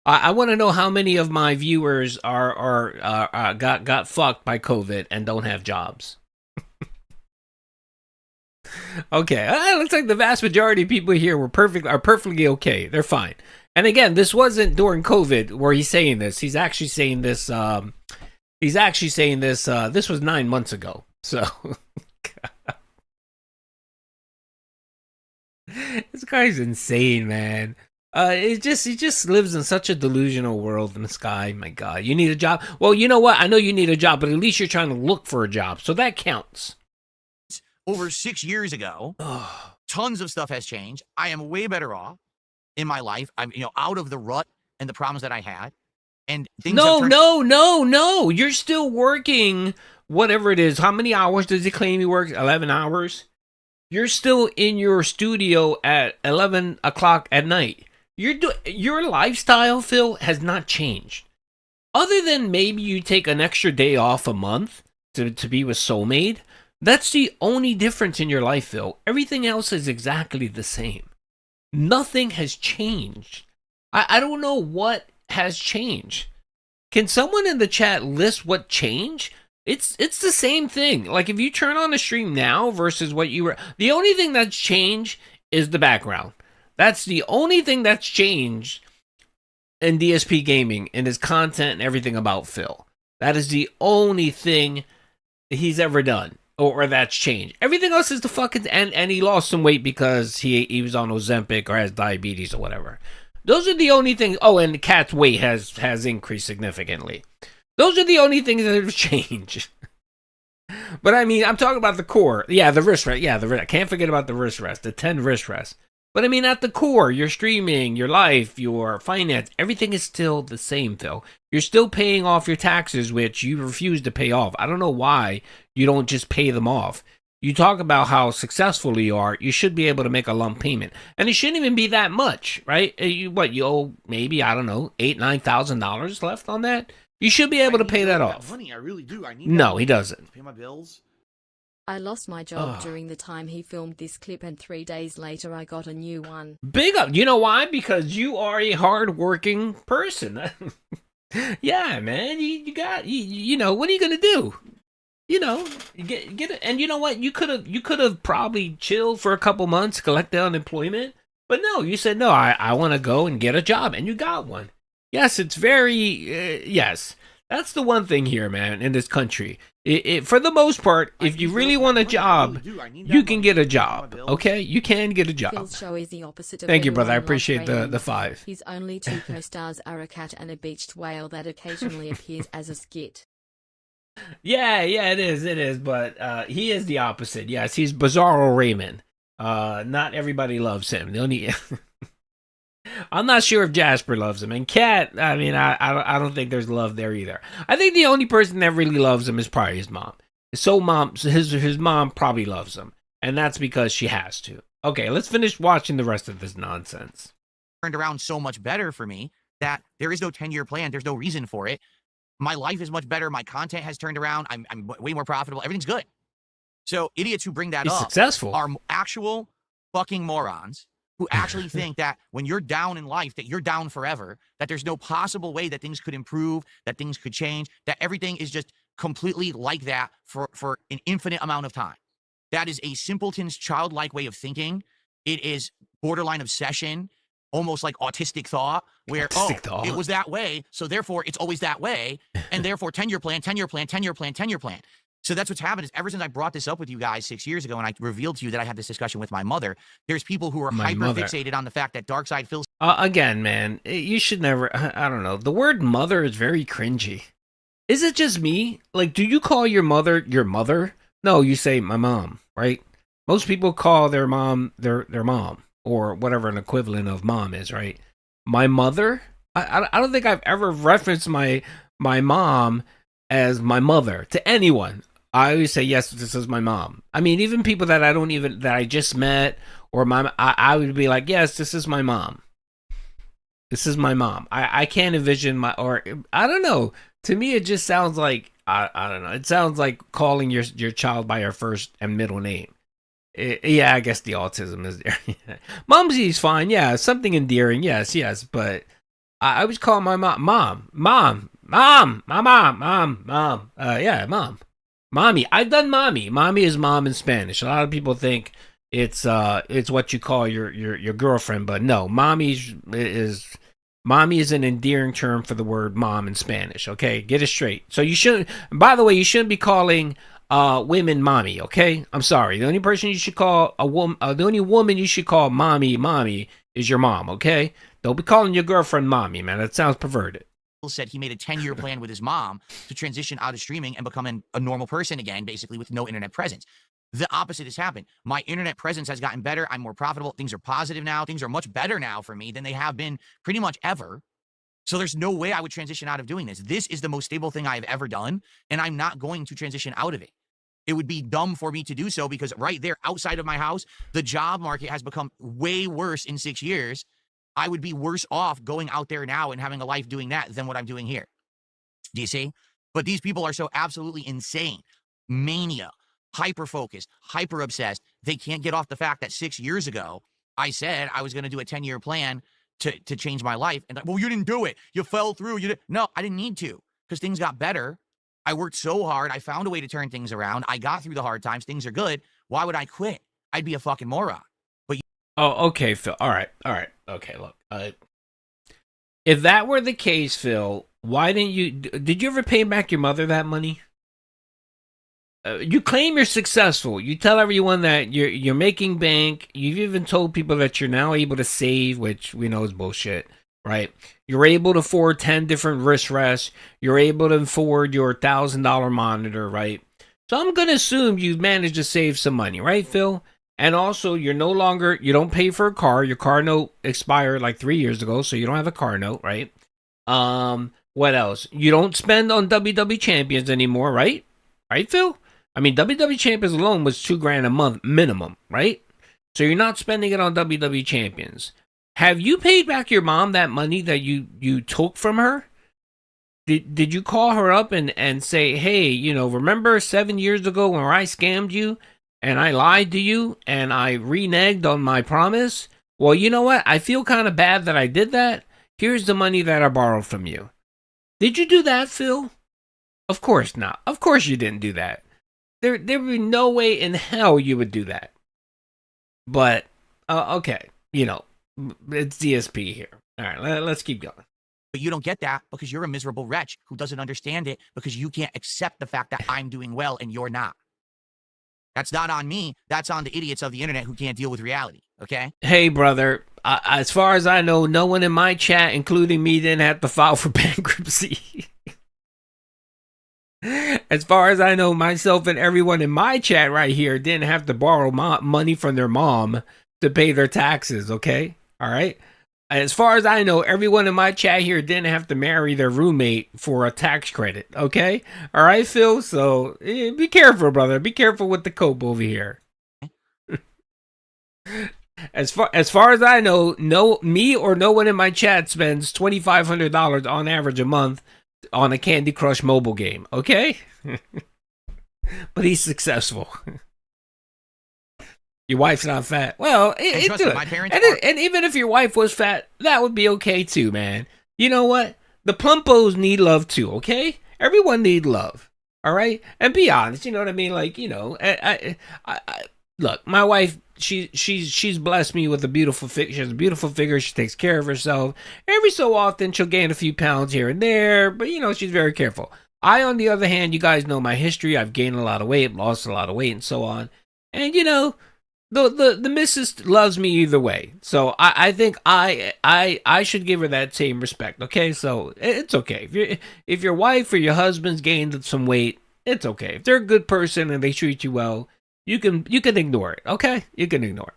I want to know how many of my viewers got fucked by COVID and don't have jobs. Okay, looks like the vast majority of people here are perfectly okay. They're fine. And again, this wasn't during COVID where he's saying this. He's actually saying this. This was 9 months ago. So this guy's insane, man. He just lives in such a delusional world in the sky. My God, you need a job. Well, you know what? I know you need a job, but at least you're trying to look for a job, so that counts. Over 6 years ago, tons of stuff has changed. I am way better off in my life. I'm, out of the rut and the problems that I had. And things No. You're still working whatever it is. How many hours does he claim he works? 11 hours? You're still in your studio at 11 o'clock at night. Your lifestyle, Phil, has not changed. Other than maybe you take an extra day off a month to be with Soulmate, that's the only difference in your life, Phil. Everything else is exactly the same. Nothing has changed. I don't know what has changed. Can someone in the chat list what changed? It's the same thing. Like if you turn on the stream now versus what you were, the only thing that's changed is the background. That's the only thing that's changed in DSP Gaming and his content and everything about Phil. That is the only thing he's ever done. Or that's changed. Everything else is the fucking and he lost some weight because he was on Ozempic or has diabetes or whatever. Those are the only things. Oh, and the cat's weight has increased significantly. Those are the only things that have changed. But I mean, I'm talking about the core. Yeah, the wrist rest. Yeah, I can't forget about the wrist rest. The 10 wrist rests. But I mean, at the core, your streaming, your life, your finance, everything is still the same, Phil. You're still paying off your taxes, which you refuse to pay off. I don't know why you don't just pay them off. You talk about how successful you are. You should be able to make a lump payment. And it shouldn't even be that much, right? You owe maybe, I don't know, $8,000-$9,000 left on that? You should be able to pay that off. Money, I really do. I need no, he doesn't. Pay my bills. I lost my job during the time he filmed this clip, and 3 days later I got a new one. Big up. You know why? Because you are a hard-working person. Yeah, man. You got what are you gonna do? You get it. And you know what? You could have probably chilled for a couple months, collect the unemployment. But no, you said no. I want to go and get a job, and you got one. Yes, it's very yes. That's the one thing here, man, in this country. For the most part, if you really want a job, you can get a job. Okay, you can get a job. Phil's show is the opposite of Thank you, brother. I everyone appreciate loves the ratings. 5. His only two co-stars are a cat and a beached whale that occasionally appears as a skit. Yeah, it is. But he is the opposite. Yes, he's Bizarro Raymond. Not everybody loves him. The only I'm not sure if Jasper loves him. And Cat, I mean, I don't think there's love there either. I think the only person that really loves him is probably his mom. His mom probably loves him. And that's because she has to. Okay, let's finish watching the rest of this nonsense. Turned around so much better for me that there is no 10-year plan. There's no reason for it. My life is much better. My content has turned around. I'm way more profitable. Everything's good. So idiots who bring that He's up successful. are actual fucking morons who actually think that when you're down in life, that you're down forever, that there's no possible way that things could improve, that things could change, that everything is just completely like that for an infinite amount of time. That is a simpleton's childlike way of thinking. It is borderline obsession, almost like autistic thought, where, it was that way, so therefore it's always that way, and therefore 10-year plan, 10-year plan, 10-year plan, 10-year plan. So that's what's happened is ever since I brought this up with you guys 6 years ago and I revealed to you that I had this discussion with my mother, there's people who are hyper-fixated on the fact that Darkseid feels... Again, man, you should never... I don't know. The word mother is very cringy. Is it just me? Like, do you call your mother your mother? No, you say my mom, right? Most people call their mom their mom, or whatever an equivalent of mom is, right? My mother? I don't think I've ever referenced my mom as my mother to anyone. I always say, yes, this is my mom. I mean, even people that that I just met, or I would be like, yes, this is my mom. This is my mom. I can't envision I don't know. To me, it just sounds like, I don't know. It sounds like calling your child by her first and middle name. Yeah, I guess the autism is there. Mumsy's fine. Yeah, something endearing. Yes. But I always call my mom. Yeah, mom. Mommy. I've done mommy. Mommy is mom in Spanish. A lot of people think it's what you call your girlfriend, but no, mommy is an endearing term for the word mom in Spanish. Okay, get it straight. So you shouldn't. By the way, you shouldn't be calling women mommy. Okay, I'm sorry. The only person you should call the only woman you should call mommy is your mom. Okay, don't be calling your girlfriend mommy, man. That sounds perverted. Said he made a 10-year plan with his mom to transition out of streaming and become a normal person again, basically with no internet presence. The opposite has happened. My internet presence has gotten better. I'm more profitable. Things are positive now. Things are much better now for me than they have been pretty much ever. So there's no way I would transition out of doing this. This is the most stable thing I've ever done, and I'm not going to transition out of it. It would be dumb for me to do so because right there outside of my house, the job market has become way worse in 6 years. I would be worse off going out there now and having a life doing that than what I'm doing here. Do you see? But these people are so absolutely insane. Mania, hyper-focused, hyper-obsessed. They can't get off the fact that 6 years ago, I said I was going to do a 10-year plan to change my life. And well, you didn't do it. You fell through. No, I didn't need to because things got better. I worked so hard. I found a way to turn things around. I got through the hard times. Things are good. Why would I quit? I'd be a fucking moron. Oh, okay, Phil. All right. Okay, look. If that were the case, Phil, why didn't you... Did you ever pay back your mother that money? You claim you're successful. You tell everyone that you're making bank. You've even told people that you're now able to save, which we know is bullshit, right? You're able to afford 10 different wrist rests. You're able to afford your $1,000 monitor, right? So I'm going to assume you've managed to save some money, right, Phil? And also, you don't pay for a car. Your car note expired like 3 years ago, so you don't have a car note, right? What else? You don't spend on WWE Champions anymore, right? Right, Phil? I mean, WWE Champions alone was $2,000 a month minimum, right? So you're not spending it on WWE Champions. Have you paid back your mom that money that you took from her? Did you call her up and say, hey, remember 7 years ago when I scammed you? And I lied to you, and I reneged on my promise? Well, you know what? I feel kind of bad that I did that. Here's the money that I borrowed from you. Did you do that, Phil? Of course not. Of course you didn't do that. There would be no way in hell you would do that. But, okay. It's DSP here. All right, let's keep going. But you don't get that because you're a miserable wretch who doesn't understand it because you can't accept the fact that I'm doing well and you're not. That's not on me. That's on the idiots of the internet who can't deal with reality, okay? Hey, brother, as far as I know, no one in my chat, including me, didn't have to file for bankruptcy. As far as I know, myself and everyone in my chat right here didn't have to borrow money from their mom to pay their taxes, okay? All right? As far as I know, everyone in my chat here didn't have to marry their roommate for a tax credit. Okay, all right, Phil. So be careful, brother. Be careful with the cope over here. As far as I know, no one in my chat spends $2,500 on average a month on a Candy Crush mobile game. Okay, but he's successful. Your wife's not fat. Well, it's good. My parents and even if your wife was fat, that would be okay too, man. You know what? The plumpos need love too. Okay, everyone need love. All right, and be honest. You know what I mean? Like, you know, I look, my wife. She's blessed me with a beautiful figure. She has a beautiful figure. She takes care of herself. Every so often, she'll gain a few pounds here and there, but you know, she's very careful. I, on the other hand, you guys know my history. I've gained a lot of weight, lost a lot of weight, and so on. And you know, the missus loves me either way. So I think I should give her that same respect. Okay, so it's okay if your wife or your husband's gained some weight, it's okay. If they're a good person and they treat you well, you can ignore it. Okay, you can ignore it.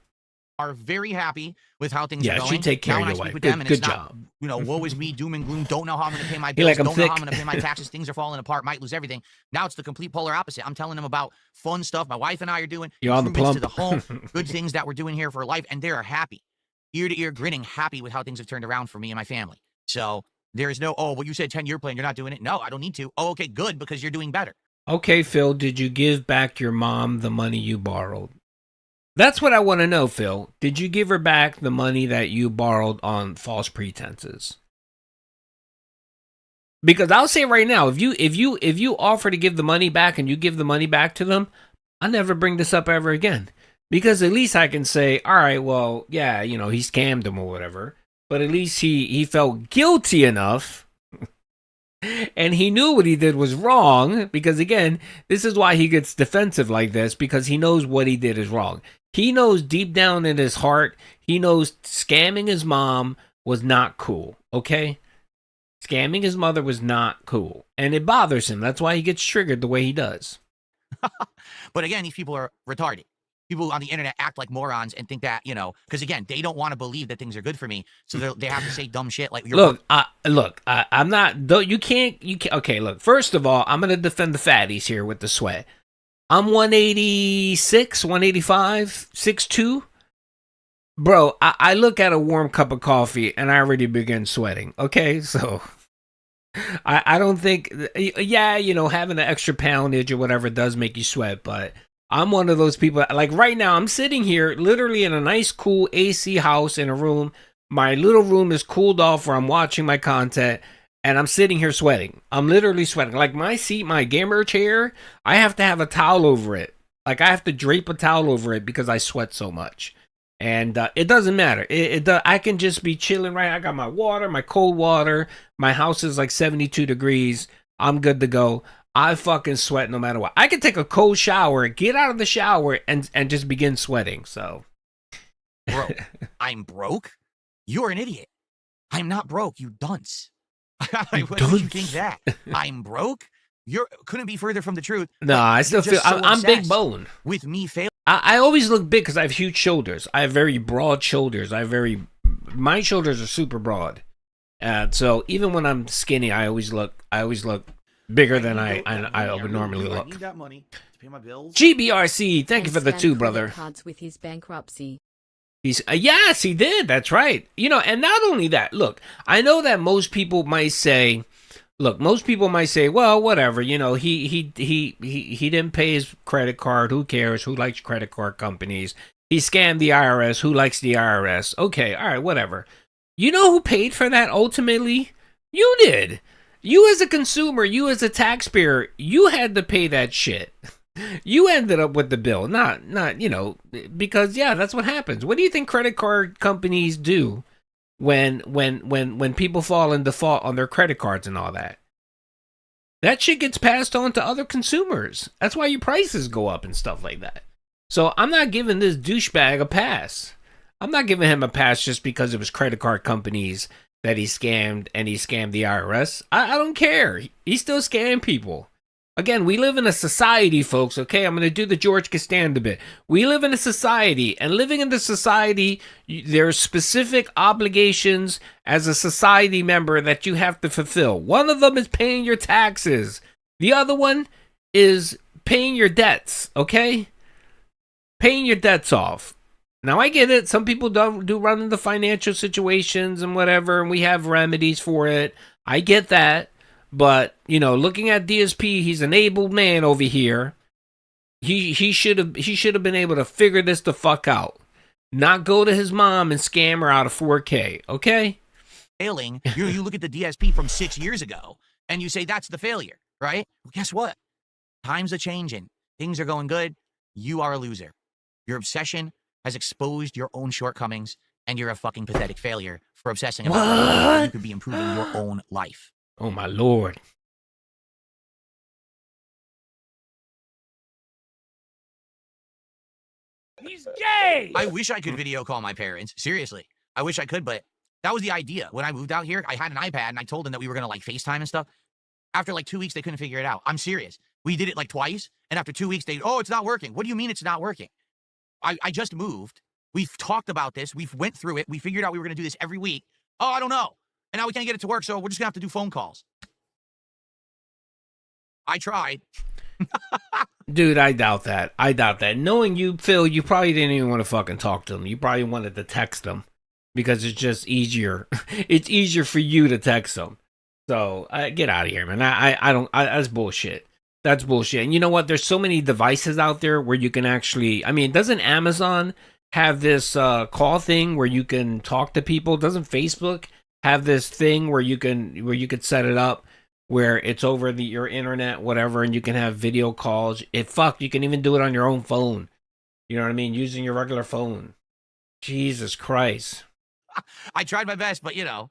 Are very happy with how things are going. Yeah, she take care of your wife. Good job. You know, woe is me, doom and gloom. Don't know how I'm going to pay my bills. Don't know how I'm going to pay my taxes. Things are falling apart. Might lose everything. Now it's the complete polar opposite. I'm telling them about fun stuff my wife and I are doing. You're on the plump. To the home, good things that we're doing here for life, and they are happy, ear to ear, grinning, happy with how things have turned around for me and my family. So there is no, oh, well, you said 10-year plan. You're not doing it. No, I don't need to. Oh, okay, good, because you're doing better. Okay, Phil, did you give back your mom the money you borrowed? That's what I want to know, Phil. Did you give her back the money that you borrowed on false pretenses? Because I'll say right now, if you offer to give the money back and you give the money back to them, I'll never bring this up ever again. Because at least I can say, all right, well, yeah, you know, he scammed him or whatever. But at least he felt guilty enough. And he knew what he did was wrong. Because again, this is why he gets defensive like this. Because he knows what he did is wrong. He knows deep down in his heart, he knows scamming his mom was not cool, okay? Scamming his mother was not cool. And it bothers him. That's why he gets triggered the way he does. But again, these people are retarded. People on the internet act like morons and think that, you know, because again, they don't want to believe that things are good for me. So they have to say dumb shit like, you're I'm not, you can't, okay, look, first of all, I'm going to defend the fatties here with the sweat. I'm 186, 185, 6'2". Bro, I look at a warm cup of coffee and I already begin sweating. Okay, so I don't think, yeah, you know, having an extra poundage or whatever does make you sweat, but I'm one of those people, like right now, I'm sitting here literally in a nice, cool AC house in a room. My little room is cooled off where I'm watching my content. And I'm sitting here sweating. I'm literally sweating. Like my seat, my gamer chair, I have to have a towel over it. Like I have to drape a towel over it because I sweat so much. And it doesn't matter. I can just be chilling, right? I got my water, my cold water. My house is like 72 degrees. I'm good to go. I fucking sweat no matter what. I can take a cold shower, get out of the shower, and just begin sweating. So, bro, I'm broke? You're an idiot. I'm not broke, you dunce. What did you think that? I'm broke? Couldn't be further from the truth. No, I still feel I'm big bone. With me failing. I always look big because I have huge shoulders. I have very broad shoulders. My shoulders are super broad. So even when I'm skinny, I always look bigger than I would normally look. I need that money to pay my bills. GBRC, thank you for the 2, brother. Cards with his bankruptcy. Yes, he did. That's right. You know, and not only that, look, I know that most people might say, well, whatever, you know, he didn't pay his credit card. Who cares? Who likes credit card companies? He scammed the IRS. Who likes the IRS? Okay, all right, whatever. You know who paid for that ultimately? You did. You as a consumer, you as a taxpayer, you had to pay that shit. You ended up with the bill, not you know, because yeah, that's what happens. What do you think credit card companies do when people fall in default on their credit cards and all that? That shit gets passed on to other consumers. That's why your prices go up and stuff like that. So I'm not giving this douchebag a pass. I'm not giving him a pass just because it was credit card companies that he scammed and he scammed the IRS. I don't care. He still scammed people. Again, we live in a society, folks, okay? I'm going to do the George Costanza bit. We live in a society, and living in the society, there are specific obligations as a society member that you have to fulfill. One of them is paying your taxes. The other one is paying your debts, okay? Paying your debts off. Now, I get it. Some people do run into financial situations and whatever, and we have remedies for it. I get that. But, you know, looking at DSP, he's an able man over here. He should have been able to figure this the fuck out. Not go to his mom and scam her out of 4K, okay? Failing, you look at the DSP from 6 years ago, and you say that's the failure, right? Well, guess what? Times are changing. Things are going good. You are a loser. Your obsession has exposed your own shortcomings, and you're a fucking pathetic failure for obsessing about how you could be improving your own life. Oh, my Lord. He's gay! I wish I could video call my parents. Seriously. I wish I could, but that was the idea. When I moved out here, I had an iPad, and I told them that we were going to, like, FaceTime and stuff. After, like, 2 weeks, they couldn't figure it out. I'm serious. We did it, like, twice, and after 2 weeks, it's not working. What do you mean it's not working? I just moved. We've talked about this. We've went through it. We figured out we were going to do this every week. Oh, I don't know. And now we can't get it to work, so we're just going to have to do phone calls. I tried. Dude, I doubt that. Knowing you, Phil, you probably didn't even want to fucking talk to them. You probably wanted to text them because it's just easier. It's easier for you to text them. So get out of here, man. I don't. That's bullshit. That's bullshit. And you know what? There's so many devices out there where you can actually. I mean, doesn't Amazon have this call thing where you can talk to people? Doesn't Facebook have this thing where you could set it up where it's over your internet, whatever, and you can have video calls? You can even do it on your own phone. You know what I mean? Using your regular phone. Jesus Christ. I tried my best, but you know.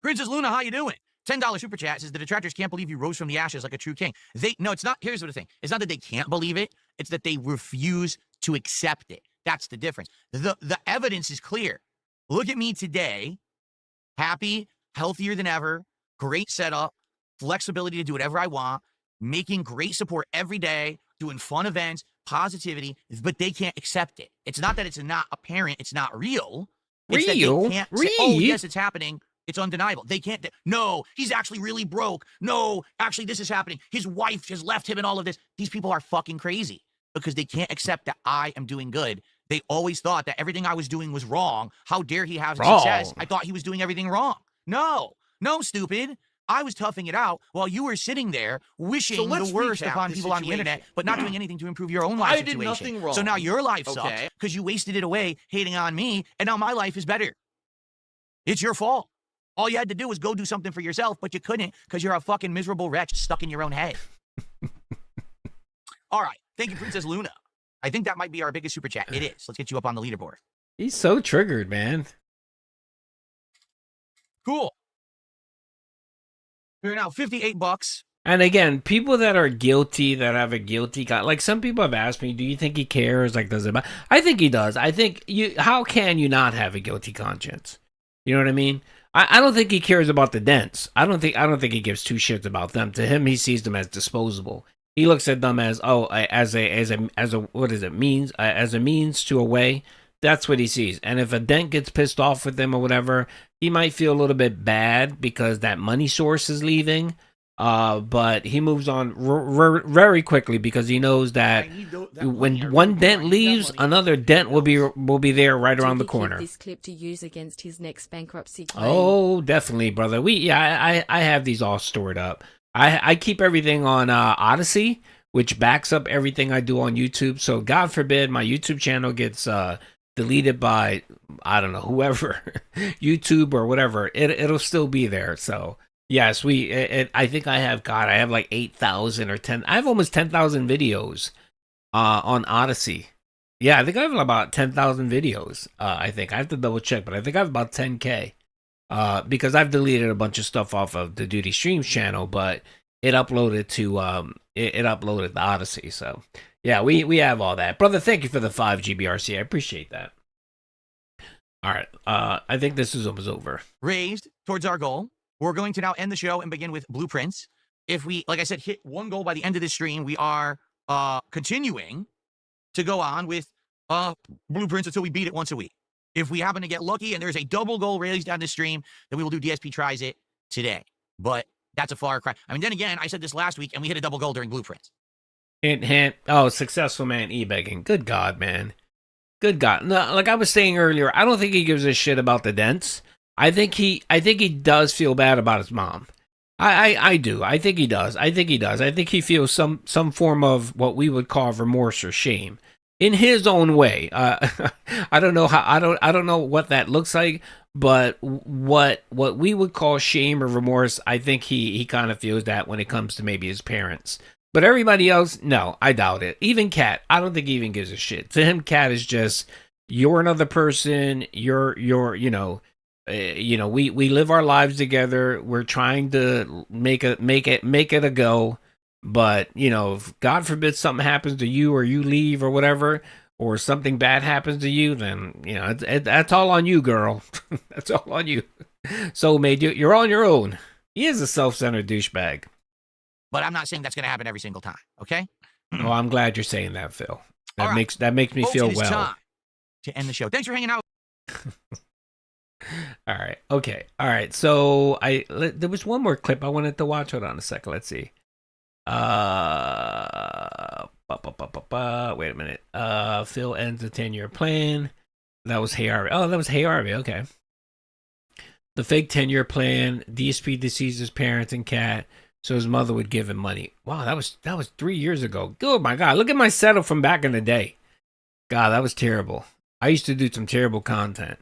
Princess Luna, how you doing? $10 super chat says the detractors can't believe you rose from the ashes like a true king. No, it's not. Here's what the thing. It's not that they can't believe it. It's that they refuse to accept it. That's the difference. The evidence is clear. Look at me today. Happy, healthier than ever, great setup, flexibility to do whatever I want, making great support every day, doing fun events, positivity, but they can't accept it. It's not that it's not apparent, it's not real. It's that they can't say, oh, yes, it's happening. It's undeniable. They can't. No, he's actually really broke. No, actually, this is happening. His wife has left him and all of this. These people are fucking crazy because they can't accept that I am doing good. They always thought that everything I was doing was wrong. How dare he have success? I thought he was doing everything wrong. No, stupid. I was toughing it out while you were sitting there wishing the worst upon people on the internet, but not doing anything to improve your own life situation. I did nothing wrong. So now your life sucks because you wasted it away hating on me, and now my life is better. It's your fault. All you had to do was go do something for yourself, but you couldn't because you're a fucking miserable wretch stuck in your own head. All right. Thank you, Princess Luna. I think that might be our biggest super chat. It is. Let's get you up on the leaderboard. He's so triggered, man. Cool. We're now $58. And again, people that are guilty, that have a guilty, like some people have asked me, do you think he cares? Like, does it matter? I think he does. I think how can you not have a guilty conscience? You know what I mean? I don't think he cares about the dents. I don't think he gives two shits about them. To him, he sees them as disposable. He looks at them as as a what is it means as a means to a way. That's what he sees. And if a dent gets pissed off with him or whatever, he might feel a little bit bad because that money source is leaving. But he moves on very quickly because he knows that when one dent leaves, another dent will be there right around the corner. This clip to use against his next bankruptcy claim. Oh, definitely, brother. I have these all stored up. I keep everything on Odyssey, which backs up everything I do on YouTube. So God forbid my YouTube channel gets deleted by, I don't know, whoever, YouTube or whatever. It'll still be there. So. Yes, I think I have like 8,000 or 10. I have almost 10,000 videos on Odyssey. Yeah, I think I have about 10,000 videos. I think I have to double check, but I think I have about 10K. Because I've deleted a bunch of stuff off of the Duty Streams channel, but it uploaded to it uploaded to Odyssey. So yeah, we have all that, brother. Thank you for the 5 GBRC. I appreciate that. All right, I think this is almost over. Raised towards our goal. We're going to now end the show and begin with blueprints. if we, like I said, hit one goal by the end of this stream, we are continuing to go on with blueprints until we beat it once a week. If we happen to get lucky and there's a double goal raised on this stream, then we will do DSP Tries It today. But that's a far cry. I mean, then again, I said this last week, and we hit a double goal during blueprints. Hint, hint. Oh, successful man e-begging. Good God, man. Good God. No, like I was saying earlier, I don't think he gives a shit about the dents. I think he does feel bad about his mom. I do. I think he does. I think he feels some form of what we would call remorse or shame in his own way. I don't know how. I don't know what that looks like, but what we would call shame or remorse, I think he kind of feels that when it comes to maybe his parents. But everybody else, no, I doubt it. Even Kat, I don't think he even gives a shit. To him, Kat is just, you're another person. You're we live our lives together. We're trying to make it a go. But, if God forbid something happens to you or you leave or whatever, or something bad happens to you, then, that's all on you, girl. That's all on you. So, mate, you're on your own. He is a self-centered douchebag. But I'm not saying that's going to happen every single time, okay? Oh, I'm glad you're saying that, Phil. That makes me Folks, feel it is well. time to end the show. Thanks for hanging out. All right. Okay. All right. So there was one more clip I wanted to watch. Hold on a second. Let's see. Wait a minute. Phil ends the 10-year plan. That was Hey Harvey. Oh, that was Hey Harvey. Okay. The fake 10-year plan. DSP deceives his parents and Kat, so his mother would give him money. Wow, that was 3 years ago. Oh my God, look at my setup from back in the day. God, that was terrible. I used to do some terrible content.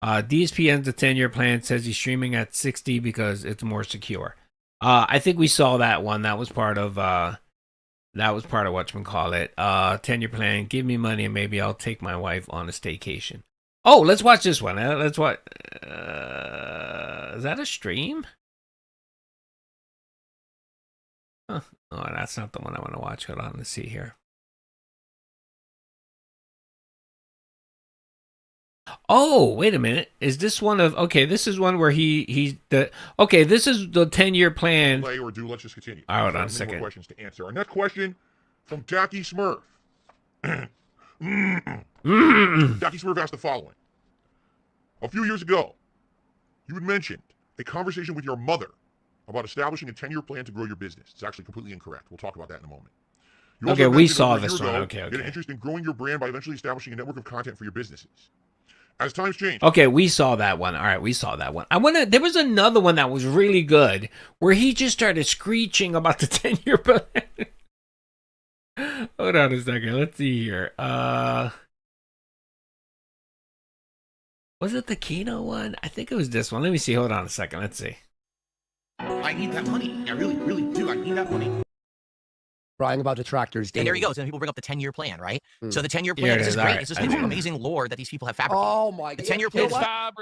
DSP ends the 10-year plan, says he's streaming at 60 because it's more secure. I think we saw that one. That was part of whatchamacallit. 10-year plan, give me money and maybe I'll take my wife on a staycation. Oh, let's watch this one. Let's watch. Is that a stream? Huh. Oh, that's not the one I want to watch. Hold on, let's see here. Oh, wait a minute. Is this one of... Okay, this is one where this is the 10-year plan. Play or do, let's just continue. All right, hold on a Many second. more questions to answer. Our next question from Tacky Smurf. Tacky Smurf asked the following. A few years ago, you had mentioned a conversation with your mother about establishing a 10-year plan to grow your business. It's actually completely incorrect. We'll talk about that in a moment. You also Okay, we mentioned saw over a this year one. ago, Okay. You had an interest in growing your brand by eventually establishing a network of content for your businesses. As times change. Okay, we saw that one. All right, we saw that one. There was another one that was really good where he just started screeching about the 10-year plan. Hold on a second. Let's see here. Was it the Kino one? I think it was this one. Let me see. Hold on a second. Let's see. I need that money. I really, really do. I need that money. Crying about detractors. And there you go. So then people bring up the 10-year plan, right? So the 10-year plan is great. Right. It's this amazing lore that these people have fabricated. Oh my God. The 10-year plan.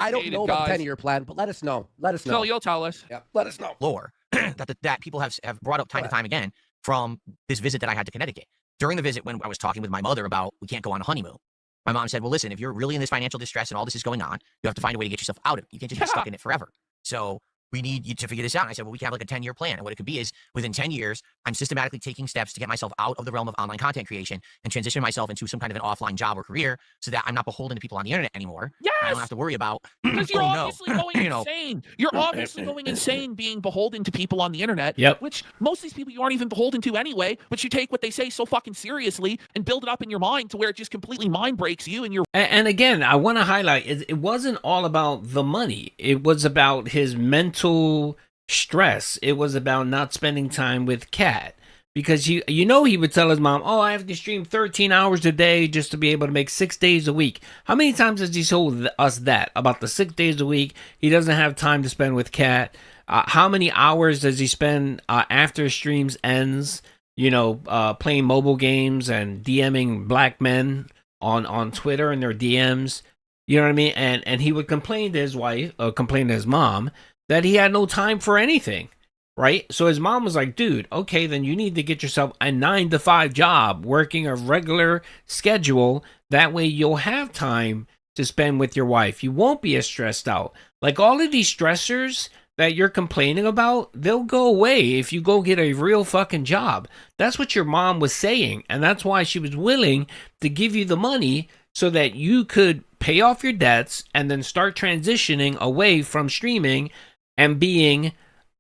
I don't know about 10-year plan, but let us know. No, you'll tell us. Yeah, let us know. Lore that people have brought up time to time again from this visit that I had to Connecticut. During the visit, when I was talking with my mother about we can't go on a honeymoon, my mom said, well, listen, if you're really in this financial distress and all this is going on, you have to find a way to get yourself out of it. You can't just be stuck in it forever. So we need you to figure this out. And I said, well, we can have like a 10-year plan. And what it could be is within 10 years, I'm systematically taking steps to get myself out of the realm of online content creation and transition myself into some kind of an offline job or career so that I'm not beholden to people on the internet anymore. Yes! I don't have to worry about, because you're oh, obviously no. going insane. You're obviously going insane being beholden to people on the internet, Yep. which most of these people you aren't even beholden to anyway, but you take what they say so fucking seriously and build it up in your mind to where it just completely mind breaks you and you're... And again, I want to highlight, it wasn't all about the money. It was about his mental stress. It was about not spending time with Kat. Because he would tell his mom, oh, I have to stream 13 hours a day just to be able to make 6 days a week. How many times has he told us that? About the 6 days a week, he doesn't have time to spend with Kat. How many hours does he spend after streams ends, playing mobile games and DMing black men on Twitter and their DMs? You know what I mean? And he would complain to his wife, complain to his mom, that he had no time for anything. Right? So his mom was like, dude, okay, then you need to get yourself a 9-to-5 job, working a regular schedule. That way you'll have time to spend with your wife. You won't be as stressed out. Like all of these stressors that you're complaining about, they'll go away if you go get a real fucking job. That's what your mom was saying, and that's why she was willing to give you the money so that you could pay off your debts and then start transitioning away from streaming and being,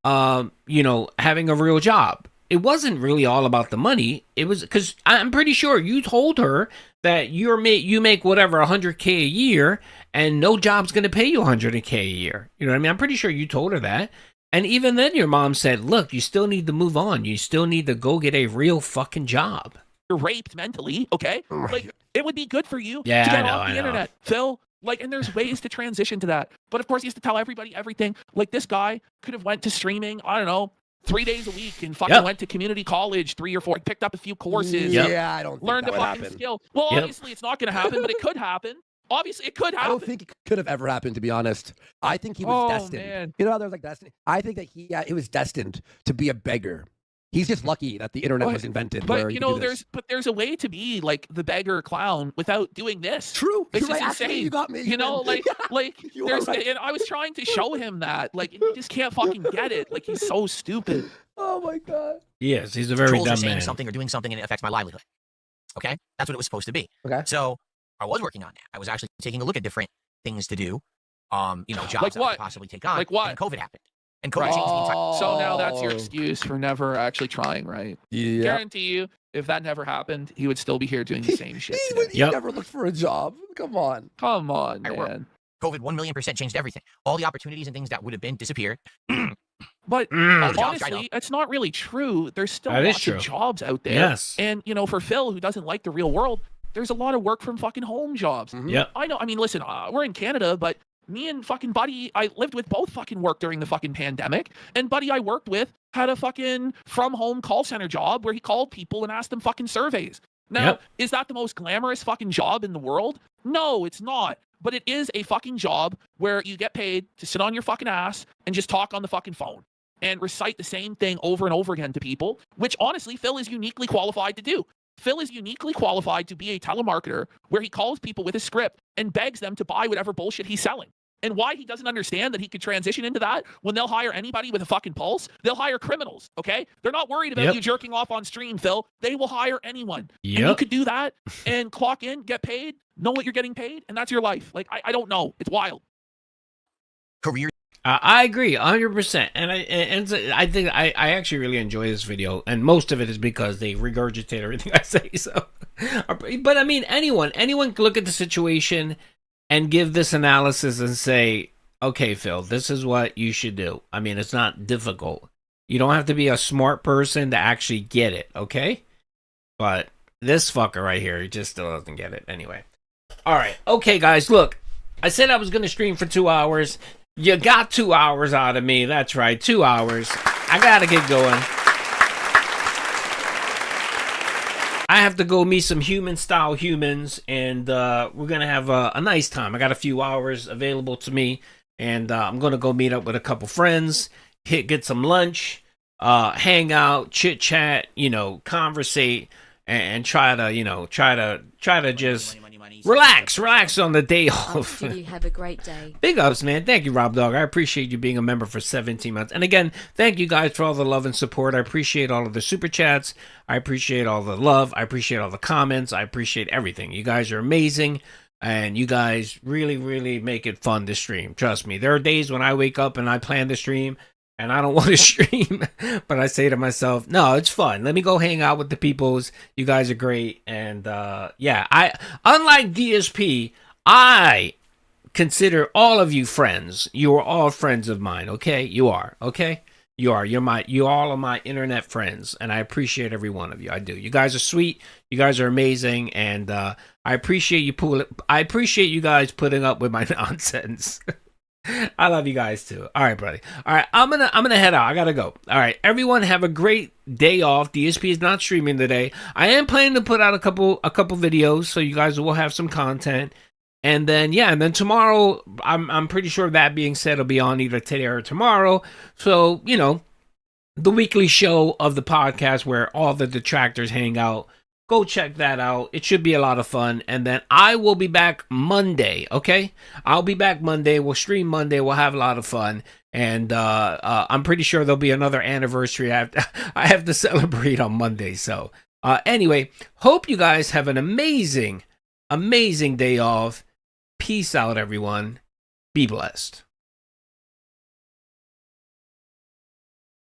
having a real job. It wasn't really all about the money. It was because I'm pretty sure you told her that you make whatever $100K a year, and no job's going to pay you $100K a year. You know what I mean? I'm pretty sure you told her that. And even then, your mom said, "Look, you still need to move on. You still need to go get a real fucking job." You're raped mentally, okay? Like, it would be good for you to Yeah, get I know, off the I know. internet, Phil. Like, and there's ways to transition to that. But of course, he has to tell everybody everything. Like, this guy could have went to streaming, I don't know, 3 days a week and fucking went to community college 3 or 4, picked up a few courses. Yeah, I don't think learned that a would fucking happen. skill. Well, obviously, it's not going to happen, but it could happen. Obviously, it could happen. I don't think it could have ever happened, to be honest. I think he was destined. Man. You know how there's like destiny? I think that he was destined to be a beggar. He's just lucky that the internet was invented. But where you he know, could do this. there's a way to be like the beggar clown without doing this. True. It's You're just right. Actually, insane. you got me. You know, like You are there's right. and I was trying to show him that. Like, he just can't fucking get it. Like, he's so stupid. Oh my god. Yes, he's a very Trolls are dumb saying man. something or doing something and it affects my livelihood. Okay? That's what it was supposed to be. Okay. So I was working on that. I was actually taking a look at different things to do. Jobs Like that I what? could possibly take on. Like what? And COVID happened. And COVID Right. changed the entire. So now that's your excuse for never actually trying, right? Yeah. Guarantee you, if that never happened, he would still be here doing the same shit. He, today. he never looked for a job. Come on. Come on, I work. man. COVID 1,000,000% changed everything. All the opportunities and things that would have been disappeared. But jobs dried honestly, it's not really true. There's still That is lots true. of jobs out there. Yes. And, you know, for Phil, who doesn't like the real world, there's a lot of work from fucking home jobs. Yep. I know. I mean, listen, we're in Canada, but me and fucking Buddy, I lived with both fucking work during the fucking pandemic. And Buddy I worked with had a fucking from home call center job where he called people and asked them fucking surveys. Now, Yep. is that the most glamorous fucking job in the world? No, it's not. But it is a fucking job where you get paid to sit on your fucking ass and just talk on the fucking phone and recite the same thing over and over again to people, which honestly, Phil is uniquely qualified to do. Phil is uniquely qualified to be a telemarketer where he calls people with a script and begs them to buy whatever bullshit he's selling. And why he doesn't understand that he could transition into that when they'll hire anybody with a fucking pulse, they'll hire criminals, okay? They're not worried about Yep. you jerking off on stream, Phil. They will hire anyone. And you Yep. could do that and clock in, get paid, know what you're getting paid, and that's your life. Like, I don't know. It's wild. Career. I agree 100%, and I think I actually really enjoy this video, and most of it is because they regurgitate everything I say. So, but I mean, anyone can look at the situation and give this analysis and say, okay, Phil, this is what you should do. I mean, it's not difficult. You don't have to be a smart person to actually get it, okay? But this fucker right here, he just still doesn't get it. Anyway, all right, okay, guys, look, I said I was gonna stream for 2 hours. You got 2 hours out of me. That's right, 2 hours. I gotta get going. I have to go meet some human-style humans, and we're gonna have a nice time. I got a few hours available to me, and I'm gonna go meet up with a couple friends, get some lunch, hang out, chit-chat, conversate, and try to just relax on the day off. Did you have a great day? Big ups, man. Thank you, Rob Dog. I appreciate you being a member for 17 months. And again, thank you guys for all the love and support. I appreciate all of the super chats. I appreciate all the love. I appreciate all the comments. I appreciate everything. You guys are amazing. And you guys really, really make it fun to stream. Trust me. There are days when I wake up and I plan to stream and I don't want to stream, but I say to myself, no, it's fun. Let me go hang out with the peoples. You guys are great. And unlike DSP, I consider all of you friends. You are all friends of mine, okay? You are, okay? You are. You all are my internet friends, and I appreciate every one of you. I do. You guys are sweet. You guys are amazing, and I appreciate you guys putting up with my nonsense. I love you guys too. All right, buddy. All right, I'm gonna head out. I gotta go. All right, everyone have a great day off. DSP is not streaming today. I am planning to put out a couple videos, so you guys will have some content. And then tomorrow, I'm pretty sure that being said, it'll be on either today or tomorrow. So the weekly show of the podcast where all the detractors hang out Go check that out. It should be a lot of fun. And then I will be back Monday, okay? I'll be back Monday. We'll stream Monday. We'll have a lot of fun. And I'm pretty sure there'll be another anniversary I have to celebrate on Monday. So anyway, hope you guys have an amazing day off. Peace out, everyone. Be blessed.